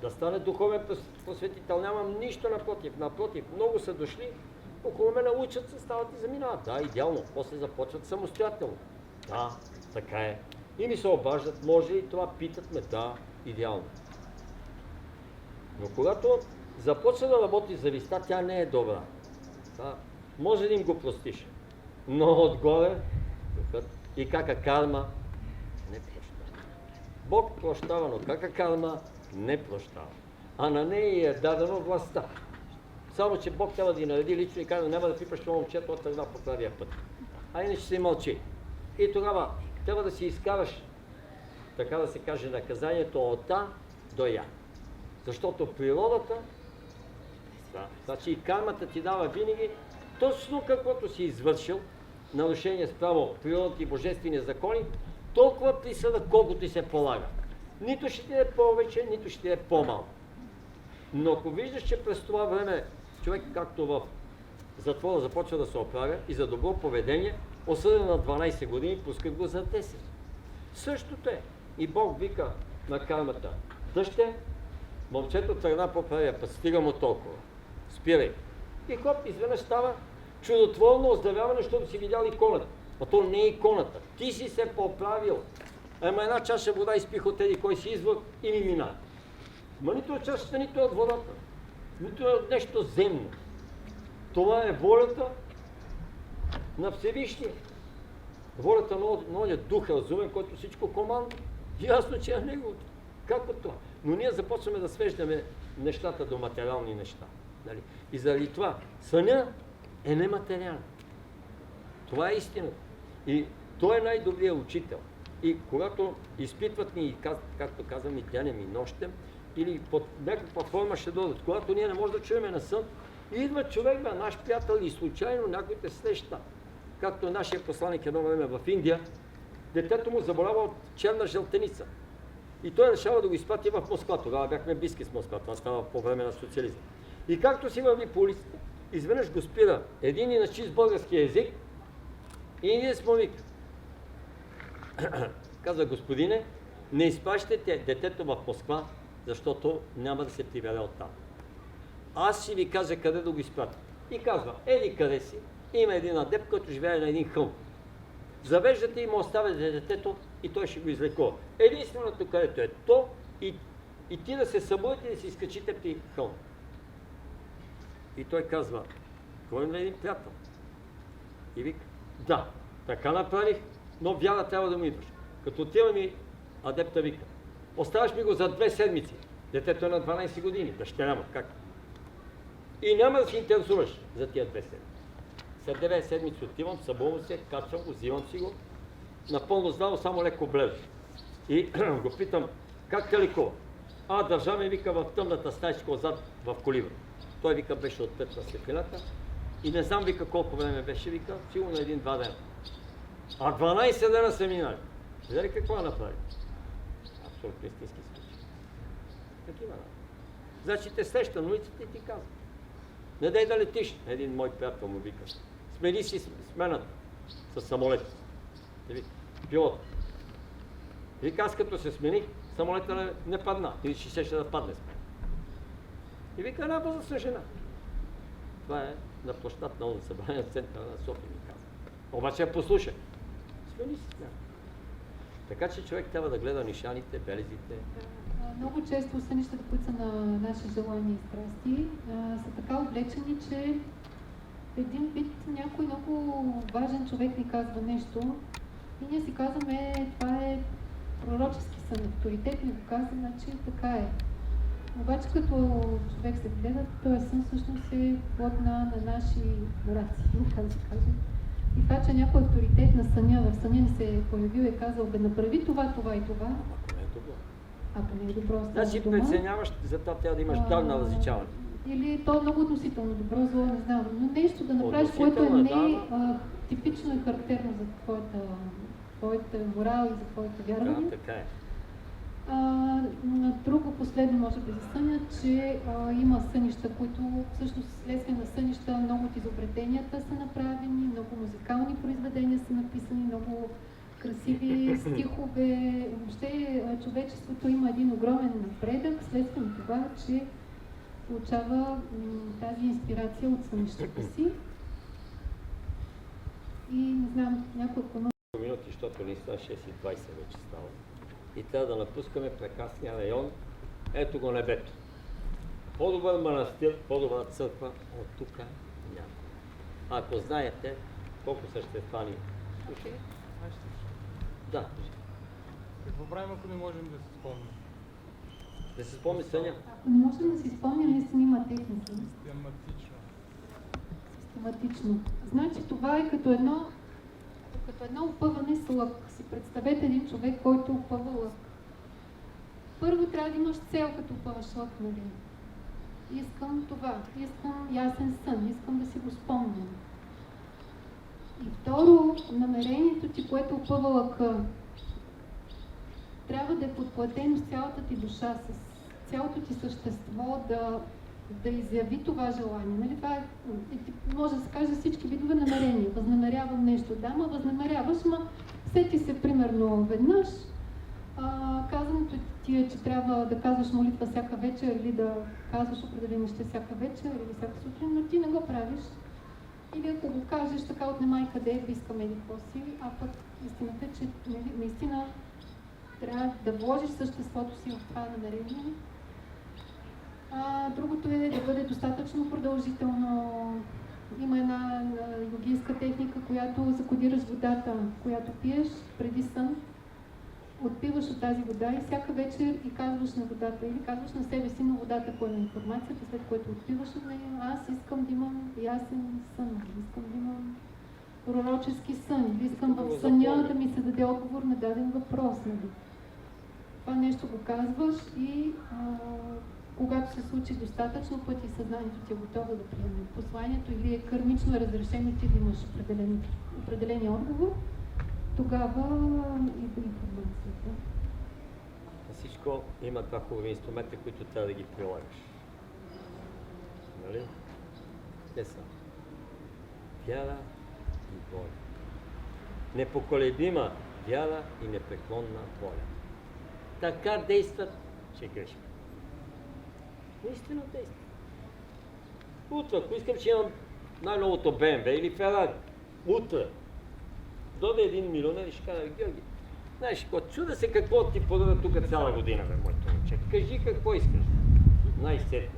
да стане духовен просветител, нямам нищо напротив. Много са дошли, около мене учат се, стават и заминават. Да, идеално, после започват самостоятелно. Да, така е. И ми се обаждат, може ли това, питат ме, да, идеално. Но когато започва да работи завистта, тя не е добра. Да, може да им го простиш. Но отгоре, и кака карма, не прощава. Бог прощава, но кака карма не прощава. А на нея е дадено властта. Само, че Бог трябва да ги нареди лично и казва, няма да пипаш това момчето от тръгна по правия път. А иначе се мълчи. И тогава трябва да си изкараш, така да се каже, наказанието от А до Я. Защото природата, значи и кармата ти дава винаги точно каквото си извършил, нарушение спрямо природата и божествени закони, толкова присъда, колко ти се полага. Нито ще ти е повече, нито ще ти е по-малко. Но ако виждаш, че през това време човек, както в затвора, започва да се оправя и за добро поведение, осъден на 12 години, пускат го за 10. Същото е. И Бог вика на кармата: дъще, момчето тръгна по правия път, стига му толкова. Спирай. И хоп, изведнъж става чудотворно оздравяване, защото си видял иконата. А то не е иконата. Ти си се поправил. Ама една чаша вода изпих от еди кой си извор и ми мина. Ма нито от чашата, нито от водата. Нито от нещо земно. Това е волята на Всевишния. Волята на оня дух разумен, който всичко командва. Ясно, че е неговото. Как от това? Но ние започваме да свеждаме нещата до материални неща. Нали? И заради това съня е нематериален. Това е истината. И той е най-добрият учител. И когато изпитват ни, както казвам, и денем и нощем, или под някаква форма ще дойдат, когато ние не можем да чуем на сън, идва човек, наш приятел, и случайно някой те среща. Както нашия посланик едно време в Индия, детето му заболява от черна жълтеница. И той решава да го изпрати в Москва. Тогава бяхме близки с Москва. Това става по време на социализма. И както си върви по улицата, изведнъж го спира един и на чист български език и ние му вика. Казва: господине, не изпращайте детето в Москва, защото няма да се прибере оттам. Аз ще ви кажа къде да го изпратя. И казва: еди къде си, има един адепт, който живее на един хълм. Завеждате и му оставяте детето и той ще го излекува. Единственото, където е то, и ти да се събудите и да се изкачите при хълм. И той казва: говорим на един приятел. И вика: да, така направих, но вяра трябва да му идваш. Като отива ми, адепта вика: оставаш ми го за 2 седмици. Детето е на 12 години, дъщеря му, как? И няма да се интересуваш за тия 2 седмици. След 9 седмици отивам, събувам се, качвам го, взимам си го, напълно здраво, само леко бледо. И го питам: как те лекува? Държа ме, вика, в тъмната стаичка отзад в колиба. Той, вика, беше отпет на светлината и не знам, вика, колко време беше, вика, сигурно 1-2 дена. 12 дена са минали. Знаете какво направи? Абсолютно истински случай. Такива работи. Значи те среща на улицата и ти казва: не дай да летиш. Един мой приятел му вика: смени си смената с самолет. Пилот. Вика: аз като се смених, самолета не падна. Или ще да падне с мен. И вика: една възрастна жена. Това е на площад на събрание в центъра на София, ми казва. Обаче послушай. Смени си смената. Така че човек трябва да гледа нишаните, белезите. Много често сънищата, които са на наши желания и страсти, са така облечени, че един вид някой много важен човек ни казва нещо и ние си казваме: това е пророчески сън, авторитет ми го казва, значи така е. Обаче като човек се гледа, този сън всъщност е плод на наши мораци, как да се каже. И това, че някой авторитет на съня, в съня ни се е появил и казал: бе, направи това, това и това. Ако не е добро, значи преценяваш, за това трябва да имаш дар на различаване. Или то е много относително, добро, зло, не знам. Но нещо да направиш, което е не типично и характерно за твоята морал и за твоята вярване. Да, така е. Друго последно може би за съня, че има сънища, които всъщност следствие на сънища много от изобретенията са направени, много музикални произведения са написани, много красиви стихове. Въобще човечеството има един огромен напредък следствие на това, че получава тази инспирация от сънищата си. И не знам, няколко минути, защото ни става 6:20 вече става. И трябва да напускаме прекрасния район. Ето го небето. По-добър манастир, по-добра църква от тук няма. Ако знаете колко същества ни слушай. Да. Какво правим, ако не можем да се спомним? Да се спомни съня. Ако не можем да си спомним, наистина има техника. Систематично. Значи това е като едно опъване с лък. си представете един човек, който опъва лък. Първо трябва да имаш цел, като опъваш лък, нали? Искам това, искам ясен сън, искам да си го спомням. И второ, намерението ти, което опъва лъка, трябва да е подплатено с цялата ти душа, с цялото ти същество да изяви това желание. Нали? Това е, може да се каже всички видове намерения. Възнамерявам нещо, да, ма възнамеряваш, ма сети се примерно веднъж. Казаното ти е, че трябва да казваш молитва всяка вечер или да казваш определени неща всяка вечер или всяка сутрин, но ти не го правиш. Или ако го кажеш така от нема и къде, искаме или какво си, а пък истината е, че наистина трябва да вложиш съществото си в това намерение. Другото е да бъде достатъчно продължително. Има една йогийска техника, която закодираш водата, която пиеш преди сън. Отпиваш от тази вода и всяка вечер и казваш на водата, или казваш на себе си, на водата поема информацията, след което отпиваш от нея. Аз искам да имам ясен сън, искам да имам пророчески сън, или искам в съня да ми се даде отговор на даден въпрос. Нали? Това нещо го казваш и когато се случи достатъчно пъти, съзнанието ти е готово да приеме посланието или е кърмично разрешено ти да имаш определения отговор, тогава идва информацията. Всичко има два хубави инструмента, които трябва да ги прилагаш. Нали? Те са вяра и воля. Непоколебима вяра и непреклонна воля. Така действат, че грешим. Наистина действат. Утре, ако искам, че имам най-новото БМВ или Ферари, утре, доде един милионер и ще кажа, Георги, знаеш какво, чуда се какво ти подаря тук цяла година, бе, моето момче. Кажи какво искаш. Най-сетне.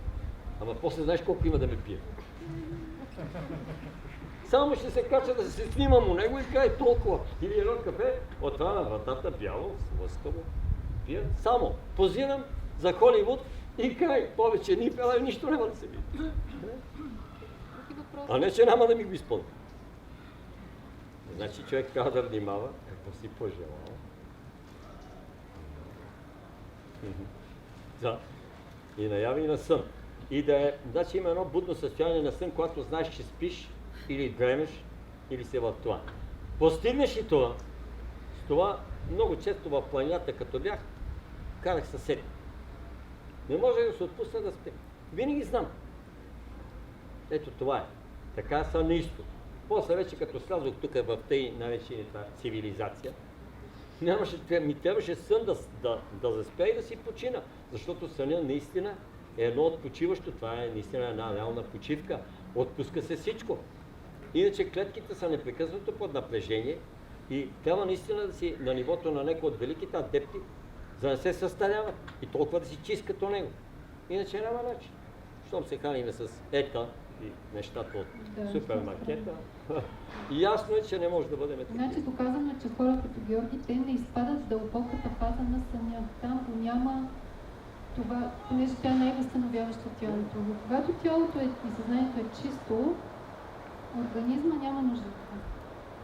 Ама после знаеш колко има да ме пие. Само ще се кача да се снимам у него и каже толкова. Или едно кафе, отваря вратата бяло, лъскаво, пия. Само позирам за Холивуд и край. Повече ни пела и нищо няма да се види. А не, че няма да ми го изпълни. Значи човек трябва да внимава какво си пожелава. Да. И наяви и на сън. И да е, значи има едно будно състояние на сън, когато знаеш, че спиш или дремеш, или се в това. Постигнеш ли това? С това много често в планината, като бях, карах съседи. Не може да се отпусна да спи. Винаги знам. Ето това е. Така са неисто. После вече като слязох тук в тъй наречената цивилизация, ми трябваше сън да заспя и да си почина. Защото съня наистина е едно отпочиващо, това е наистина една реална почивка. Отпуска се всичко. Иначе клетките са непрекъснато под напрежение и трябва наистина да си на нивото на някои от великите адепти, за да не се състаряват и толкова да си чист като него. Иначе няма начин. Щом се храним с ета и нещата от супермаркета, ясно е, че не може да бъдем такива. Значи доказано е, че хора като Георги, те не изпадат в дълбоката фаза на съня. Там няма това, понеже тя не е възстановяваща тялото. Но когато тялото и съзнанието е чисто, организма няма нужда от това.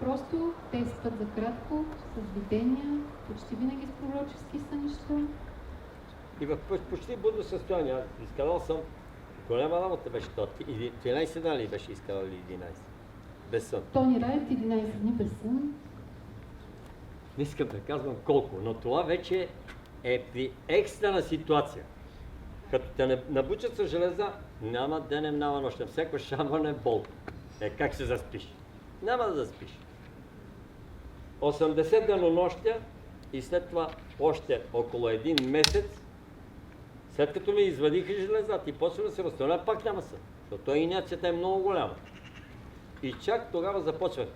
Просто те спят за кратко, с видения, почти винаги с пророчески сънища. И в почти будно състояние. Аз изкарал съм, голяма работа беше това. 13 дни ли беше изкарал или 11? Без сън. Тони Райт 11 дни без сън. Не искам да казвам колко, но това вече е при екстрена ситуация. Като те набучат с железа, няма денем, няма нощем. Всяко шамване е болка. Как се заспиш? Няма да заспиш. 80 денонощия и след това още около един месец, след като ми извадиха железата и почва да се възстановя, пак няма сън. Защото инерцията е много голяма. И чак тогава започвах.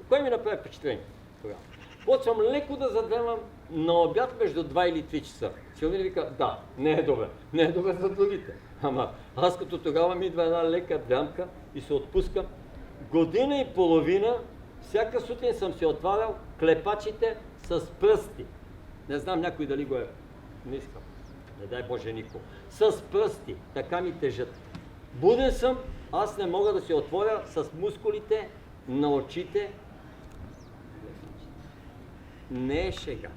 Кой ми направи впечатление тогава? Почвам леко да задремам на обяд между 2 или 3 часа. Силви ми вика, да, не е добре. Не е добре за другите. Ама аз като тогава ми идва една лека дрямка и се отпускам. Година и половина, всяка сутрин съм се отварял клепачите с пръсти. Не знам някой дали го е. Не искам. Не дай Боже никой. С пръсти. Така ми тежат. Буден съм, аз не мога да се отворя с мускулите на очите. не е шега.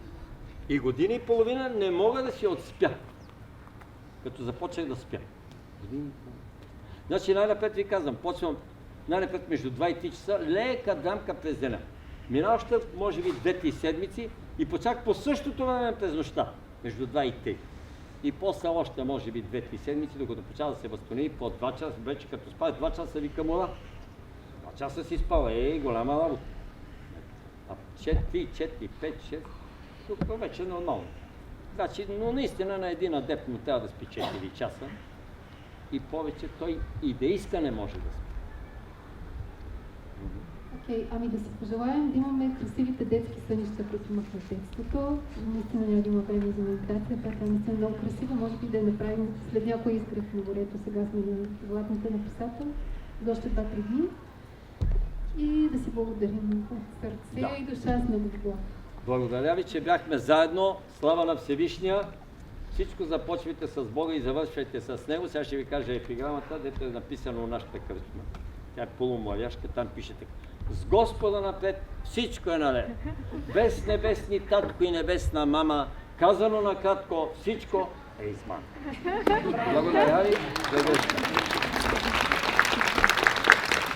И година и половина не мога да си отспя, като започнах да спя. Година и половина. Значи най-напред ви казвам, почвам най-напред между 2 и 3 часа, лека дамка през деня. Мина още, може би, 2-3 седмици и почак по същото време през нощта, между 2 и 3. И после още, може би, 2-3 седмици, докато почва да се възстанови по 2 часа, вече като спа 2 часа, викам, ура, 2 часа си спал, голяма работа. А 4, 5, 6, тук вече е нормално. Значи, но наистина на един адепт му трябва да спи 4 часа и повече той и да иска не може да спи. Окей, ами да си пожелаем да имаме красивите детски сънища, които имах в детството. Наистина няма да има време за медитация, която е наистина много красива. Може би да я направим след някой изгрев на морето. Сега сме на златната на писател, за още 2-3 дни. И да си благодарим от сърце и душа с много добро. Благодаря ви, че бяхме заедно. Слава на Всевишния. Всичко започвайте с Бога и завършвайте с Него. Сега ще ви кажа епиграмата, дето е написано нашата кръчма. Тя е полумладяшка, там пише така. С Господа напред всичко е наред. Без небесни татко и небесна мама, казано накратко, всичко е измам. Благодаря ви за гръща.